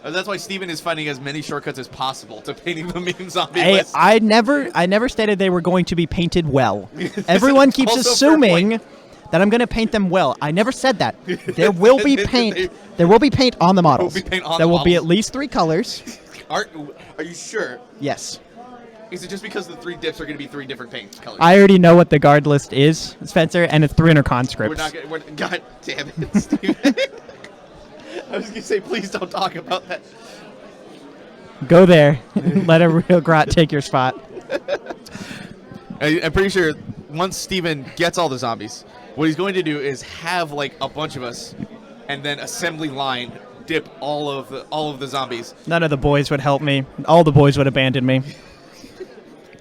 That's why Steven is finding as many shortcuts as possible to painting the meme zombie Hey, list. I never stated they were going to be painted well. Everyone keeps Also a fair assuming point. that I'm going to paint them well. I never said that. There will be paint. There will be paint on the models. There will be paint on There the will be models. at least 3 colors. Are you sure? Yes. Is it just because the 3 dips are going to be 3 different paint colors? I already know what the guard list is, Spencer, and it's 300 conscripts. God damn it, Steven. I was going to say, please don't talk about that. Go there. Let a real grot take your spot. I'm pretty sure once Steven gets all the zombies, what he's going to do is have like a bunch of us, and then assembly line dip all of the zombies. None of the boys would help me. All the boys would abandon me.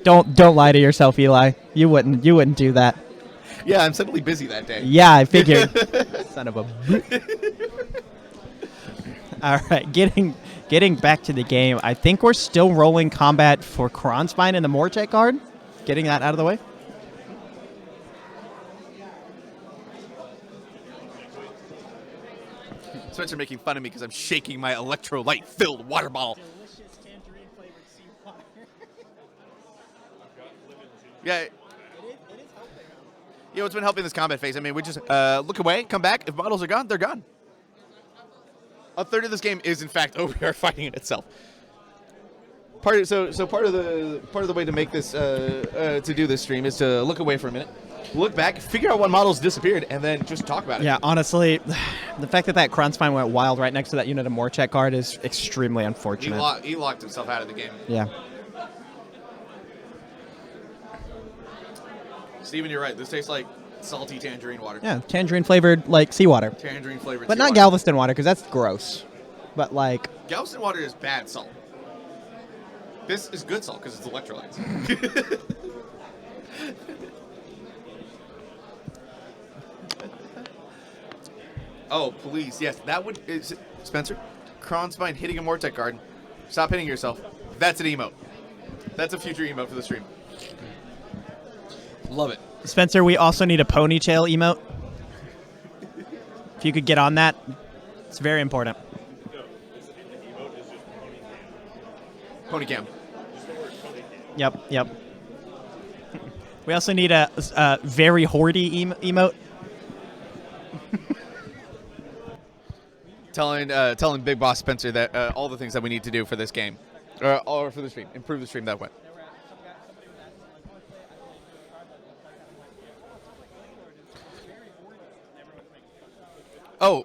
Don't lie to yourself, Eli. You wouldn't do that. Yeah, I'm suddenly busy that day. Yeah, I figured. Son of a. All right, getting back to the game. I think we're still rolling combat for Kronspine and the Mortek guard. Getting that out of the way. Spencer making fun of me because I'm shaking my electrolyte-filled water bottle. Yeah. You know, it's been helping this combat phase. I mean, we just look away, come back. If models are gone, they're gone. A third of this game is, in fact, OBR fighting it itself. Part of the way to make this to do this stream is to look away for a minute, look back, figure out what models disappeared, and then just talk about it. Yeah, honestly, the fact that Kronspine went wild right next to that unit of Mortek guard is extremely unfortunate. He locked himself out of the game. Yeah. Steven, you're right. This tastes like salty tangerine water. Yeah, tangerine flavored like seawater. Tangerine flavored. But not Galveston water because that's gross. But like Galveston water is bad salt. This is good salt because it's electrolytes. Oh, please. Yes, that would... Spencer? Kronspine hitting a Mortek guard. Stop hitting yourself. That's an emote. That's a future emote for the stream. Love it. Spencer, we also need a ponytail emote. If you could get on that, it's very important. Pony cam. Yep. We also need a very hoardy emote. Telling Big Boss Spencer that all the things that we need to do for this game, or for the stream, improve the stream that way. Oh,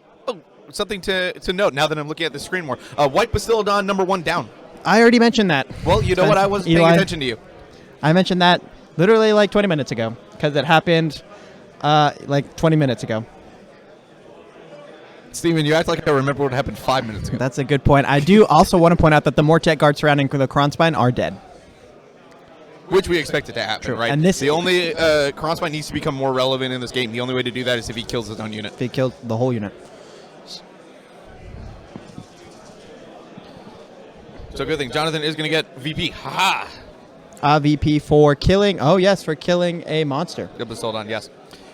something to note now that I'm looking at the screen more. White Bastiladon #1 down. I already mentioned that. Well, you know what? I wasn't paying attention to you. I mentioned that literally like 20 minutes ago because it happened like 20 minutes ago. Steven, you act like I remember what happened 5 minutes ago. That's a good point. I do also want to point out that the Mortek guards surrounding the Kronspine are dead. Which we expected to happen, True. right? And this the only Kronspine needs to become more relevant in this game. The only way to do that is if he kills his own unit. They killed the whole unit. So good thing. Jonathan is going to get VP. Ha-ha! VP for killing. Oh, yes, for killing a monster. Good Bastiladon, yes.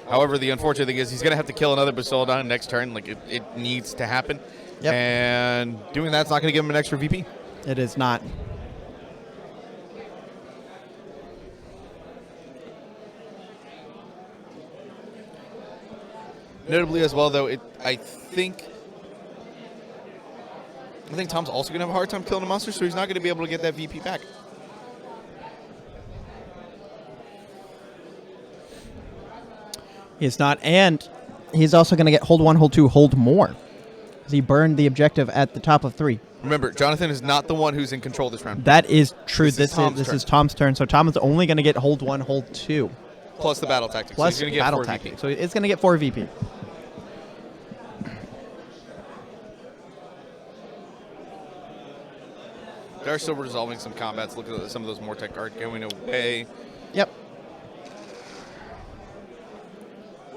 However, the unfortunate thing is he's going to have to kill another Bastiladon next turn. Like, it needs to happen. Yep. And doing that's not going to give him an extra VP. It is not. Notably as well, though, I think Tom's also going to have a hard time killing a monster, so he's not going to be able to get that VP back. He's not, and he's also going to get hold 1, hold 2, hold more. Because he burned the objective at the top of 3. Remember, Jonathan is not the one who's in control this round. That is true. This is Tom's turn. So Tom is only going to get hold 1, hold 2. Plus the battle tactics. Plus so he's gonna get battle 4 tactic. VP. So it's going to get 4 VP. They're still resolving some combats. Look at some of those Mortek guard going away. Yep.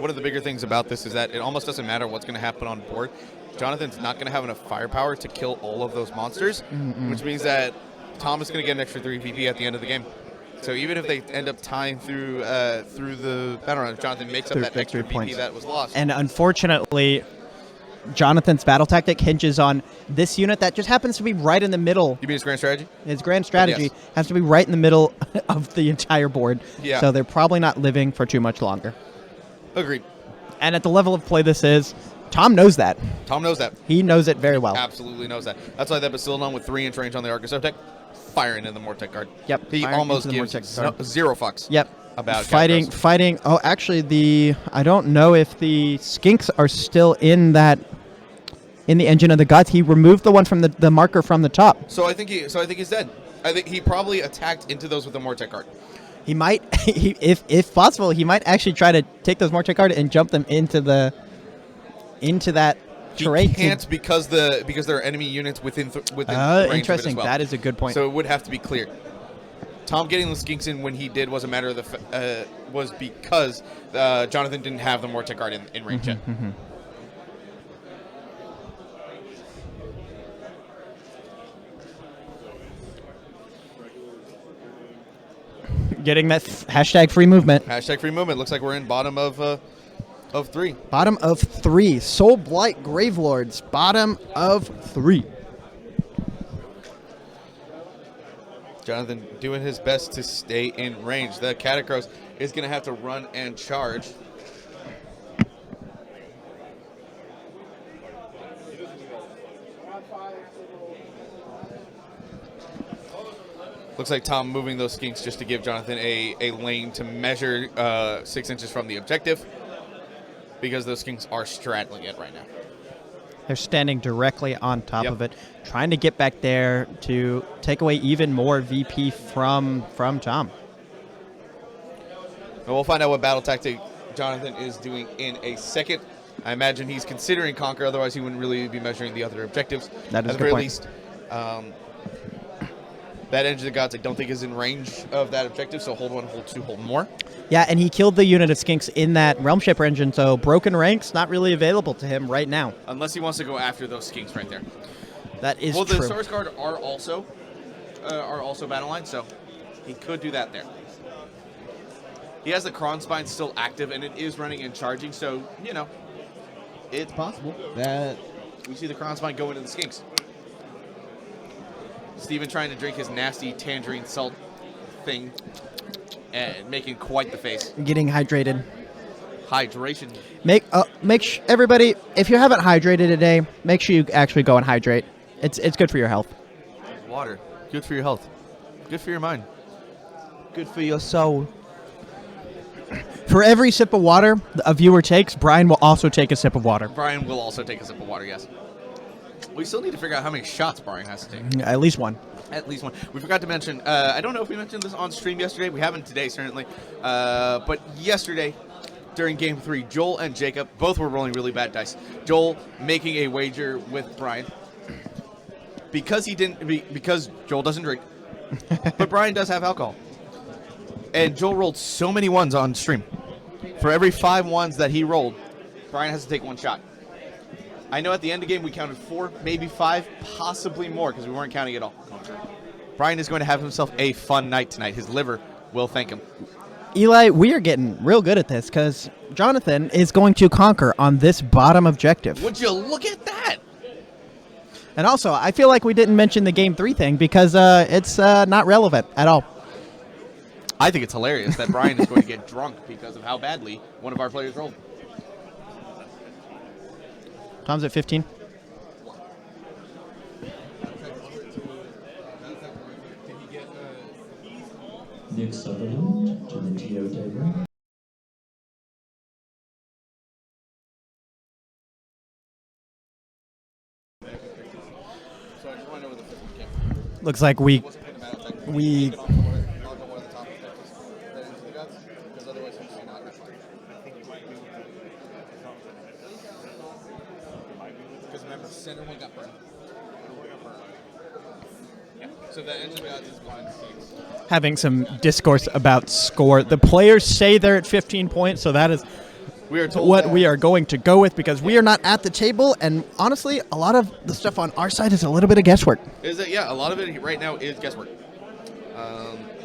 one of the bigger things about this is that it almost doesn't matter what's going to happen on board. Jonathan's not going to have enough firepower to kill all of those monsters, which means that Tom is going to get an extra 3 VP at the end of the game. So even if they end up tying through the battle round, Jonathan makes up that extra VP that was lost. And unfortunately, Jonathan's battle tactic hinges on this unit that just happens to be right in the middle. You mean his grand strategy? His grand strategy Yes. has to be right in the middle of the entire board. Yeah. So they're probably not living for too much longer. Agreed. And at the level of play this is, Tom knows that. Tom knows that. He knows it very well. Absolutely knows that. That's why that Basiladon with 3-inch range on the Arcus Tech, firing in the Mortec card. Yep. He firing almost into the gives Mortec card. zero fucks. Yep. About fighting. Galacross. Fighting. Oh, actually, I don't know if the skinks are still in the engine of the gods. He removed the one from the marker from the top. So I think he's dead. I think he probably attacked into those with the Mortec card. He might, if possible, he might actually try to take those Mortec card and jump them into that terrain. He can't because there are enemy units within range of it interesting. as well. That is a good point. So it would have to be clear. Tom getting the skinks in when he did was a matter of was because Jonathan didn't have the Mortec card in range yet. Getting that hashtag free movement. Hashtag free movement. Looks like we're in bottom of 3. Bottom of 3. Soul Blight Gravelords. Bottom of 3. Jonathan doing his best to stay in range. The Catacross is going to have to run and charge. Looks like Tom moving those skinks just to give Jonathan a lane to measure 6 inches from the objective, because those skinks are straddling it right now. They're standing directly on top Yep. of it, trying to get back there to take away even more VP from Tom. And we'll find out what battle tactic Jonathan is doing in a second. I imagine he's considering Conquer, otherwise he wouldn't really be measuring the other objectives. That is At a the good very point. least, that Edge of the Gods I don't think is in range of that objective, so hold 1, hold 2, hold more. Yeah, and he killed the unit of skinks in that Realm Shaper engine, so broken ranks not really available to him right now. Unless he wants to go after those skinks right there. That is Well, true. the Source Guard are also battle line, so he could do that there. He has the Kron Spine still active, and it is running and charging, so, you know, it's possible that we see the Kron Spine go into the skinks. Steven trying to drink his nasty tangerine salt thing and making quite the face. Getting hydrated. Hydration. Everybody, if you haven't hydrated today, make sure you actually go and hydrate. It's good for your health. Water. Good for your health. Good for your mind. Good for your soul. For every sip of water a viewer takes, Brian will also take a sip of water. Brian will also take a sip of water, yes. We still need to figure out how many shots Brian has to take. At least one. At least one. We forgot to mention, I don't know if we mentioned this on stream yesterday. We haven't today, certainly. But yesterday, during Game 3, Joel and Jacob both were rolling really bad dice. Joel making a wager with Brian. Because Joel doesn't drink. But Brian does have alcohol. And Joel rolled so many ones on stream. For every 5 ones that he rolled, Brian has to take 1 shot. I know at the end of the game we counted 4, maybe 5, possibly more, because we weren't counting it all. Brian is going to have himself a fun night tonight. His liver will thank him. Eli, we are getting real good at this because Jonathan is going to conquer on this bottom objective. Would you look at that? And also, I feel like we didn't mention the Game 3 thing because it's not relevant at all. I think it's hilarious that Brian is going to get drunk because of how badly one of our players rolled. Tom's at 15. Nick Sutherland to the Geo table. Looks like we Because remember, center one got burned. Yeah. So the engine gods is blind 6. having some discourse about score. The players say they're at 15 points, so that is We are told what that- we are going to go with because we are not at the table, and honestly, a lot of the stuff on our side is a little bit of guesswork. Is it? Yeah, a lot of it right now is guesswork.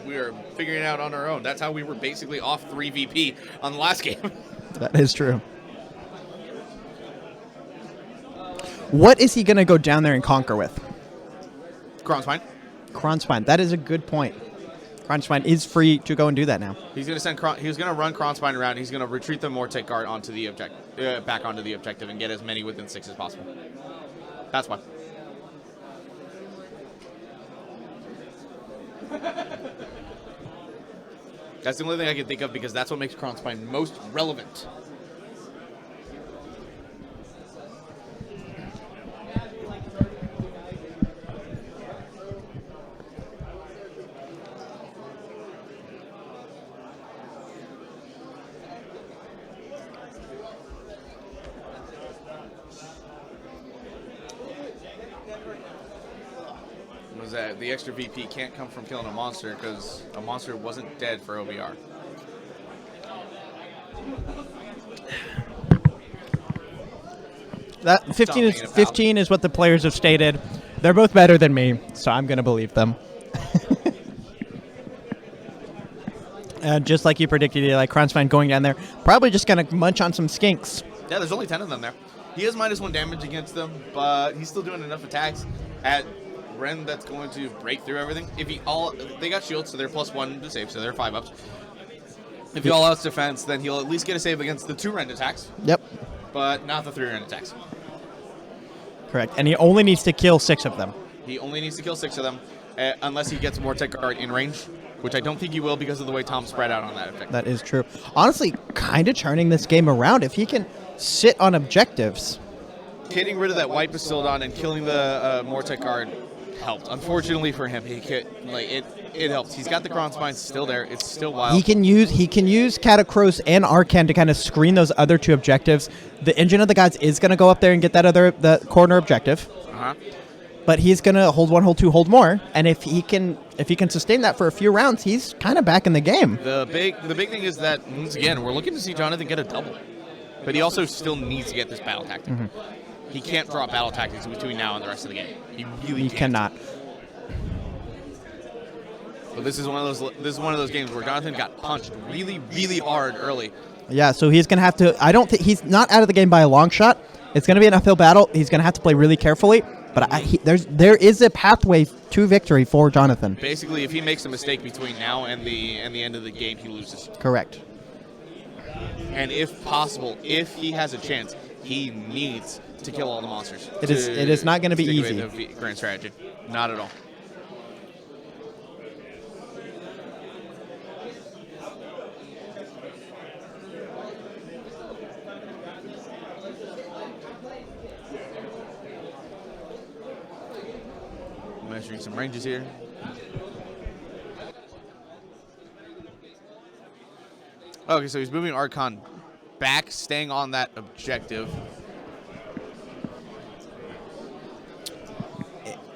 We are figuring it out on our own. That's how we were basically off 3 VP on the last game. That is true. What is he going to go down there and conquer with? Kronspine. Kronspine. That is a good point. Kronspine is free to go and do that now. He's going to send. He's going to run Kronspine around. He's going to retreat the Mortek Guard onto the back onto the objective, and get as many within 6 as possible. That's why. That's the only thing I can think of because that's what makes Kronspine most relevant. Was that the extra VP can't come from killing a monster because a monster wasn't dead for OBR. That 15 Stop is 15 is what the players have stated. They're both better than me, so I'm going to believe them. Just like you predicted, like Kronspine going down there, probably just going to munch on some skinks. Yeah, there's only 10 of them there. He has -1 damage against them, but he's still doing enough attacks at Ren that's going to break through everything. If they got shields, so they're +1 to save, so they're 5-ups. If he all outs defense, then he'll at least get a save against the 2 Ren attacks, Yep, but not the 3 Ren attacks. correct. And he only needs to kill 6 of them. He only needs to kill 6 of them, unless he gets Mortek Guard in range, which I don't think he will because of the way Tom spread out on that objective. That is true. Honestly, kind of turning this game around. If he can sit on objectives. Getting rid of that white Bastildon and killing the Mortek Guard helped. Unfortunately for him, it helps. He's got the Kronspine still there. It's still wild. He can use Catacross and Arcan to kind of screen those other 2 objectives. The Engine of the Gods is going to go up there and get the corner objective. Uh-huh. But he's going to hold 1, hold 2, hold more. And if he can sustain that for a few rounds, he's kind of back in the game. The big thing is that, once again, we're looking to see Jonathan get a double. But he also still needs to get this battle tactic. Mm-hmm. He can't drop battle tactics between now and the rest of the game. He really can't. Cannot. But this is one of those games where Jonathan got punched really, really hard early. Yeah, so he's going to have to. I don't think he's not out of the game by a long shot. It's going to be an uphill battle. He's going to have to play really carefully. But there is a pathway to victory for Jonathan. Basically, if he makes a mistake between now and the end of the game, he loses. Correct. And if possible, if he has a chance, he needs to kill all the monsters. It is not going to be stick easy. with the grand strategy. Not at all. Measuring some ranges here. Okay, so he's moving Archon back, staying on that objective.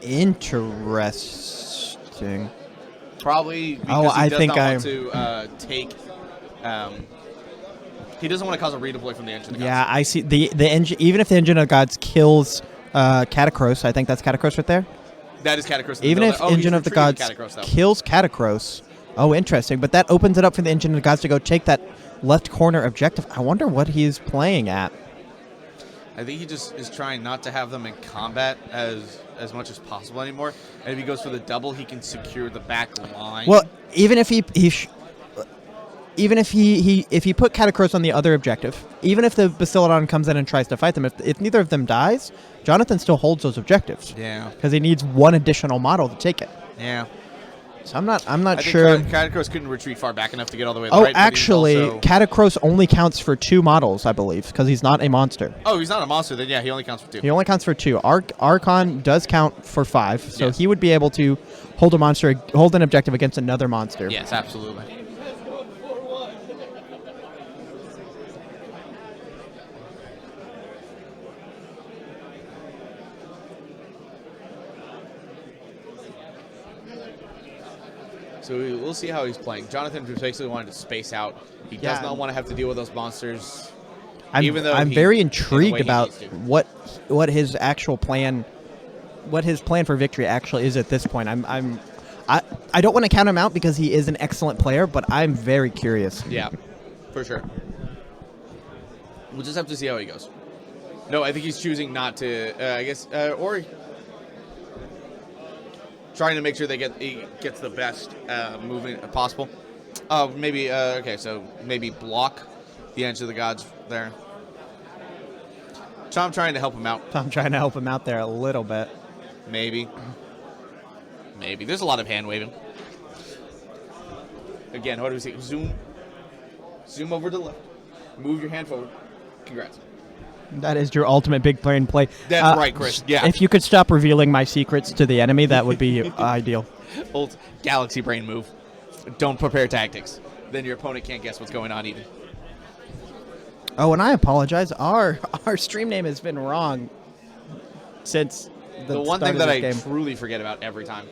Interesting. Probably because Oh, he I does think not want to take. He doesn't want to cause a redeploy from the engine. Yeah, I see the engine. Even if the Engine of Gods kills Catacross, I think that's Catacross right there. That is Catacross. Even if Engine of the Gods kills Catacross, oh, interesting. But that opens it up for the Engine of the Gods to go take that left corner objective. I wonder what he's playing at. I think he just is trying not to have them in combat as much as possible anymore. And if he goes for the double, he can secure the back line. Well, even if he put Catacross on the other objective, even if the Bastiladon comes in and tries to fight them, if neither of them dies, Jonathan still holds those objectives. Yeah. Because he needs 1 additional model to take it. Yeah. So I'm not I sure. think Catacross couldn't retreat far back enough to get all the way to the Oh, right. but he's actually, also- Catacross only counts for 2 models, I believe, because he's not a monster. Oh, he's not a monster. Then yeah, he only counts for 2. He only counts for 2. Archon does count for 5, so Yes. he would be able to hold an objective against another monster. Yes, absolutely. So we'll see how he's playing. Jonathan just basically wanted to space out. He does Yeah. not want to have to deal with those monsters Even though I'm he- very in a way intrigued he about needs to. what his actual plan, what his plan for victory actually is at this point. I don't want to count him out because he is an excellent player, but I'm very curious. Yeah, for sure. We'll just have to see how he goes. No, I think he's choosing not to. I guess, or trying to make sure he gets the best movement possible. Oh, maybe. Okay, so maybe block the Edge of the Gods there. So I'm trying to help him out. I'm trying to help him out there a little bit. Maybe. There's a lot of hand waving. Again, what do we see? Zoom over to the left. Move your hand forward. Congrats. That is your ultimate big brain play. That's right, Chris. Yeah. If you could stop revealing my secrets to the enemy, that would be ideal. Old galaxy brain move. Don't prepare tactics. Then your opponent can't guess what's going on even. Oh, and I apologize. Our stream name has been wrong since The one start thing of that this I game. truly forget about every time.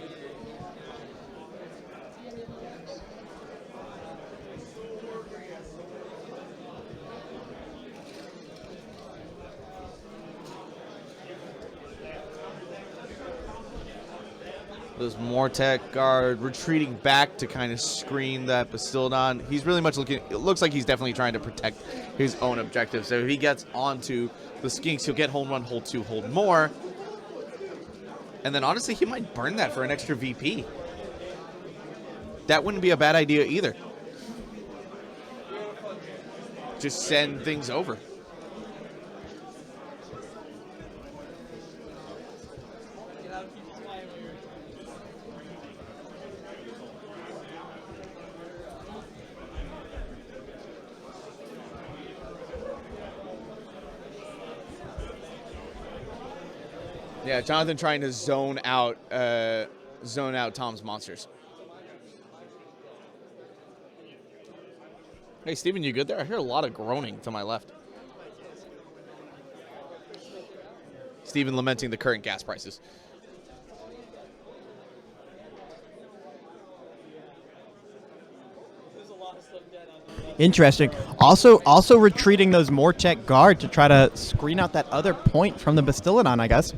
There's more tech guard retreating back to kind of screen that Bastildon. He's really much looking. It looks like he's definitely trying to protect his own objective. So if he gets onto the Skinks, he'll get hold 1, hold 2, hold more. And then honestly, he might burn that for an extra VP. That wouldn't be a bad idea either. Just send things over. Yeah, Jonathan trying to zone out Tom's monsters. Hey, Steven, you good there? I hear a lot of groaning to my left. Steven lamenting the current gas prices. Interesting. Also retreating those Mortech guard to try to screen out that other point from the Bastillodon, I guess.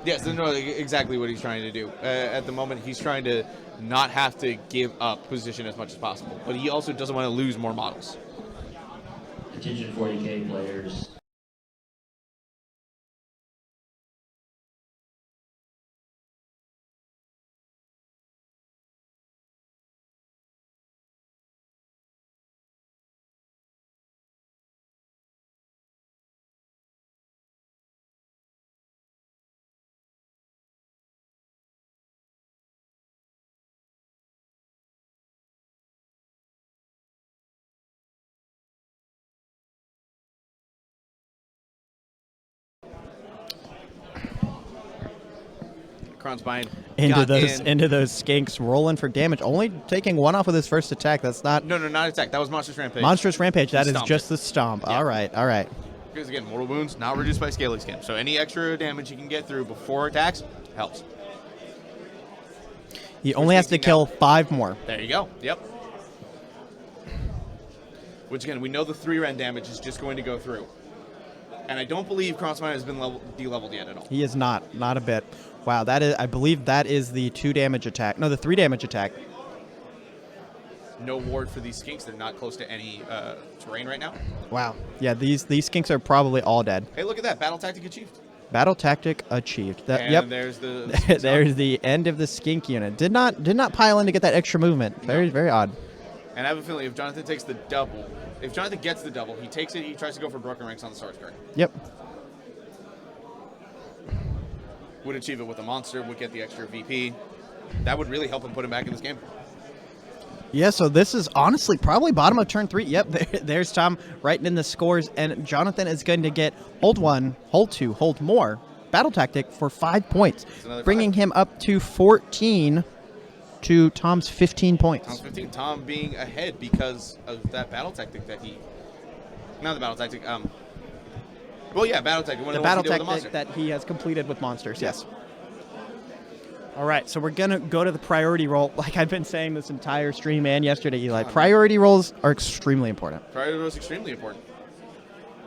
Yes, no, exactly what he's trying to do. At the moment, he's trying to not have to give up position as much as possible. But he also doesn't want to lose more models. Attention 40K players. Kronspine Into got those in. into those skinks, rolling for damage. Only taking one off with his first attack. That's not No, not attack. That was Monstrous Rampage. Monstrous Rampage. That is Stomped just it. the stomp. Yeah. All right. Because again, mortal wounds not reduced by scaling skin. So any extra damage you can get through before attacks helps. He only has to thinking kill now. 5 more. There you go. Yep. Which again, we know the 3-rend damage is just going to go through. And I don't believe Crossmine has been de-leveled yet at all. He is not a bit. Wow, that is. I believe that is the 2 damage attack. No, the 3 damage attack. No ward for these skinks. They're not close to any terrain right now. Wow. Yeah, these skinks are probably all dead. Hey, look at that. Battle tactic achieved. Battle tactic achieved. And Yep. there's the... There's the end of the skink unit. Did not pile in to get that extra movement. Very odd. And I have a feeling if Jonathan takes the double, if Jonathan gets the double, he takes it, he tries to go for broken ranks on the Sarge card. Yep. Would achieve it with a monster, would get the extra VP. That would really help him put him back in this game. Yeah, so this is honestly probably bottom of turn 3. Yep, there's Tom writing in the scores, and Jonathan is going to get hold 1, hold 2, hold more. Battle tactic for 5 points, another bringing 5. him up to 14 to Tom's 15 points. Tom's 15. Tom being ahead because of that battle tactic that he... Not the battle tactic, well, yeah, battle tactic. The battle tactic that he has completed with monsters, yes. All right, so we're going to go to the priority roll. Like I've been saying this entire stream and yesterday, Eli. Priority rolls are extremely important. Priority was extremely important.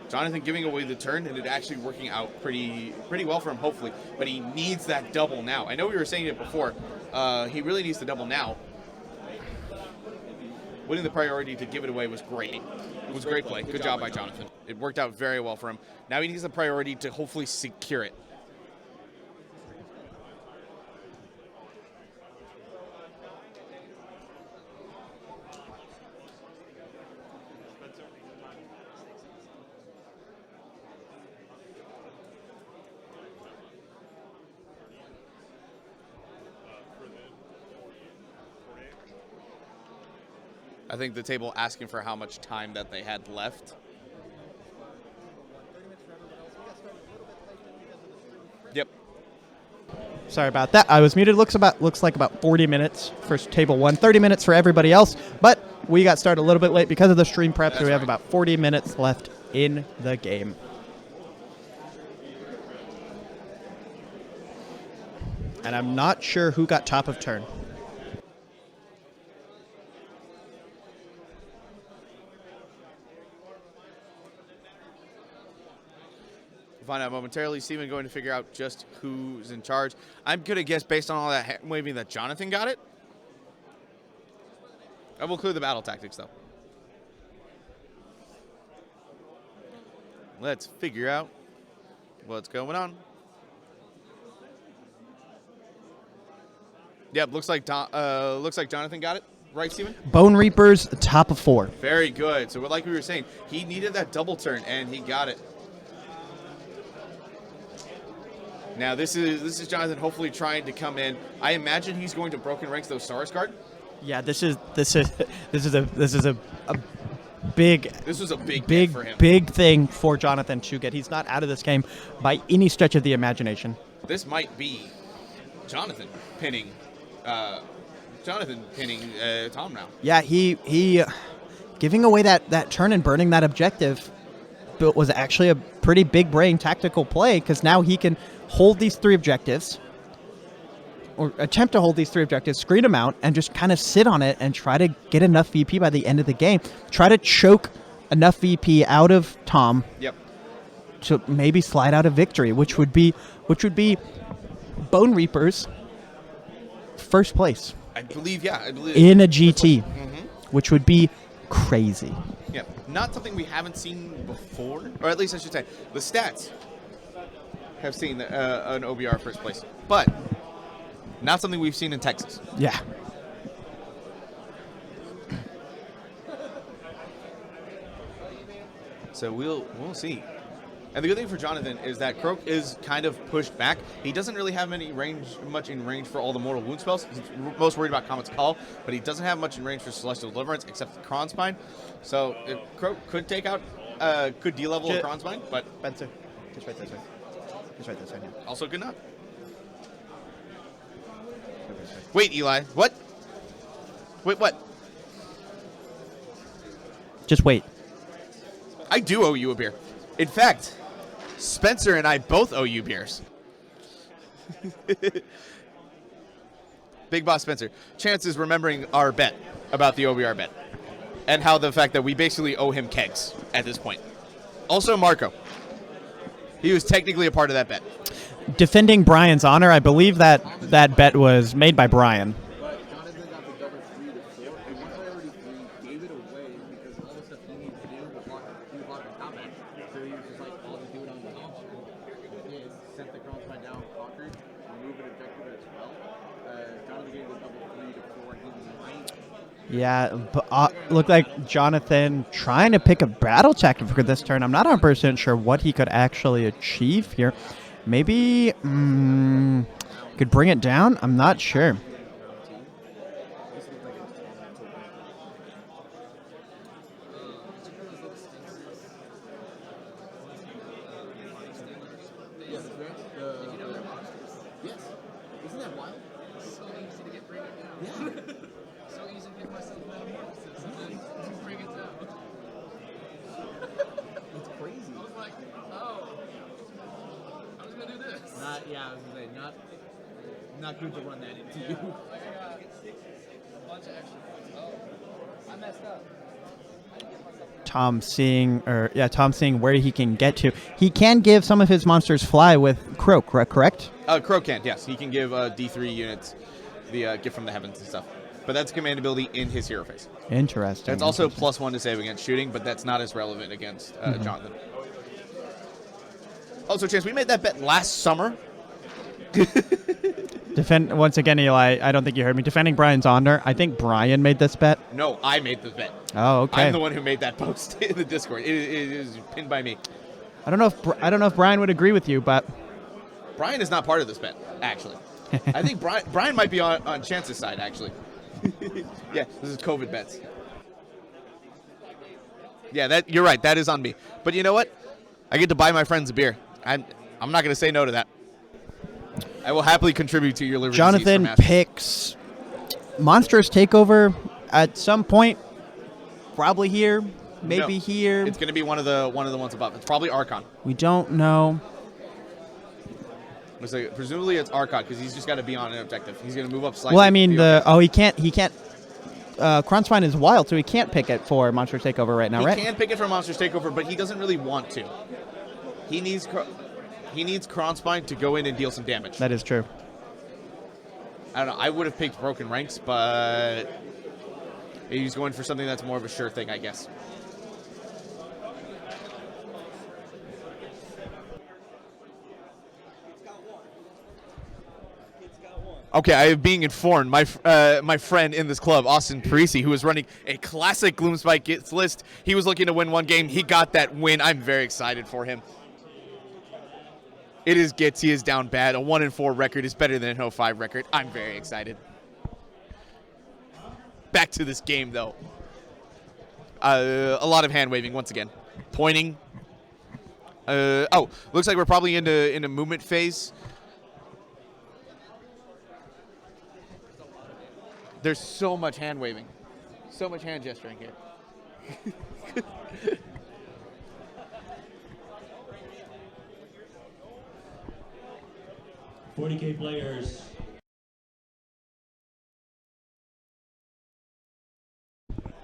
Jonathan giving away the turn and it actually working out pretty well for him, hopefully. But he needs that double now. I know we were saying it before. He really needs the double now. Winning the priority to give it away was great. It was a great play. Good job by Jonathan. It worked out very well for him. Now he needs the priority to hopefully secure it. I think the table asking for how much time that they had left. Yep. Sorry about that. I was muted. Looks like about 40 minutes for table 1, 30 minutes for everybody else. But we got started a little bit late because of the stream prep, so we have about 40 minutes left in the game. And I'm not sure who got top of turn. Find out momentarily. Steven going to figure out just who's in charge. I'm going to guess based on all that hand waving that Jonathan got it. I will include the battle tactics, though. Let's figure out what's going on. Yep, looks like Jonathan got it. Right, Steven? Bonereapers, top of 4. Very good. So like we were saying, he needed that double turn, and he got it. Now this is Jonathan hopefully trying to come in. I imagine he's going to broken ranks those stars guard. Yeah, this is a big. This was a big get for him. Big thing for Jonathan to get. He's not out of this game by any stretch of the imagination. This might be Jonathan pinning Tom now. Yeah, he giving away that turn and burning that objective was actually a pretty big brain tactical play, because now he can hold these 3 objectives, or attempt to hold these 3 objectives, screen them out, and just kind of sit on it and try to get enough VP by the end of the game. Try to choke enough VP out of Tom. Yep. To maybe slide out a victory, which would be Bonereapers first place. I believe in a GT, which would be crazy. Yeah, not something we haven't seen before, or at least I should say, the stats have seen an OBR first place, but not something we've seen in Texas. Yeah. So we'll see. And the good thing for Jonathan is that Croak is kind of pushed back. He doesn't really have much in range for all the Mortal Wound spells. He's most worried about Comet's Call, but he doesn't have much in range for Celestial Deliverance except the Kronspine. So if Croak could take out, could D-level a Kronspine, but Spencer, just right this way. Just right this way now. Also good enough. Wait, Eli. What? Wait, what? Just wait. I do owe you a beer. In fact, Spencer and I both owe you beers. Big Boss Spencer. Chance is remembering our bet about the OBR bet and how the fact that we basically owe him kegs at this point. Also, Marco. He was technically a part of that bet. Defending Brian's honor, I believe that bet was made by Brian. But Jonathan got the double 3 to 4, and one priority 3 gave it away because all the stuff he needed to do was he was blocking top end. So he was just like, I'll just do it on the option. Yeah, sent the Kronspine down, conquered, remove an objective as well. Jonathan gave the double 3 to 4, and he might. Yeah, looked like Jonathan trying to pick a battle tactic for this turn. I'm not 100% sure what he could actually achieve here. Maybe could bring it down? I'm not sure. Isn't that wild? So easy to get bring it down. Yeah. So easy to get myself metamorphosis and then to bring it down. It's crazy. I was like, oh, I'm just gonna do this. I was gonna say, not good to run that into you. Like I got a bunch of extra points. Oh, I messed up. I didn't get myself Tom seeing where he can get to. He can give some of his monsters fly with Croak, correct? Crow can, yes. He can give D3 units the gift from the heavens and stuff. But that's command ability in his hero phase. Interesting. It's also +1 to save against shooting, but that's not as relevant against Jonathan. Also, Chance, we made that bet last summer. Once again, Eli, I don't think you heard me. Defending Brian's honor. I think Brian made this bet. No, I made the bet. Oh, okay. I'm the one who made that post in the Discord. It is pinned by me. I don't know if Brian would agree with you, but Brian is not part of this bet, actually. I think Brian might be on Chance's side, actually. Yeah, this is COVID bets. Yeah, you're right. That is on me. But you know what? I get to buy my friends a beer. I'm not going to say no to that. I will happily contribute to your Liberty. Jonathan picks Monstrous Takeover at some point. Probably here, maybe here. It's going to be one of the ones above. It's probably Archon. We don't know. Presumably it's Archon because he's just got to be on an objective. He's going to move up slightly. Well, I mean he can't. Kronspine is wild, so he can't pick it for Monstrous Takeover right now, right? He can pick it for Monsters Takeover, but he doesn't really want to. He needs Kronspine to go in and deal some damage. That is true. I don't know. I would have picked Broken Ranks, but he's going for something that's more of a sure thing, I guess. Okay, I am being informed. My friend in this club, Austin Parisi, who is running a classic Gloomspike Gets list, he was looking to win one game. He got that win. I'm very excited for him. It is Gitz. He is down bad. A 1-4 record is better than an 0-5 record. I'm very excited. Back to this game, though. A lot of hand waving once again. Pointing. Looks like we're probably in a movement phase. There's so much hand waving. So much hand gesturing here. 40K players.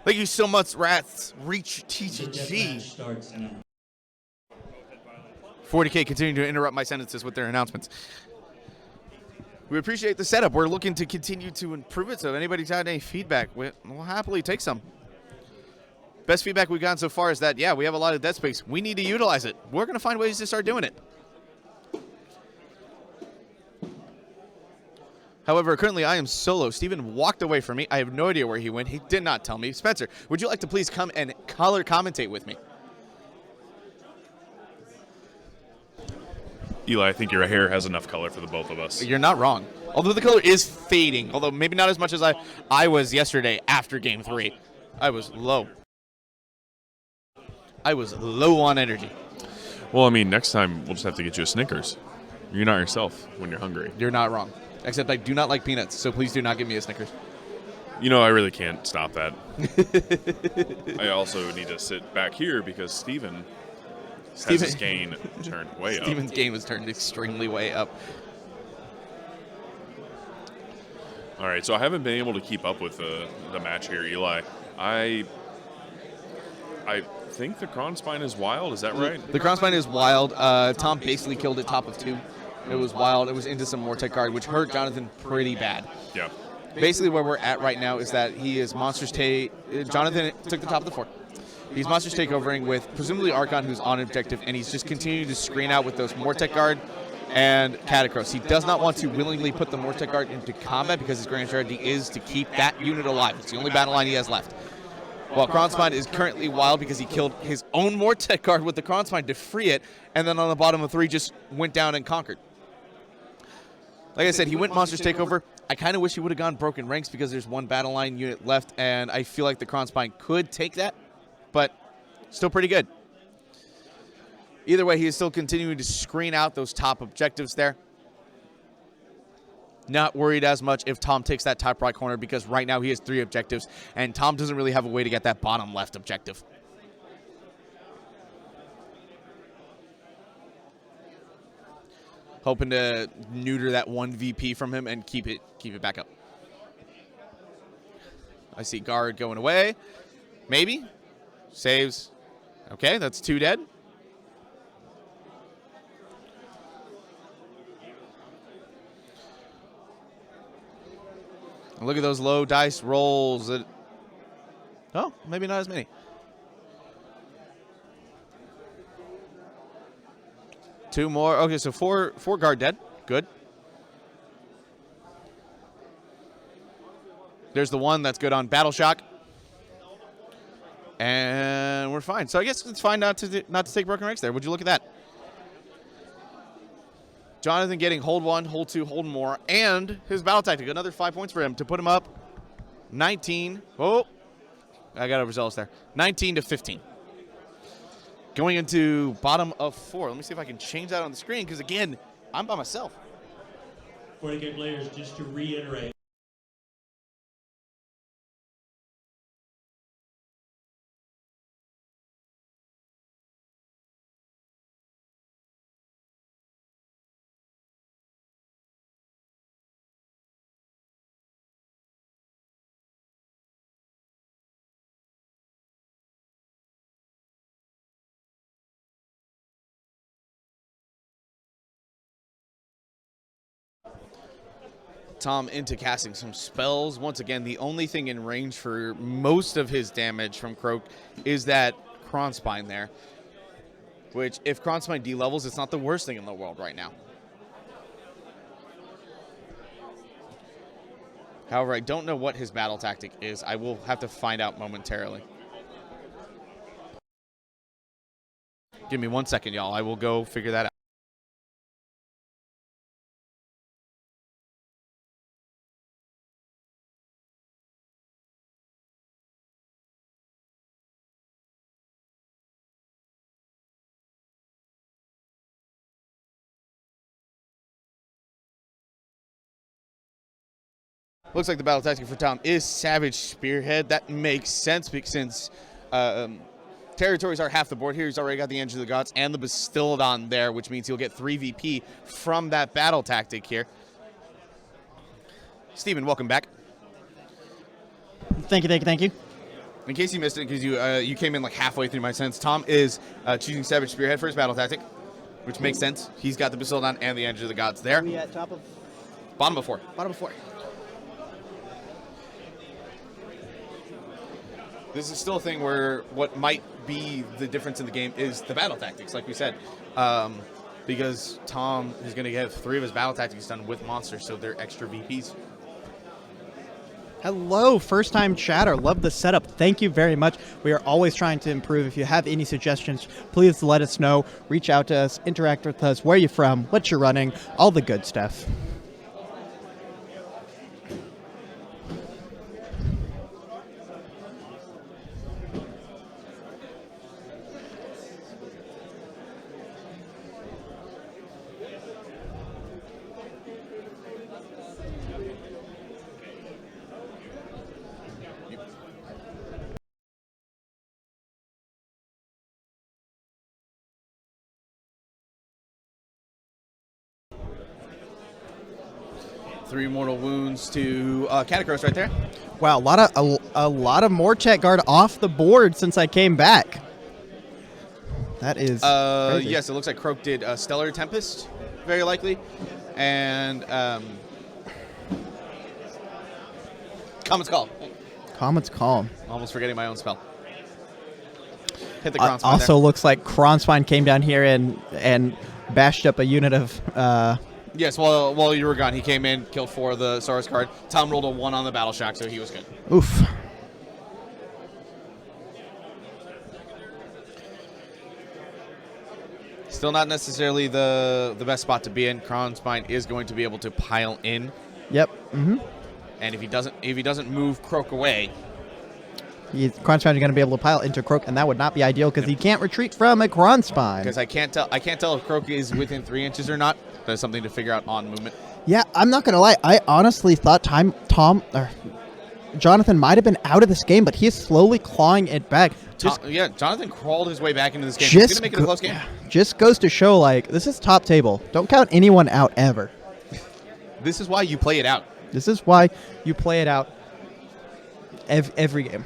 Thank you so much, Rats. Reach The deathmatch TGG. starts now. 40K continuing to interrupt my sentences with their announcements. We appreciate the setup. We're looking to continue to improve it, so if anybody's had any feedback, we'll happily take some. Best feedback we've gotten so far is that, yeah, we have a lot of dead space. We need to utilize it. We're going to find ways to start doing it. However, currently I am solo. Steven walked away from me. I have no idea where he went. He did not tell me. Spencer, would you like to please come and color commentate with me? Eli, I think your hair has enough color for the both of us. You're not wrong. Although the color is fading. Although maybe not as much as I was yesterday after Game 3. I was low. I was low on energy. Well, I mean, next time we'll just have to get you a Snickers. You're not yourself when you're hungry. You're not wrong. Except I do not like peanuts, so please do not give me a Snickers. You know, I really can't stop that. I also need to sit back here because Steven has his gain turned way up. Steven's game has turned extremely way up. All right, so I haven't been able to keep up with the match here, Eli. I think the Kronspine is wild. Is that right? The Kronspine is wild. Tom basically killed it top of 2. It was wild. It was into some Mortek guard, which hurt Jonathan pretty bad. Yeah. Basically, where we're at right now is that he is Monsters Jonathan took the top of the 4. He's Monsters Takeovering with presumably Archon, who's on objective, and he's just continuing to screen out with those Mortek guard and Catacross. He does not want to willingly put the Mortek guard into combat because his grand strategy is to keep that unit alive. It's the only battle line he has left. While Kronspine is currently wild because he killed his own Mortek guard with the Kronspine to free it, and then on the bottom of 3 just went down and conquered. Like I said, he went Monsters Takeover. I kind of wish he would have gone Broken Ranks because there's one battle line unit left, and I feel like the Kronspine could take that, but still pretty good. Either way, he is still continuing to screen out those top objectives there. Not worried as much if Tom takes that top right corner because right now he has 3 objectives, and Tom doesn't really have a way to get that bottom left objective. Hoping to neuter that 1 VP from him and keep it back up. I see guard going away. Maybe. Saves. Okay, that's 2 dead. And look at those low dice rolls. Oh, maybe not as many. Two more. Okay, so four guard dead. Good. There's the one that's good on Battle Shock. And we're fine. So I guess it's fine not to take Broken Ranks there. Would you look at that? Jonathan getting hold 1, hold 2, hold more, and his battle tactic. Another 5 points for him to put him up 19. Oh, I got overzealous there. 19 to 15. Going into bottom of 4. Let me see if I can change that on the screen because, again, I'm by myself. 40K players, just to reiterate. Tom into casting some spells. Once again, the only thing in range for most of his damage from Croak is that Kronspine there. Which, if Kronspine D-levels, it's not the worst thing in the world right now. However, I don't know what his battle tactic is. I will have to find out momentarily. Give me 1 second, y'all. I will go figure that out. Looks like the battle tactic for Tom is Savage Spearhead. That makes sense since territories are half the board here. He's already got the Engine of the Gods and the Bastillodon there, which means he'll get 3 VP from that battle tactic here. Steven, welcome back. Thank you. In case you missed it, because you came in like halfway through my sentence, Tom is choosing Savage Spearhead for his battle tactic, which makes sense. He's got the Bastillodon and the Engine of the Gods there. Are we at top of? Bottom of 4. Bottom of 4. This is still a thing where what might be the difference in the game is the battle tactics, like we said. Because Tom is going to get 3 of his battle tactics done with monsters, so they're extra VPs. Hello, first-time chatter. Love the setup. Thank you very much. We are always trying to improve. If you have any suggestions, please let us know. Reach out to us, interact with us. Where are you from? What you're running? All the good stuff. Three mortal wounds to Catacross right there. Wow, a lot of Mortek Guard off the board since I came back. That is crazy. Yes, it looks like Croak did Stellar Tempest, very likely. And Comet's Call. Comet's Calm. Almost forgetting my own spell. Hit the Kronspine Also there. looks like Kronspine came down here and bashed up a unit of... Yes, while you were gone, he came in, killed 4 of the Saurus card. Tom rolled a 1 on the Battle Shock, so he was good. Oof. Still not necessarily the best spot to be in. Kronspine is going to be able to pile in. Yep. Mm-hmm. And if he doesn't move Croak away, Kronspine is going to be able to pile into Croak, and that would not be ideal because he can't retreat from a Kronspine. because I can't tell if Croak is within 3 inches or not. That's something to figure out on movement. Yeah, I'm not going to lie. I honestly thought Jonathan might have been out of this game, but he is slowly clawing it back. Jonathan crawled his way back into this game. He's going to make it a close game. Just goes to show, like, this is top table. Don't count anyone out ever. This is why you play it out. This is why you play it out every game.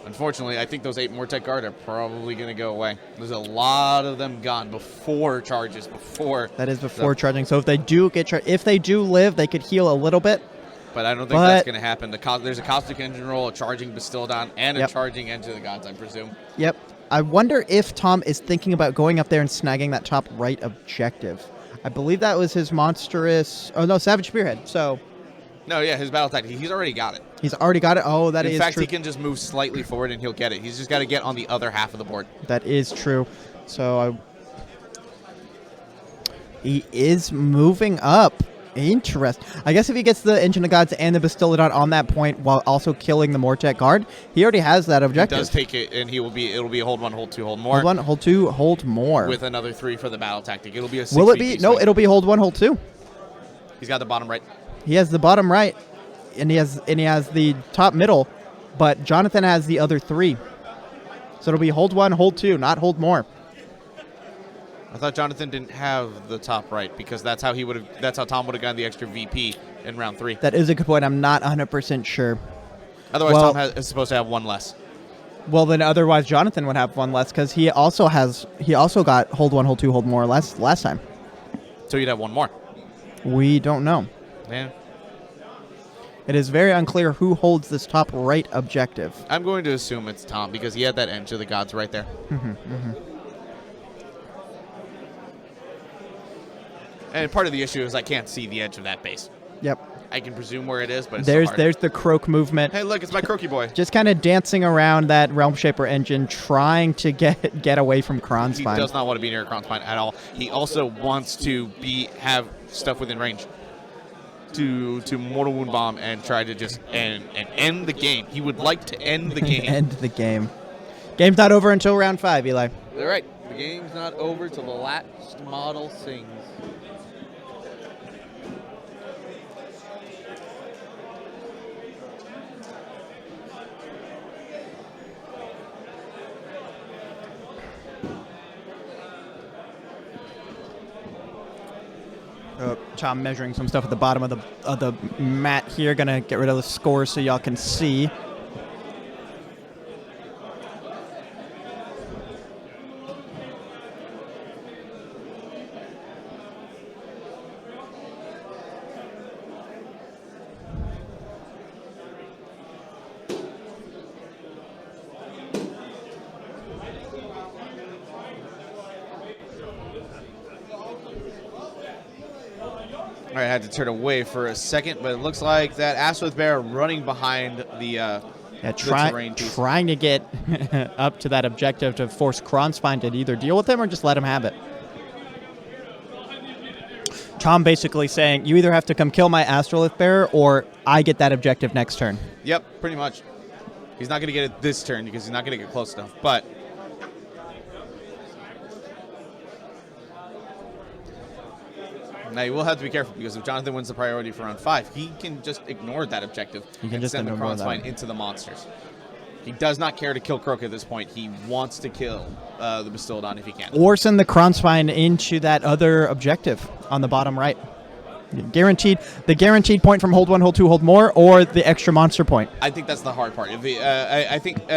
Unfortunately, I think those 8 Mortek Guard are probably going to go away. There's a lot of them gone before charges, before. That is before charging. So if they do if they do live, they could heal a little bit. But I don't think that's going to happen. There's a Caustic Engine roll, a charging Bastildon, and a charging Engine of the Gods, I presume. Yep. I wonder if Tom is thinking about going up there and snagging that top right objective. I believe that was his monstrous... Oh, no, Savage Spearhead. So... No, yeah, his battle tactic. He's already got it. He's already got it? Oh, that is true. In fact, he can just move slightly forward and he'll get it. He's just got to get on the other half of the board. That is true. So he is moving up. Interesting. I guess if he gets the Engine of Gods and the Bastillodon on that point while also killing the Mortek Guard, he already has that objective. He does take it, and it'll be a hold 1, hold 2, hold more. Hold 1, hold 2, hold more. With another 3 for the battle tactic. It'll be a 6 Will it be? No, it'll be hold 1, hold 2. He's got the bottom right. He has the bottom right, and he has the top middle, but Jonathan has the other 3. So it'll be hold 1, hold 2, not hold more. I thought Jonathan didn't have the top right because that's how Tom would have gotten the extra VP in round 3. That is a good point. I'm not 100% sure. Otherwise, Tom is supposed to have 1 less. Well, then otherwise Jonathan would have 1 less because he also got hold 1, hold 2, hold more last time. So you'd have 1 more. We don't know. Yeah. It is very unclear who holds this top right objective. I'm going to assume it's Tom because he had that Edge of the Gods right there. And part of the issue is I can't see the edge of that base. Yep. I can presume where it is, but it's there's the Croak movement. Hey, look, it's my Croaky boy. Just kind of dancing around that Realm Shaper engine, trying to get away from Kronspine. He does not want to be near Kronspine at all. He also wants to have stuff within range to Mortal Wound Bomb and try to just end the game. He would like to end the game. End the game. Game's not over until round 5, Eli. All right. The game's not over till the last model sings. Tom measuring some stuff at the bottom of the mat here. Gonna get rid of the scores so y'all can see. All right, I had to turn away for a second, but it looks like that Aspith Bear running behind the terrain piece. Trying to get up to that objective to force Kronspine to either deal with him or just let him have it. Tom basically saying, you either have to come kill my Astrolith Bear or I get that objective next turn. Yep, pretty much. He's not going to get it this turn because he's not going to get close enough, but... Now, you will have to be careful because if Jonathan wins the priority for round 5, he can just ignore that objective and send the Kronspine into the monsters. He does not care to kill Croak at this point. He wants to kill the Bastildon if he can. Or send the Kronspine into that other objective on the bottom right. The guaranteed point from hold 1, hold 2, hold more, or the extra monster point. I think that's the hard part. I think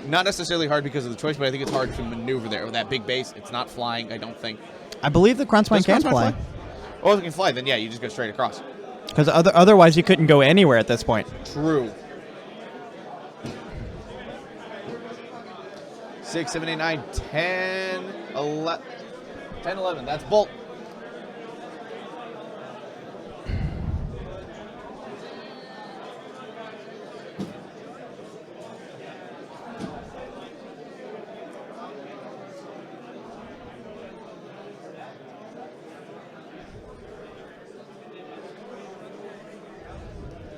not necessarily hard because of the choice, but I think it's hard to maneuver there. With that big base, it's not flying, I don't think. I believe the Kronspine can fly. Oh, if it can fly, then yeah, you just go straight across. Because otherwise you couldn't go anywhere at this point. True. 6, 7, 8, 9, 10, 11. 10, 11. That's Bolt.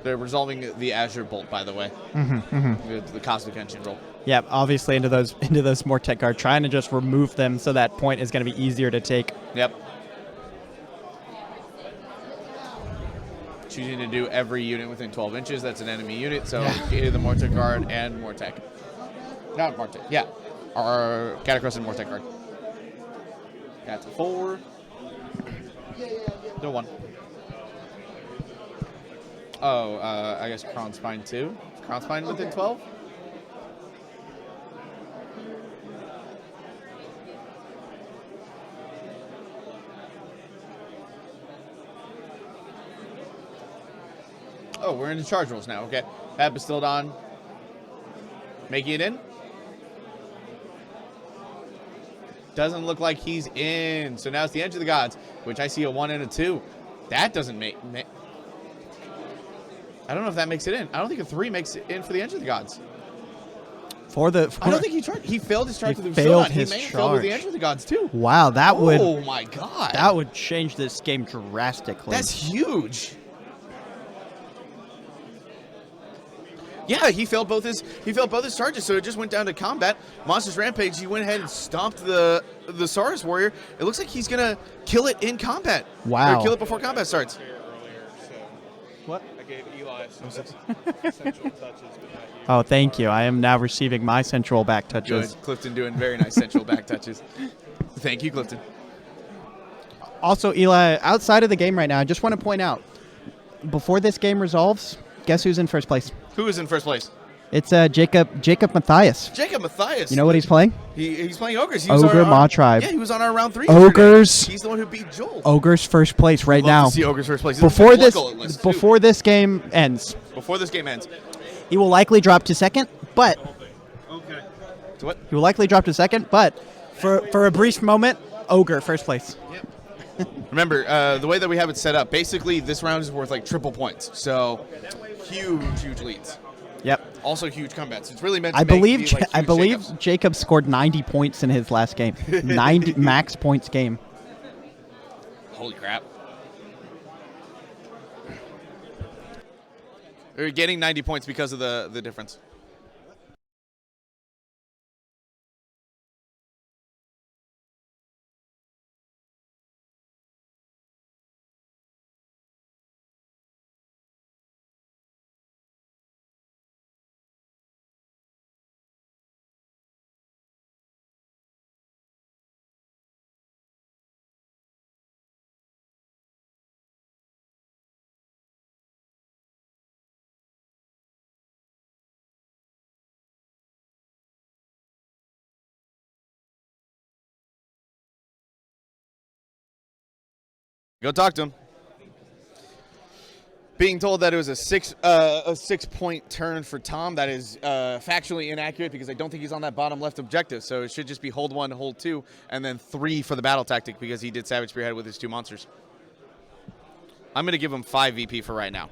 They're resolving the Azure Bolt, by the way. The Cosmic Engine roll. Yeah, obviously into those Mortek Guard, trying to just remove them so that point is going to be easier to take. Yep. Choosing to do every unit within 12 inches. That's an enemy unit, so either the Mortek Guard and Mortek. Not Mortek, yeah. Or Catacross and Mortek Guard. That's a 4. No 1. Oh, I guess Kronspine too. Kronspine within 12? Oh, we're in the charge rules now. Okay. Pat Bastildon making it in. Doesn't look like he's in. So now it's the Edge of the Gods, which I see a 1 and a 2. That doesn't make... I don't know if that makes it in. I don't think a 3 makes it in for the Edge of the Gods. I don't think he tried. He failed his charge with the failed Bastildon. his He may have failed with the charge. Edge of the Gods, too. Wow, that would... Oh, my God. That would change this game drastically. That's huge. Yeah, he failed both his charges, so it just went down to combat. Monsters Rampage, he went ahead and stomped the Saurus Warrior. It looks like he's gonna kill it in combat. Wow. Or kill it before combat starts. What? I gave Eli some central touches, but not you. Oh, thank you. I am now receiving my central back touches. Good. Clifton doing very nice central back touches. Thank you, Clifton. Also, Eli, outside of the game right now, I just want to point out, before this game resolves, guess who's in first place? Who is in first place? It's Jacob Matthias. Jacob Matthias. You know what he's playing? He's playing Ogres. He was Ogre our, Ma Tribe. Yeah, he was on our round 3. Ogres. yesterday. He's the one who beat Joel. Ogre's first place right Love now. to see Ogres first place. Before He's this, on the bullet list, too. before this game ends, Before this game ends. he will likely drop to second. But Okay. So what? he will likely drop to second. But for a brief moment, Ogre first place. Remember, the way that we have it set up, basically this round is worth like triple points. So huge leads. Yep. Also huge comebacks. It's really meant to I make believe these, like, I huge believe shakeups. Jacob scored 90 points in his last game. 90 max points game. Holy crap. They're getting 90 points because of the difference. Go talk to him. Being told that it was a 6-point turn for Tom, that is factually inaccurate because I don't think he's on that bottom left objective. So it should just be hold 1, hold 2, and then 3 for the battle tactic because he did Savage Spearhead with his 2 monsters. I'm going to give him 5 VP for right now.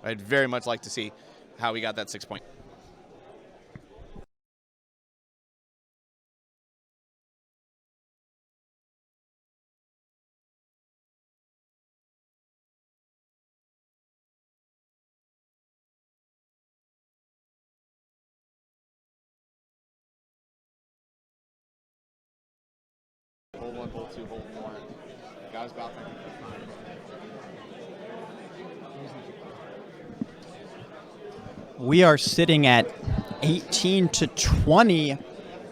I'd very much like to see how he got that 6-point. Hold 1, hold 2, hold 1. Guys, about We are sitting at 18 to 20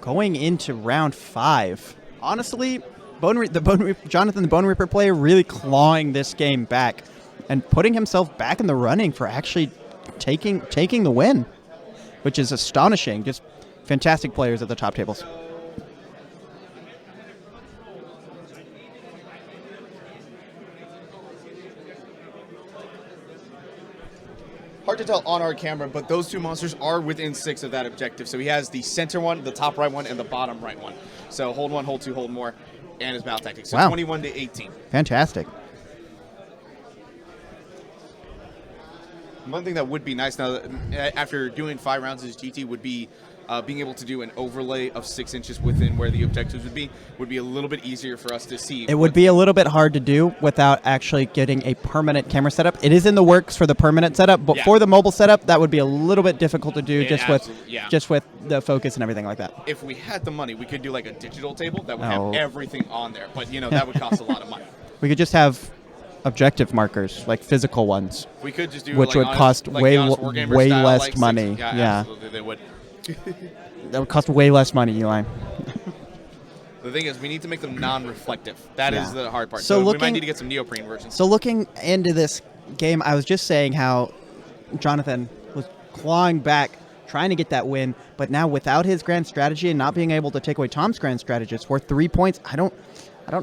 going into round 5. Honestly, Jonathan the Bone Reaper player really clawing this game back and putting himself back in the running for actually taking the win, which is astonishing. Just fantastic players at the top tables. Hard to tell on our camera, but those 2 monsters are within 6 of that objective. So he has the center one, the top right one, and the bottom right one. So hold 1, hold 2, hold more, and his battle tactics. So Wow. 21 to 18. Fantastic. One thing that would be nice now, that after doing 5 rounds as GT, would be being able to do an overlay of 6 inches within where the objectives would be a little bit easier for us to see. It would be a little bit hard to do without actually getting a permanent camera setup. It is in the works for the permanent setup, but Yeah. for the mobile setup, that would be a little bit difficult to do Yeah, just absolutely, just with the focus and everything like that. If we had the money, we could do like a digital table that would Oh. have everything on there. But, that would cost a lot of money. We could just have objective markers, like physical ones, We could just do which like would honest, cost like way the Honest Wargamer way style, less like, money. Yeah, Yeah, absolutely, they would. that would cost way less money, Eli. The thing is, we need to make them non-reflective. That is Yeah. the hard part. So So we might looking- need to get some neoprene versions. So looking into this game, I was just saying how Jonathan was clawing back, trying to get that win, but now without his grand strategy and not being able to take away Tom's grand strategy, it's worth 3 points. I don't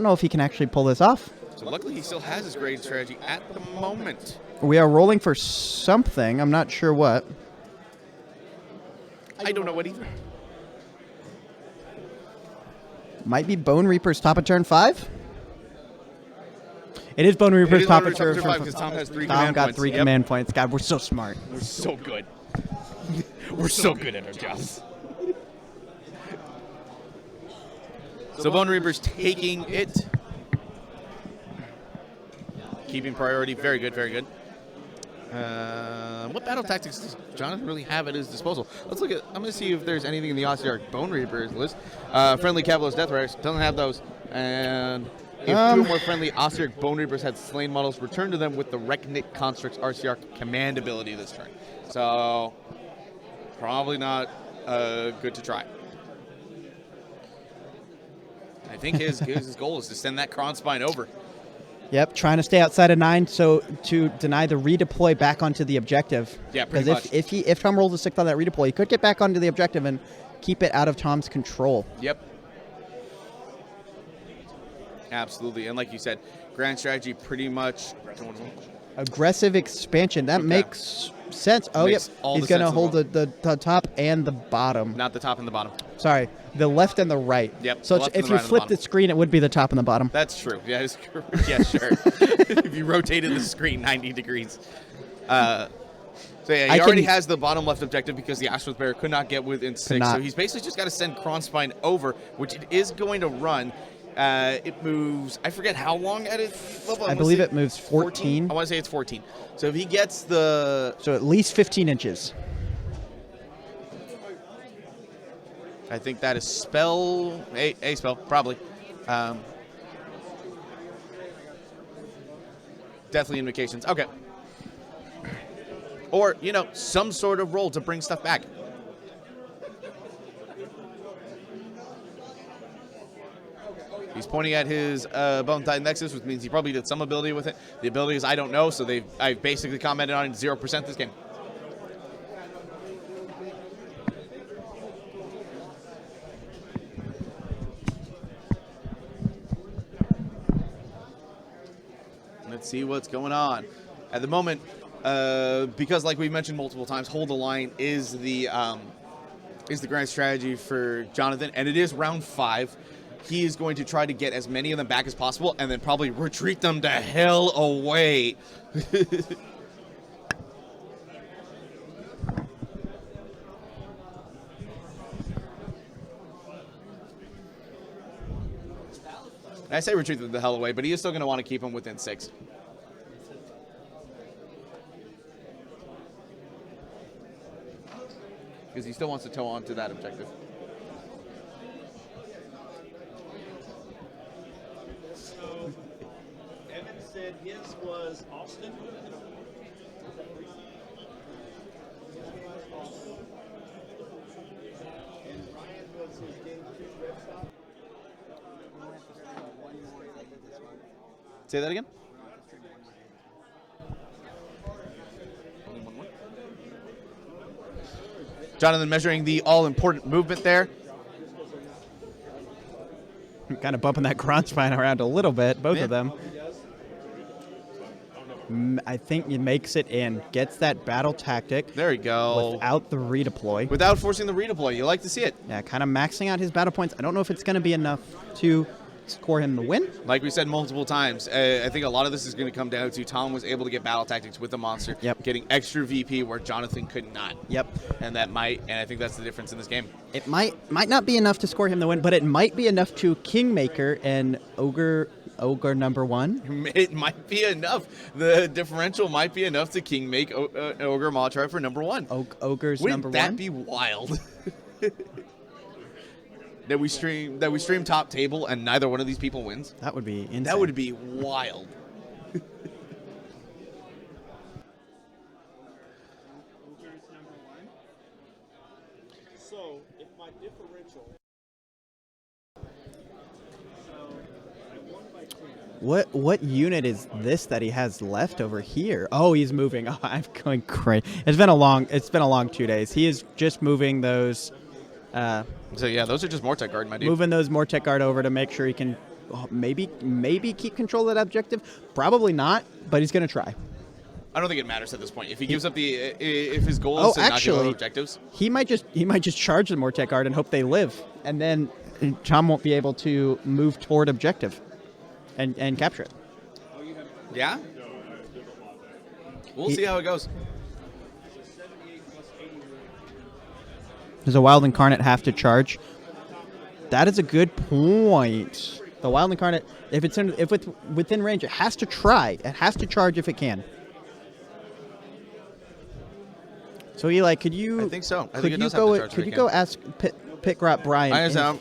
know if he can actually pull this off. So luckily he still has his grade strategy at the moment. We are rolling for something. I'm not sure what. I don't know what either. Might be Bonereapers top of turn 5? It is Bonereapers top of turn 5 because Tom has 3 Tom command got points. 3 Yep. command points. God, we're so smart. We're so good. We're so good at our jobs. So Bonereapers taking it. Keeping priority. Very good, very good. What battle tactics does Jonathan really have at his disposal? Let's look at. I'm going to see if there's anything in the Ossiarch Bonereapers list. Friendly Cavalist Death Riders doesn't have those. And if 2 or more friendly Ossiarch Bonereapers had slain models, return to them with the Reckonate Construct's Ossiarch command ability this turn. So probably not good to try. I think his goal is to send that Kron Spine over. Yep, trying to stay outside of 9 so to deny the redeploy back onto the objective. Yeah, pretty much. If Tom rolls a 6 on that redeploy, he could get back onto the objective and keep it out of Tom's control. Yep. Absolutely. And like you said, grand strategy pretty much Aggressive expansion. That Okay. makes sense. Oh, Makes yep. all He's the going to sense in the hold the top and the bottom. not the top and the bottom. Sorry, the left and the right. Yep, So the left and if the you right and the flip bottom. the screen, it would be the top and the bottom. That's true. Yeah, it's correct. Yeah, sure. If you rotated the screen 90 degrees. So yeah, he already has the bottom left objective because the Astrolith Bear could not get within 6. not. So he's basically just got to send Kron Spine over, which it is going to run. It moves, I forget how long at its level. I believe it moves 14. I want to say it's 14. So if he gets the... So at least 15 inches. I think that is spell, a spell, probably. Deathly Invocations. Okay. Or, some sort of roll to bring stuff back. He's pointing at his Bone Titan Nexus, which means he probably did some ability with it. The abilities I don't know, so I've basically commented on it 0% this game. Let's see what's going on. At the moment, because like we mentioned multiple times, hold the line is the grand strategy for Jonathan, and it is round 5. He is going to try to get as many of them back as possible and then probably retreat them to hell away. I say retreat them the hell away, but he is still going to want to keep them within 6. Because he still wants to tow on to that objective. Evan said his was Austin. And Ryan was his game 2 red stop. Say that again? Jonathan measuring the all-important movement there. Kind of bumping that Kron Spine around a little bit, both of them. I think he makes it in, gets that battle tactic There we go. without the redeploy. Without forcing the redeploy. You like to see it. Yeah, kind of maxing out his battle points. I don't know if it's going to be enough to score him the win. Like we said multiple times, I think a lot of this is going to come down to Tom was able to get battle tactics with the monster, Yep. getting extra VP where Jonathan could not. Yep. And I think that's the difference in this game. It might not be enough to score him the win, but it might be enough to Kingmaker and Ogre number 1. It might be enough. The differential might be enough to King make Ogre Mawtribe for number 1. Ogre's Wouldn't number that 1. be wild? that we stream top table and neither one of these people wins. That would be insane. That would be wild. So, if my differential. So, I won by 10. What unit is this that he has left over here? Oh, he's moving. Oh, I'm going crazy. It's been a long 2 days. He is just moving those So yeah, those are just Mortec Guard, my dude. moving those Mortec Guard over to make sure he can maybe keep control of that objective. Probably not, but he's going to try. I don't think it matters at this point. If he gives up if his goal Oh, is to not give actually, up objectives. He might just charge the Mortec Guard and hope they live, and then Tom won't be able to move toward objective and capture it. Yeah. We'll see how it goes. Does a Wild Incarnate have to charge? That is a good point. The Wild Incarnate, if it's within range, it has to try. It has to charge if it can. So Eli, could you? I think so. I could think it you does go? have to charge Could if you it go can. ask Pitgrot Brian?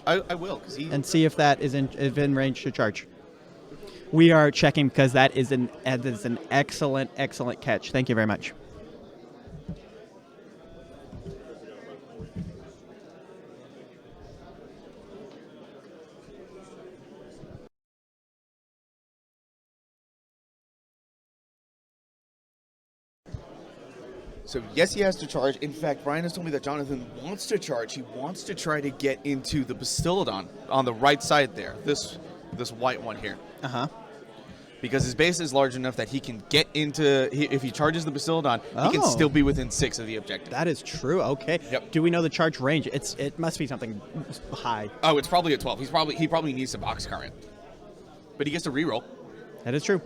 I will, because he. And see if that is in range to charge. We are checking because that is an excellent catch. Thank you very much. So, yes, he has to charge. In fact, Brian has told me that Jonathan wants to charge. He wants to try to get into the Bastillodon on the right side there, this white one here. Uh-huh. Because his base is large enough that he can get into... if he charges the Bastillodon, he can Oh. still be within 6 of the objective. That is true. Okay. Yep. Do we know the charge range? It must be something high. Oh, it's probably a 12. He probably needs some box current. But he gets to reroll. That is true.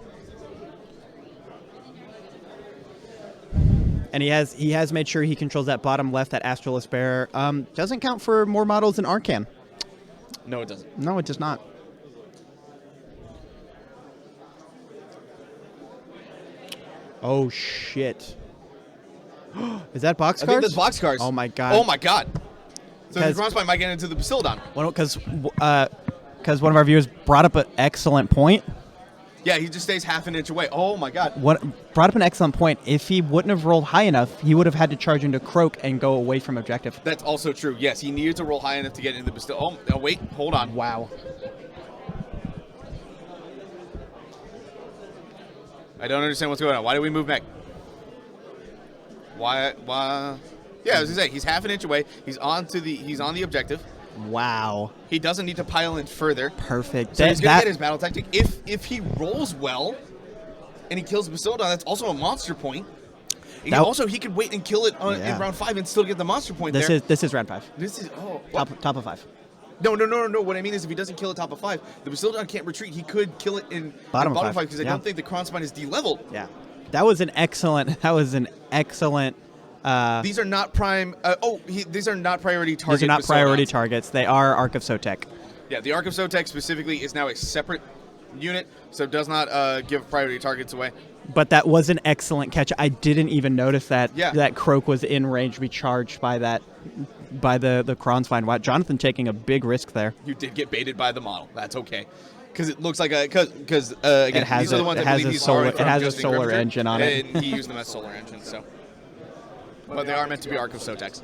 And he has made sure he controls that bottom left, that Astralist Bearer. Doesn't count for more models than Arcan. No, it doesn't. No, it does not. Oh shit! Is that boxcars? I think that's boxcars. Oh my god! Oh my god! So the Because- Crossbite might get into the Bastillodon. Well, because one of our viewers brought up an excellent point. Yeah, he just stays half an inch away. Oh my god. Brought up an excellent point. If he wouldn't have rolled high enough, he would have had to charge into Croak and go away from objective. That's also true. Yes, he needed to roll high enough to get into the Bastillodon. Oh, wait, hold on. Wow. I don't understand what's going on. Why did we move back? Why? Yeah, I was gonna say he's half an inch away. He's on the objective. Wow. He doesn't need to pile in further. Perfect. So he's gonna get his battle tactic. If he rolls well, and he kills the Bastillodon, that's also a monster point. And also, he could wait and kill it in round 5 and still get the monster point. This is round 5. This is Top of 5. No. What I mean is, if he doesn't kill it top of 5, the Bastillodon can't retreat. He could kill it in Bottom of 5 5, because I don't think the Kronspine is de-leveled. Yeah. That was an excellent. These are not prime. These are not priority targets. These are not priority targets. They are Arc of Sotek. Yeah, the Arc of Sotek specifically is now a separate unit, so does not give priority targets away. But that was an excellent catch. I didn't even notice that that Croak was in range to be charged by the Kronspine. Wow, Jonathan taking a big risk there. You did get baited by the model. That's okay. Because it looks like because again, these are the ones that believe he's borrowing from has a Justin solar Griffith, engine on it. And he used them as solar engines, so. But they are meant to be Arc of Sotex.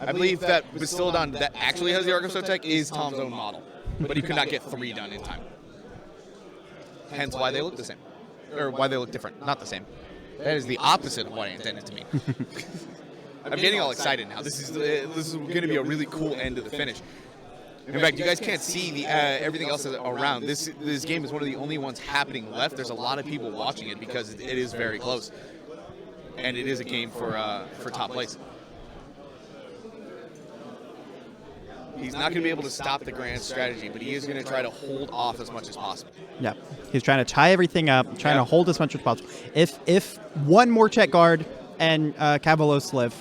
I believe that Bastillodon that actually has the Arc of Sotek is Tom's own model. But he could not get 3 done in time. Hence why they look the same. Or why they look different. Not the same. That is the opposite of what I intended to mean. I'm getting all excited now. This is going to be a really cool end to the finish. In fact, you guys can't see the everything else around. This game is one of the only ones happening left. There's a lot of people watching it because it is very close. And it is a game for top place. He's not going to be able to stop the grand strategy, but he is going to try to hold off as much as possible. Yeah, he's trying to tie everything up, trying to hold as much as possible. If one more check guard and Cavalos live,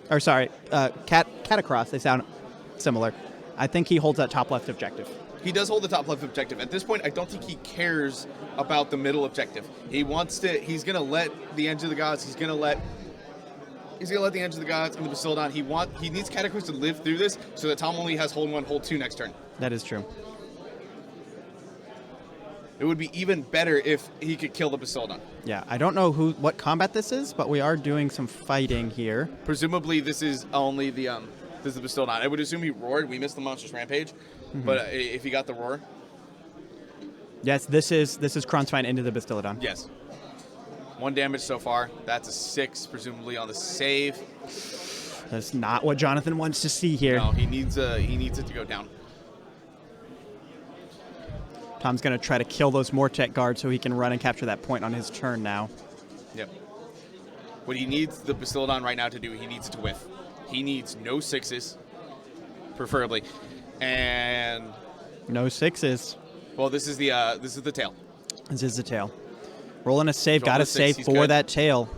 or sorry, Catacross, they sound similar. I think he holds that top left objective. He does hold the top left objective. At this point, I don't think he cares about the middle objective. He's going to let the Edge of the Gods. He's going to let the Edge of the Gods and the Bastillodon. He needs Catacross to live through this so that Tom only has hold 1, hold 2 next turn. That is true. It would be even better if he could kill the Bastillodon. Yeah, I don't know what combat this is, but we are doing some fighting here. Presumably, this is only the Bastillodon. I would assume he roared. We missed the Monstrous Rampage, but if he got the roar, yes, this is Kronspine into the Bastillodon. yes. 1 damage so far. That's a 6, presumably on the save. That's not what Jonathan wants to see here. No, he needs it to go down. Tom's going to try to kill those Mortek guards so he can run and capture that point on his turn now. Yep. What he needs the Bastiladon right now to do, he needs it to whiff. He needs no 6s, preferably, and No 6s. well, this is the tail. This is the tail. Rolling a save. Rolling Got to a 6, save he's for good. that tail.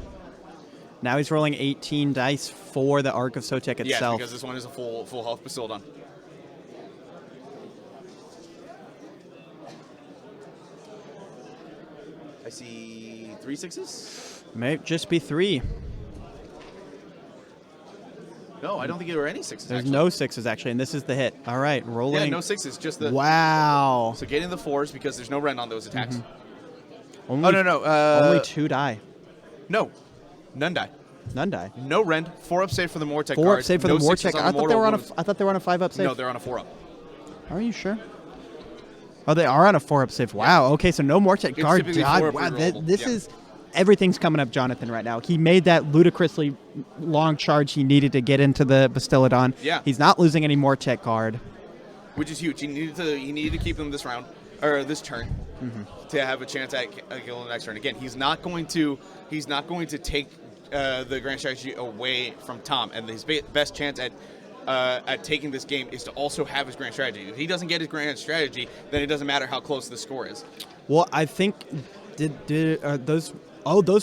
Now he's rolling 18 dice for the Arc of Sotek Yes, itself. because this one is a full health Bastiladon. I see 3 6s. May just be 3. No, I don't think there were any 6s. There's actually. no 6s actually, and this is the hit. All right, rolling. Yeah, no 6s. Just the. Wow. So getting the 4s because there's no rend on those attacks. Only, Oh no. only 2 die. No, none die. None die. No rend. 4 up save for the Mortek 4 cards. up save for no the 6s Mortek. on I the thought they were on a. mortal I thought they were on a 5 up wounds. save. No, they're on a 4 up. Are you sure? Oh, they are on a 4 up save. Wow. Okay, so no Mortek It's guard typically died. 4 up Wow, rerollable. this Yeah. is everything's coming up, Jonathan, right now. He made that ludicrously long charge he needed to get into the Bastiladon. Yeah. He's not losing any Mortek guard. Which is huge. He needed to keep them this round or this turn to have a chance at killing the next turn. Again, he's not going to take the grand strategy away from Tom, and his best chance at taking this game is to also have his grand strategy. If he doesn't get his grand strategy, then it doesn't matter how close the score is. Well, I think did those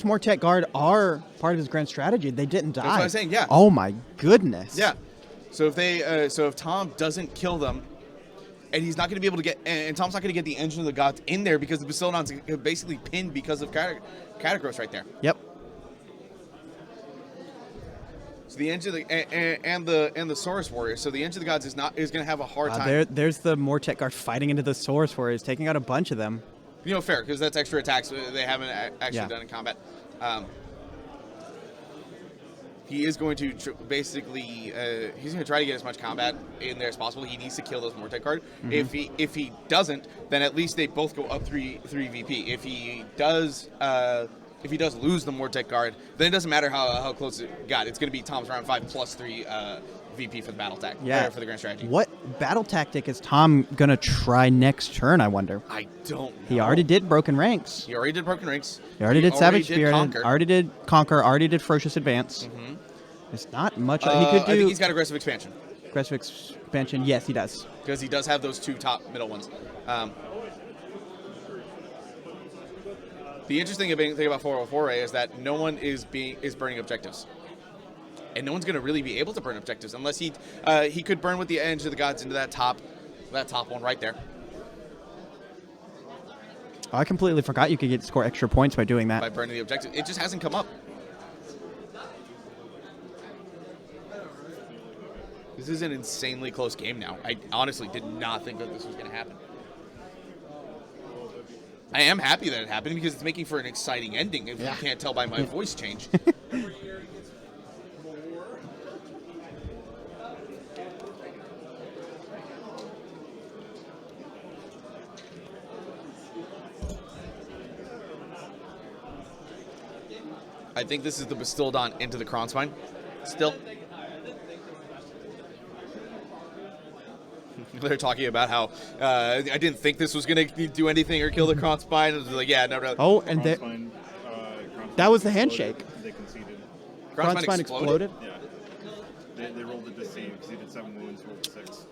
Mortek guard are part of his grand strategy. They didn't die. That's what I'm saying, yeah. Oh my goodness. Yeah. So if Tom doesn't kill them, and he's not going to be able to get, and Tom's not going to get the Engine of the Gods in there because the Bastiladon's basically pinned because of Catacross right there. Yep. So the Engine of the and the Saurus Warrior. So the Engine of the Gods is going to have a hard time. There's the Mortek guard fighting into the Saurus Warriors, taking out a bunch of them. Fair, because that's extra attacks they haven't actually Yeah. done in combat. He is going to basically he's going to try to get as much combat in there as possible. He needs to kill those Mortek card. If he doesn't, then at least they both go up 3 VP. If he does lose the Mortek guard, then it doesn't matter how close it got. It's going to be Tom's round 5 plus 3 VP for the battle tactic. Yeah. For the grand strategy. What battle tactic is Tom gonna try next turn? I wonder. I don't know. He already did Broken Ranks. He already did Broken Ranks. He already did Savage did Spirit. Conquer. Already did Conquer. Already did Ferocious Advance. There's not much he could I think do. he's got aggressive expansion. Aggressive expansion. Yes, he does. Because he does have those 2 top middle ones. The interesting thing about 404 is that no one is burning objectives, and no one's going to really be able to burn objectives unless he could burn with the Engine of the Gods into that top one right there. Oh, I completely forgot you could score extra points by doing that. By burning the objective. It just hasn't come up. This is an insanely close game now. I honestly did not think that this was going to happen. I am happy that it happened because it's making for an exciting ending, if you can't tell by my voice change. I think this is the Bastiladon into the Kronspine still. They're talking about how I didn't think this was going to do anything or kill the Kronspine. It was like, yeah, no. Oh, and that was the handshake. They conceded. Kronspine exploded. Yeah. They rolled it to save because he did 7 wounds, rolled 6.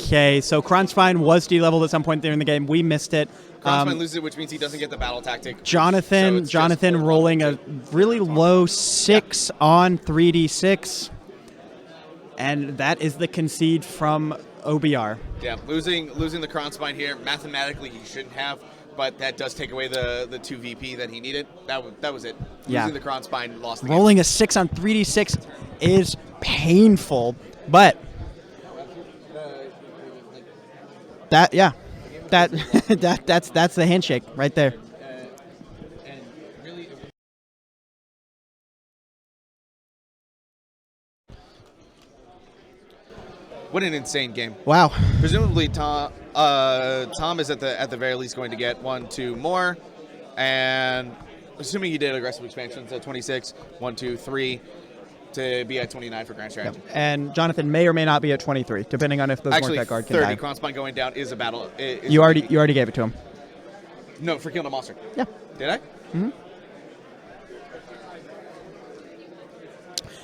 Okay, so Kronspine was de-leveled at some point during the game. We missed it. Kronspine loses it, which means he doesn't get the battle tactic. Jonathan rolling a really low 6 on 3d6. And that is the concede from OBR. Yeah, losing the Kronspine here, mathematically he shouldn't have, but that does take away the 2 VP that he needed. That was it. Yeah. Losing the Kronspine lost the Rolling a 6 on 3d6 is painful, but that's the handshake right there. And really, what an insane game. Wow. Presumably, Tom is at the very least going to get 1, 2 more, and assuming he did aggressive expansions at 26, 1, 2, 3. to be at 29 for Grand Strategy. And Jonathan may or may not be at 23, depending on if the Actually, Mortek guard can 30. die. Crossbind going down is a battle. You already gave it to him. No, for killing a monster. Yeah. Did I?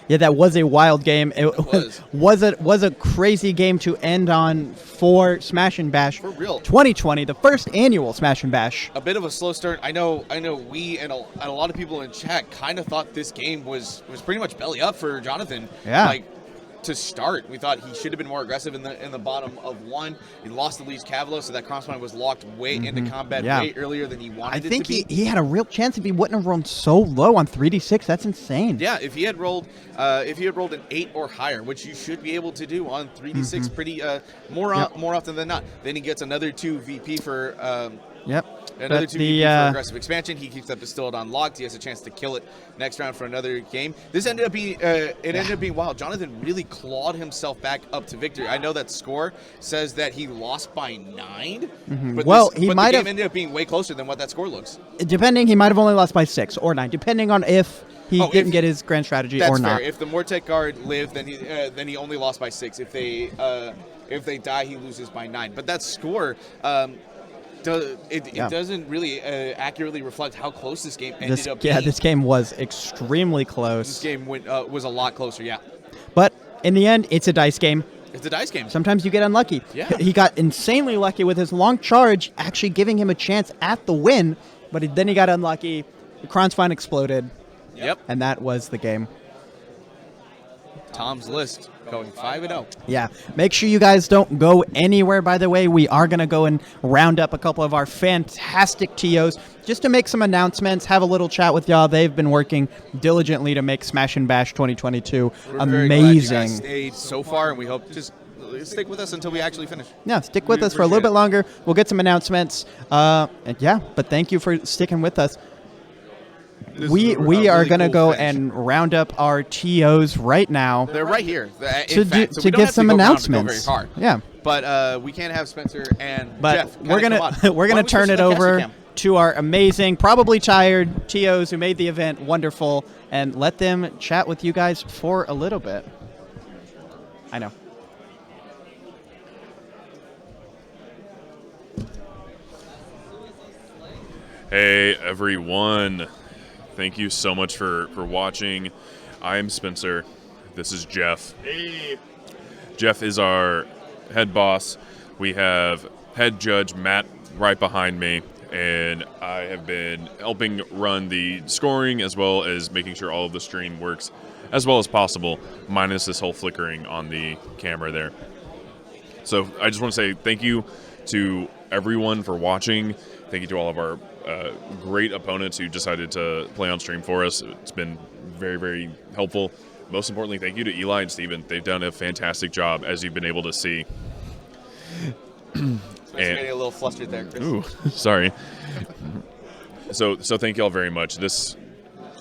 Yeah, that was a wild game. It was a crazy game to end on for Smash and Bash. For real. 2020, the first annual Smash and Bash. A bit of a slow start. I know. We and a lot of people in chat kind of thought this game was pretty much belly up for Jonathan. Yeah. Like, to start, we thought he should have been more aggressive in the bottom of one. He lost the Leech Cavalo, so that crossbind was locked way into combat way earlier than he wanted it to be. I think he had a real chance if he wouldn't have rolled so low on 3d6. That's insane. Yeah, if he had rolled an 8 or higher, which you should be able to do on 3d6 pretty more often than not, then he gets another 2 VP for another 2 VP for aggressive expansion. He keeps that Bastillodon locked. He has a chance to kill it next round for another game. This ended up being ended up being wild. Jonathan really clawed himself back up to victory. I know that score says that he lost by 9, but the game ended up being way closer than what that score looks. Depending, he might have only lost by 6 or 9, depending on if he didn't get his grand strategy or not. That's fair. If the Mortek guard lived, then he only lost by 6. If they die, he loses by 9. But that score. It doesn't really accurately reflect how close this game ended up being. Yeah, this game was extremely close. This game was a lot closer, yeah. But in the end, it's a dice game. It's a dice game. Sometimes you get unlucky. Yeah. He got insanely lucky with his long charge, actually giving him a chance at the win, but then he got unlucky. The Kronspine exploded. Yep. And that was the game. Tom's list. Going 5-0. Yeah. Make sure you guys don't go anywhere, by the way. We are going to go and round up a couple of our fantastic TOs just to make some announcements, have a little chat with y'all. They've been working diligently to make Smash and Bash 2022 We're amazing. Very glad you guys stayed so far, and we hope just stick with us until we actually finish. Yeah, stick with us for a little bit longer. We'll get some announcements. But thank you for sticking with us. We are going to go and round up our TOs right now. They're right here. To get some announcements. Very far. Yeah. But we can't have Spencer and Jeff. We're gonna turn it over to our amazing, probably tired TOs who made the event wonderful, and let them chat with you guys for a little bit. I know. Hey everyone. Thank you so much for watching. I am Spencer. This is Jeff. Hey. Jeff is our head boss. We have head judge Matt right behind me, and I have been helping run the scoring as well as making sure all of the stream works as well as possible, minus this whole flickering on the camera there. So I just want to say thank you to everyone for watching. Thank you to all of our great opponents who decided to play on stream for us. It's been very, very helpful. Most importantly, thank you to Eli and Steven. They've done a fantastic job, as you've been able to see. I'm getting a little flustered there, Chris. Ooh, sorry. So thank you all very much. This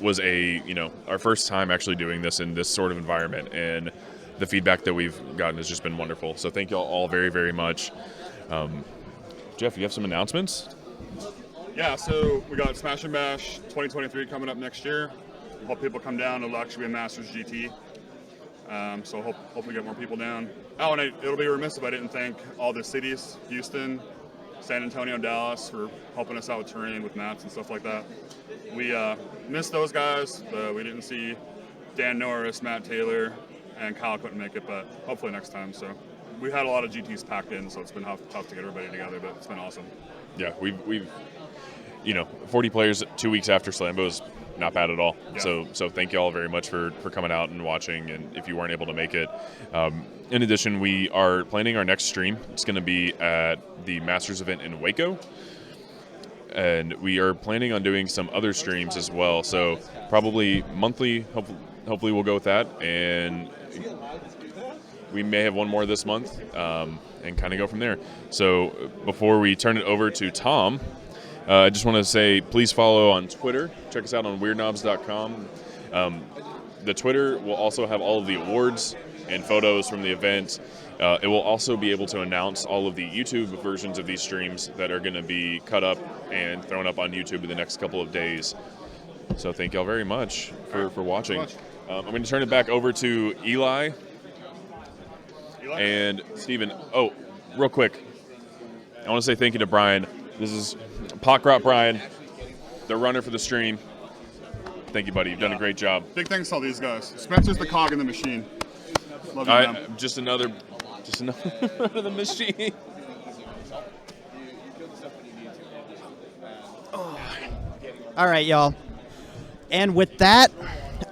was our first time actually doing this in this sort of environment, and the feedback that we've gotten has just been wonderful. So thank you all very, very much. Jeff, you have some announcements? Yeah, so we got Smash and Bash 2023 coming up next year. We hope people come down. It'll actually be a Masters GT. So hope we get more people down. Oh, and it'll be remiss if I didn't thank all the cities, Houston, San Antonio, Dallas, for helping us out with terrain, with maps and stuff like that. We missed those guys. We didn't see Dan Norris, Matt Taylor, and Kyle couldn't make it, but hopefully next time. So we had a lot of GTs packed in, so it's been tough to get everybody together, but it's been awesome. Yeah, we've 40 players 2 weeks after Slambo is not bad at all. Yeah. So thank you all very much for coming out and watching, and if you weren't able to make it. In addition, we are planning our next stream. It's going to be at the Masters event in Waco, and we are planning on doing some other streams as well. So probably monthly, hopefully we'll go with that, and we may have one more this month, and kind of go from there. So before we turn it over to Tom, I just want to say, please follow on Twitter. Check us out on weirdknobs.com. The Twitter will also have all of the awards and photos from the event. It will also be able to announce all of the YouTube versions of these streams that are going to be cut up and thrown up on YouTube in the next couple of days. So thank y'all very much for watching. I'm going to turn it back over to Eli and Steven. Oh, real quick. I want to say thank you to Brian. This is Pockrot Brian, the runner for the stream. Thank you, buddy. You've done a great job. Big thanks to all these guys. Spencer's the cog in the machine. Love you, man. Just another run of the machine. All right, y'all. And with that,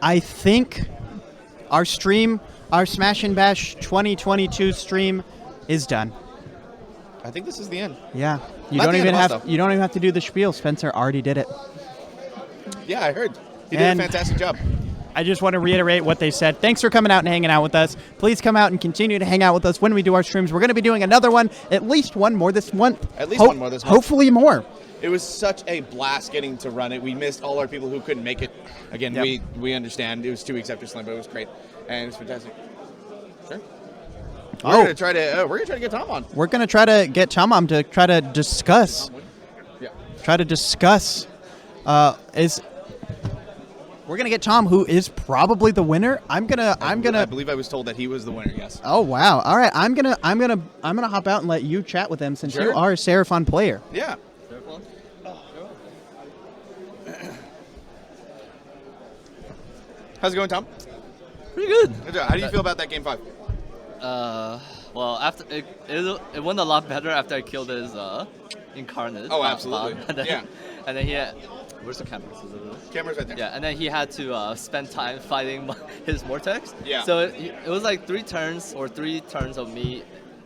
I think our stream, our Smash and Bash 2022 stream is done. I think this is the end. Yeah. You Not don't the end even of us, have though. you don't even have to do the spiel. Spencer already did it. Yeah, I heard. He did And- a fantastic job. I just want to reiterate what they said. Thanks for coming out and hanging out with us. Please come out and continue to hang out with us when we do our streams. We're going to be doing another one, at least one more this month. At least one more this month. Hopefully more. It was such a blast getting to run it. We missed all our people who couldn't make it. Again, Yep. we understand. It was 2 weeks after Slam, but it was great. And it was fantastic. Sure. Oh. We're gonna try to get Tom on. We're going to try to get Chamam to try to discuss. Yeah. We're going to get Tom, who is probably the winner. I believe I was told that he was the winner. Yes. Oh wow! All right, I'm gonna hop out and let you chat with him since you Sure. are a Seraphon player. Yeah. How's it going, Tom? Pretty good. Good job. How do you feel about that game 5? Well, after it went a lot better after I killed his incarnate. Oh, absolutely. And then, Yeah. And then he had, where's the cameras? Camera's right there. Yeah, and then he had to spend time fighting his Mortex. Yeah. So it was like 3 turns of me,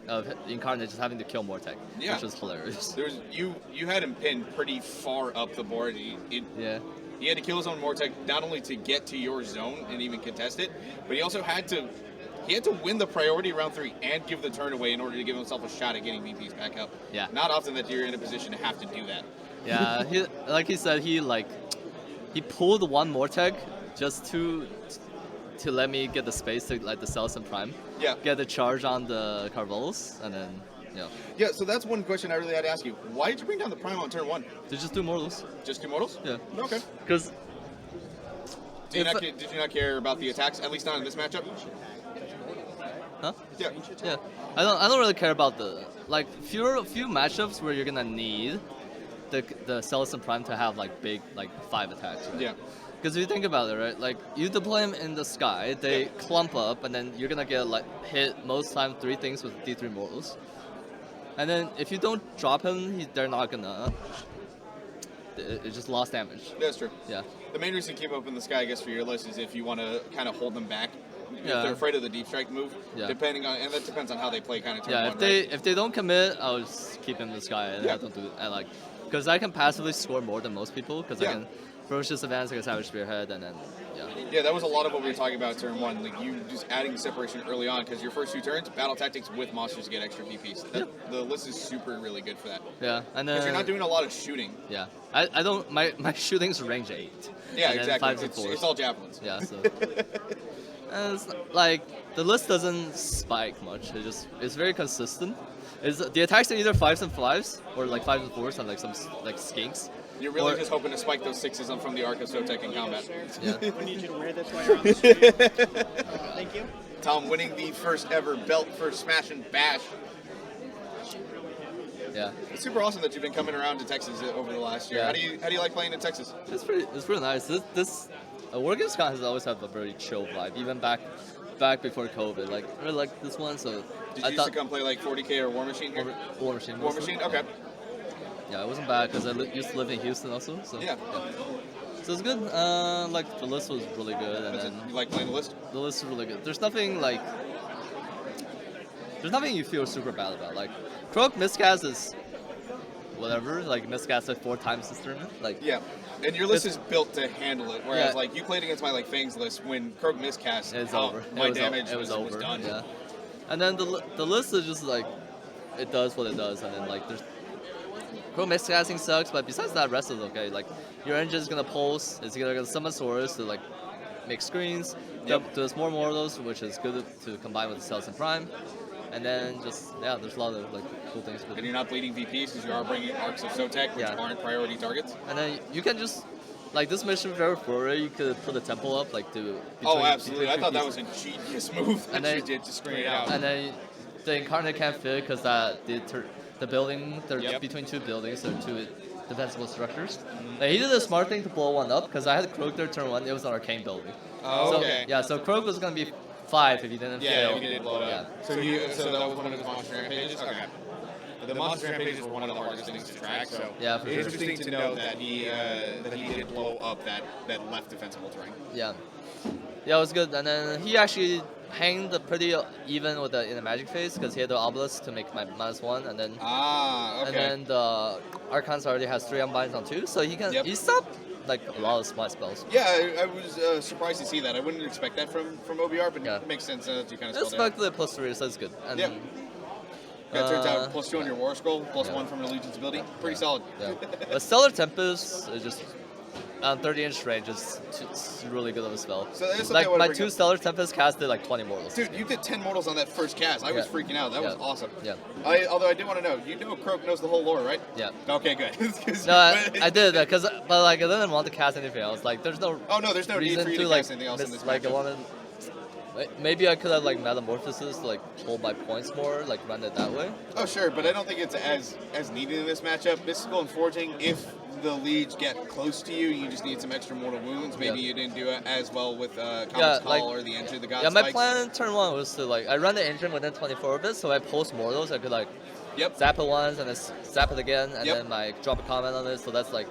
of incarnate just having to kill Mortex, Yeah. which was hilarious. There was you had him pinned pretty far up the board. Yeah. He had to kill his own Mortec not only to get to your zone and even contest it, but he also had to win the priority round 3 and give the turn away in order to give himself a shot at getting VPs back up. Yeah. Not often that you're in a position to have to do that. Yeah, like he said, he pulled one Mortec just to let me get the space to the Cells and Prime. Yeah. Get the charge on the Carvelos, and then Yeah, so that's one question I really had to ask you. Why did you bring down the Prime on turn 1? to just do Mortals. Just 2 mortals? Yeah. Okay. Because Did you not care about the attacks? At least not in this matchup? huh? Yeah. Yeah. I don't really care about the few matchups where you're gonna need the Cells and Prime to have big 5 attacks. Right? Yeah. Because if you think about it, right, you deploy them in the sky, they clump up, and then you're gonna get hit most time 3 things with D3 mortals. And then if you don't drop him, they're not gonna. It just lost damage. That's true. Yeah. The main reason to keep up in the sky, I guess, for your list is if you want to kind of hold them back. If Yeah. they're afraid of the deep strike move, Yeah. depending on, and that depends on how they play kind of turn Yeah. 1, If they don't commit, I'll just keep him in the sky, and I don't do it. Because I can passively score more than most people. Because I can ferocious advance, I can savage spearhead, and then Yeah, that was a lot of what we were talking about turn 1. You just adding separation early on because your first 2 turns, battle tactics with monsters get extra VPs. The list is super really good for that. Yeah. And then Because you're not doing a lot of shooting. Yeah. I don't. My shooting's range 8. Yeah, and then exactly. 5s and 4s. It's all javelins. Yeah. So. And it's the list doesn't spike much. It's very consistent. The attacks are either 5s and 5s or 5s and 4s and some skinks. You're really just hoping to spike those 6s on from the Arc of Sotek in combat. Yeah. We need you to wear this while you're on the stream. Thank you. Tom winning the first ever belt for Smash and Bash. Yeah. It's super awesome that you've been coming around to Texas over the last year. Yeah. How do you like playing in Texas? It's pretty nice. This WarGamesCon has always had a very chill vibe, even back before COVID. I really like this one. So Did you used to come play 40K or War Machine here? War Machine. War mostly. Machine? Okay. Yeah, it wasn't bad because I used to live in Houston also. So Yeah. So it's good. The list was really good, and then You like playing the list? the list is really good. There's nothing you feel super bad about. Croak Miscast is whatever. Miscast 4 times this tournament. Yeah. And your list is built to handle it. Whereas Yeah. you played against my Fangs list when Krog miscast. It's over. My It was damage it was over. was done. Yeah. And then the list is just it does what it does, and then there's Croak Miscasting sucks, but besides that, rest is okay. Your engine is gonna pulse. It's gonna summon swords to make screens. There's more mortals, which is good to combine with the Cells and Prime. And then there's a lot of cool things. And you're not bleeding VPs because you are bringing Arcs of Sotek, which Yeah. aren't priority targets. And then you can just like this mission very flurry. You could put the temple up like to. Oh, between- absolutely. I between thought two that was pieces. a genius move that And then- you did to screen it out. And then the incarnate can't fit because the building they're Yep. between two buildings, so two defensible structures. Like, he did a smart thing to blow one up because I had Croak there turn one. It was an arcane building. Oh, So, okay. yeah, so Croak was gonna be 5 if he didn't Yeah, fail. if you did blow it Yeah. up. So that was one of his monster rampages? Okay. The monster rampages were one of the hardest things to track, so Yeah, for sure. interesting to know that he did blow up that left defensible terrain. Yeah. Yeah, it was good. And then he actually hanged pretty even with in the magic phase because he had the obelisk to make my -1, and then Ah, okay. and then the Archons already has 3 unbinds on 2, so he can Yep. he stopped like a lot of spot spells. Yeah, I was surprised to see that. I wouldn't expect that from OBR, but Yeah. it makes sense as you kind of It's spelled back to the +3, so that's good. And, Yep. Yeah, it turns out uh, +2 on your War Scroll, +1 yeah. from an Allegiance ability. Pretty solid. Yeah. But Stellar Tempest is just on 30-inch range. It's really good of a spell. So that's something I Like wanna my bring 2 up. Stellar Tempest casted like 20 mortals. Dude, you did 10 mortals on that first cast. I was Yeah. freaking out. That was Yeah. awesome. Yeah. Although I did want to know, Croak knows the whole lore, right? Yeah. Okay, good. No, I did that but like I didn't want to cast anything else. Like there's no Oh no, there's no need reason for you to like cast anything else in this like I matchup. wanted. Maybe I could have like metamorphosis to like hold my points more, like run it that way. Oh sure, but I don't think it's as needed in this matchup. Mystical and Forging, if the leads get close to you, you just need some extra mortal wounds. Maybe Yeah. you didn't do it as well with Comet's Yeah, Call like- or the Entry of the God Yeah, my Spikes. plan turn 1 was to like I run the engine within 24 orbits, so I post mortals. I could like Yep. zap it once and then zap it again, and Yep. then like drop a comment on it. So that's like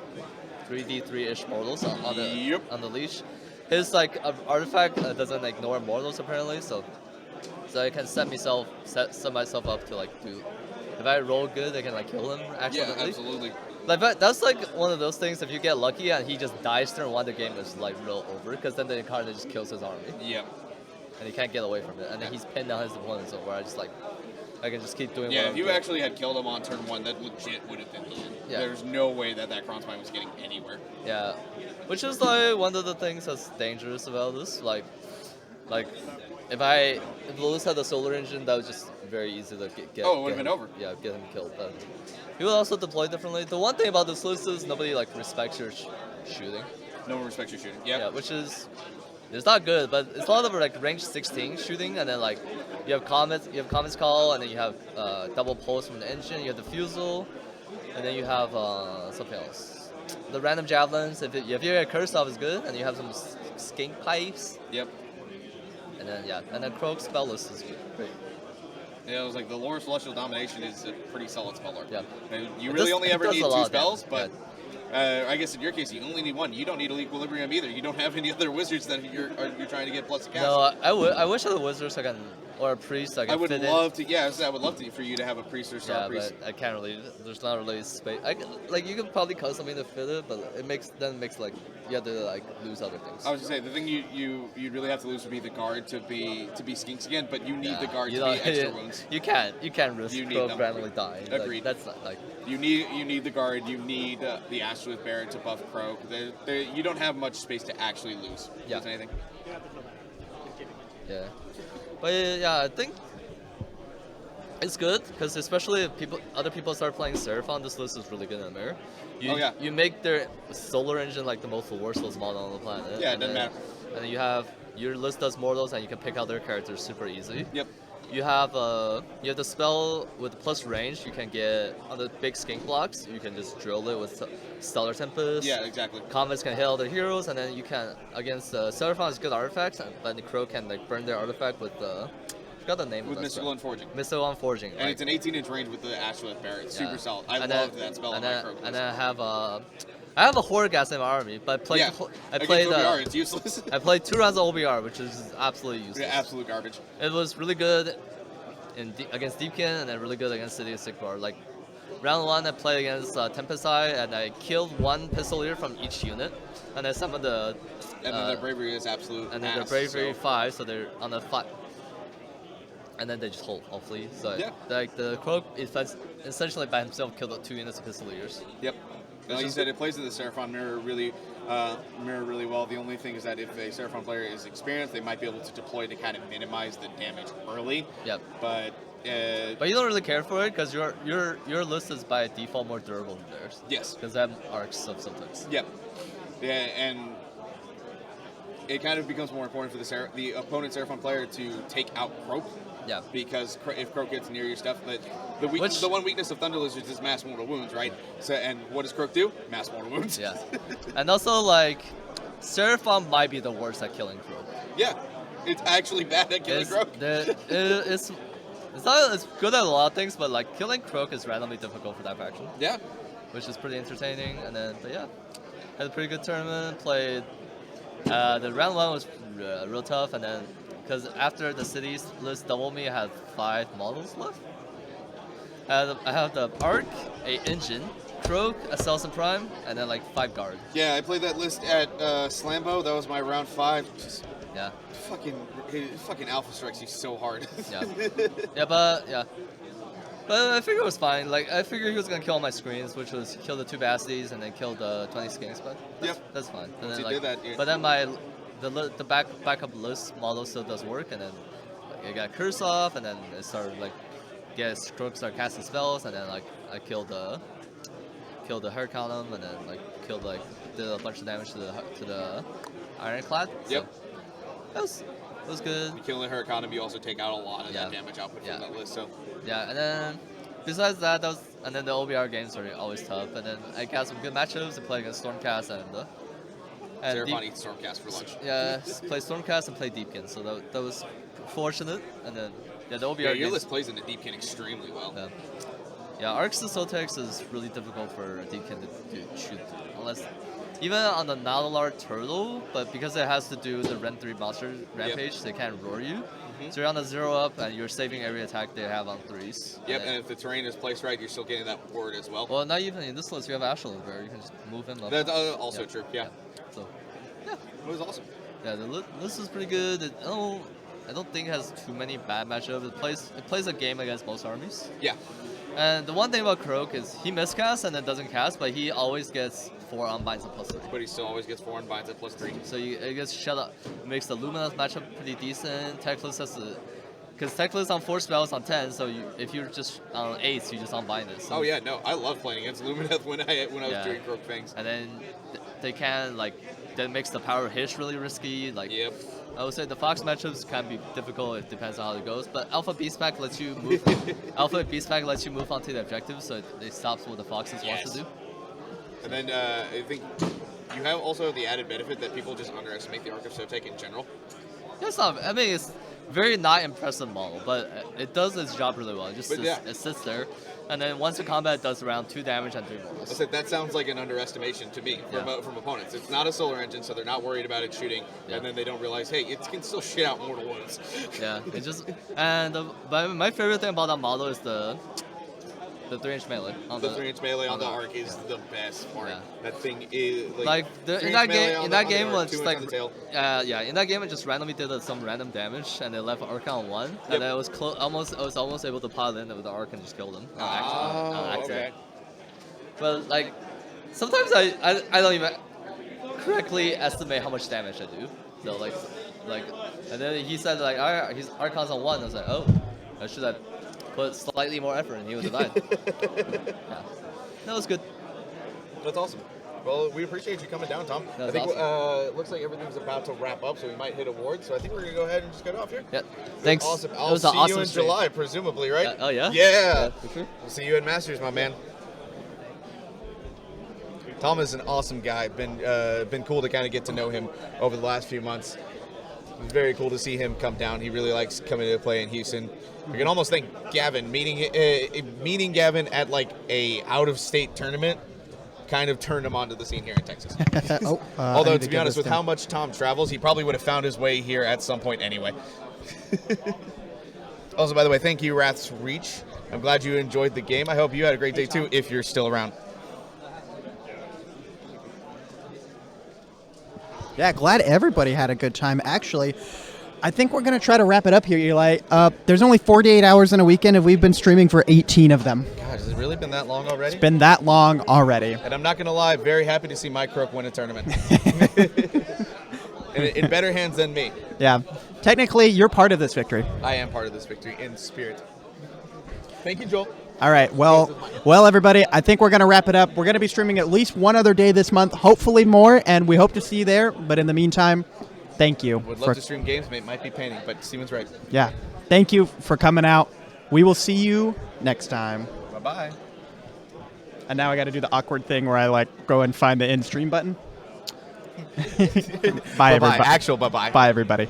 3d3-ish mortals on the Yep. on the leash. His like artifact doesn't ignore mortals apparently, so I can set myself up to like do. If I roll good, I can like kill him Yeah, accidentally. absolutely. Like that's like one of those things. If you get lucky and he just dies turn 1, the game is like real over because then the incarnate just kills his army Yep. and he can't get away from it, and then he's pinned down his opponent. So where I can just keep doing. Yeah, what if I'm you doing. actually had killed him on turn 1, that legit would have been the end. Yeah. There's no way that Crossmine was getting anywhere. Yeah, which is like one of the things that's dangerous about this. Like if Lewis had the solar engine, that was just very easy to get. Oh, it would've get been him- over. Yeah, get him killed. But he will also deploy differently. The one thing about this list is nobody like respects your shooting. No one respects your shooting. Yep. Yeah, which is it's not good, but it's a lot of like range 16 shooting, and then like you have Comet's Call, and then you have double pulse from the engine, you have the fusel, and then you have something else. The random javelins, if you get Curse off is good, and you have some skink pipes, Yep. and then Croak spell list is great. Yeah, it was like the Lore of Celestial Domination is a pretty solid spell art. Yeah. And you It really does- only it ever does need a 2 lot of spells, damage, but I guess in your case you only need 1. You don't need Equilibrium either. You don't have any other wizards that you're trying to get plus a cast. No, I wish I had a wizard so I can, or a priest so I can I would fit love to. Yeah, I would love to for you to have a priest or star Yeah, priest. but I can't really. There's not really space. Like you could probably cut something to fit it, but it makes like you have to like lose other things. I was gonna say the thing you'd really have to lose would be the guard to be skinks again, but you need the guard you to be don't- extra wounds. You can't risk You need Croak them. randomly dying. Like, Agreed. that's not like You need the guard. You need the Astrolith Baron to buff Croak. You don't have much space to actually lose. Yeah. Lose anything. yeah. But yeah, I think it's good because especially if other people start playing Seraphon, this list is really good in the mirror. Oh, yeah. You make their solar engine like the most worthless model on the planet. Yeah, it and doesn't then- matter. And then you have your list does mortals, and you can pick out their characters super easy. Yep. You have the spell with plus range. You can get on the big skink blocks. You can just drill it with Stellar Tempest. Yeah, exactly. Comets can hit other heroes, and then you can against Seraphon is good artifacts, but the Crow can like burn their artifact with forgot the name With of that Mystical spell. and Forging. Mystical and Forging. And it's an 18-inch range with the Astrolith Baron. It's super Yeah. solid. I And love then- that spell on and my then, Croak. and then I have a Horgas in my army, but I played yeah. I Against played OBR, it's useless. I played 2 rounds of OBR, which is absolutely useless. Yeah, absolute garbage. It was really good against Deepkin, and then really good against City of Sigmar. Like round 1, I played against Tempest Eye, and I killed 1 Pistolier from each unit, and then some of the And then their bravery is absolute. and then their ass, bravery so- 5, so they're on the 5. And then they just hold, hopefully. So Yeah. like the Croak essentially by himself killed 2 units of Pistoliers. Yep. And like you said, it plays to the Seraphon mirror really well. The only thing is that if a Seraphon player is experienced, they might be able to deploy to kind of minimize the damage early. Yep. But But you don't really care for it because your list is by default more durable than theirs. yes. Because they have arcs of sometimes. Yep. Yeah, and it kind of becomes more important for the opponent Seraphon player to take out Croak. Yeah. Because if Croak gets near your stuff, but the one weakness of Thunder Lizards is mass mortal wounds, right? So, and what does Croak do? Mass mortal wounds. Yeah. And also, like, Seraphon might be the worst at killing Croak. Yeah. It's actually bad at killing Croak. It's not as good at a lot of things, but like killing Croak is randomly difficult for that faction. Yeah. Which is pretty entertaining. And then, but yeah, had a pretty good tournament. Played. The round 1 was real tough, and then because after the cities list doubled me, I had 5 models left. I have the Arc, a Engine, Croak, a Celsin Prime, and then like 5 guard. Yeah, I played that list at Slambo. That was my round 5. Just yeah. Fucking Alpha strikes you so hard. Yeah. But I figured it was fine. Like, I figured he was gonna kill all my screens, which was kill the 2 Bassies and then kill the 20 skinks, but that's fine. And then, did that, yeah. But then the backup list model still does work, and then like, it got curse off, and then it started like Croak started casting spells, and then like I killed the Hurricane on him, and then like did a bunch of damage to the Ironclad. Yep. So it was good. You kill the Hurricane, you also take out a lot of that damage output from that list. So yeah, and then besides that, and then the OBR games are always tough, and then I got some good matchups to play against Stormcast and Seraphon eats Stormcast for lunch. Yeah, play Stormcast and play Deepkin, so that was fortunate. And then the OBR your games, list plays into Deepkin extremely well. Yeah, Arcs and Sotex is really difficult for Deepkin to shoot through, unless even on the Nautilart Turtle, but because it has to do the Ren 3 monster rampage, they can't roar you. So you're on the 0 up, and you're saving every attack they have on 3s. Yep, and if the terrain is placed right, you're still getting that ward as well. Well, not even in this list, you have Astral where you can just move him up. That's also true, yeah. So, yeah. It was awesome. Yeah, the list is pretty good. I don't think it has too many bad matchups. It plays a game against most armies. Yeah. And the one thing about Croak is he miscasts and then doesn't cast, but he always gets 4 unbinds and +3. But he still always gets 4 unbinds and +3. So it gets shut up. It makes the Luminous matchup pretty decent. Techless has to... Because Techless on 4 spells on 10, so if you're just on 8s, you just unbind it. So yeah, no, I love playing against Lumineth when I was doing Croak things. And then they can, like, that makes the power hish really risky. Like, yep. I would say the Fox matchups can be difficult. It depends on how it goes. But Alpha Beast Pack lets you move. Alpha Beast Pack lets you move onto the objective, so it stops what the Foxes want to do. And then I think you have also the added benefit that people just underestimate the Arc of Sotek in general. It's not. I mean, it's very not impressive model, but it does its job really well. It sits there, and then once the combat, it does around 2 damage and 3 mortals. I said that sounds like an underestimation to me from opponents. It's not a solar engine, so they're not worried about it shooting, and then they don't realize, hey, it can still shit out mortal wounds. Yeah, it just but my favorite thing about that model is the 3-inch melee. The 3-inch melee on the Arc is the best part. Yeah. That thing is in that game was just like in that game it just randomly did some random damage and it left Arc on 1, and then I was almost able to pile in with the Arc and just kill them. Okay. But like sometimes I don't even correctly estimate how much damage I do. So like and then he said like his Archon's on 1. I was like, oh, I should have put slightly more effort and he would have died. Yeah. That was good. That's awesome. Well, we appreciate you coming down, Tom. I think it looks like everything's about to wrap up, so we might hit awards. So I think we're going to go ahead and just get off here. Yeah. Thanks. Awesome. I'll see you in July, presumably, right? Oh, yeah? Yeah. For sure. We'll see you at Masters, my man. Tom is an awesome guy. Been cool to kind of get to know him over the last few months. It was very cool to see him come down. He really likes coming to play in Houston. I can almost think Gavin meeting Gavin at like a out-of-state tournament kind of turned him onto the scene here in Texas. Although to be honest, with how much Tom travels, he probably would have found his way here at some point anyway. Also, by the way, thank you, Wrath's Reach. I'm glad you enjoyed the game. I hope you had a great day too, if you're still around. Yeah, glad everybody had a good time. Actually, I think we're going to try to wrap it up here, Eli. There's only 48 hours in a weekend, and we've been streaming for 18 of them. God, has it really been that long already? It's been that long already. And I'm not going to lie, very happy to see Mike Croak win a tournament. in better hands than me. Yeah. Technically, you're part of this victory. I am part of this victory in spirit. Thank you, Joel. All right. Well, everybody, I think we're going to wrap it up. We're going to be streaming at least one other day this month, hopefully more, and we hope to see you there. But in the meantime, thank you. Would love to stream games, mate. Might be painting, but Steven's right. Yeah. Thank you for coming out. We will see you next time. Bye-bye. And now I got to do the awkward thing where I go and find the end stream button. Bye, everybody. Actual bye-bye. Bye, everybody.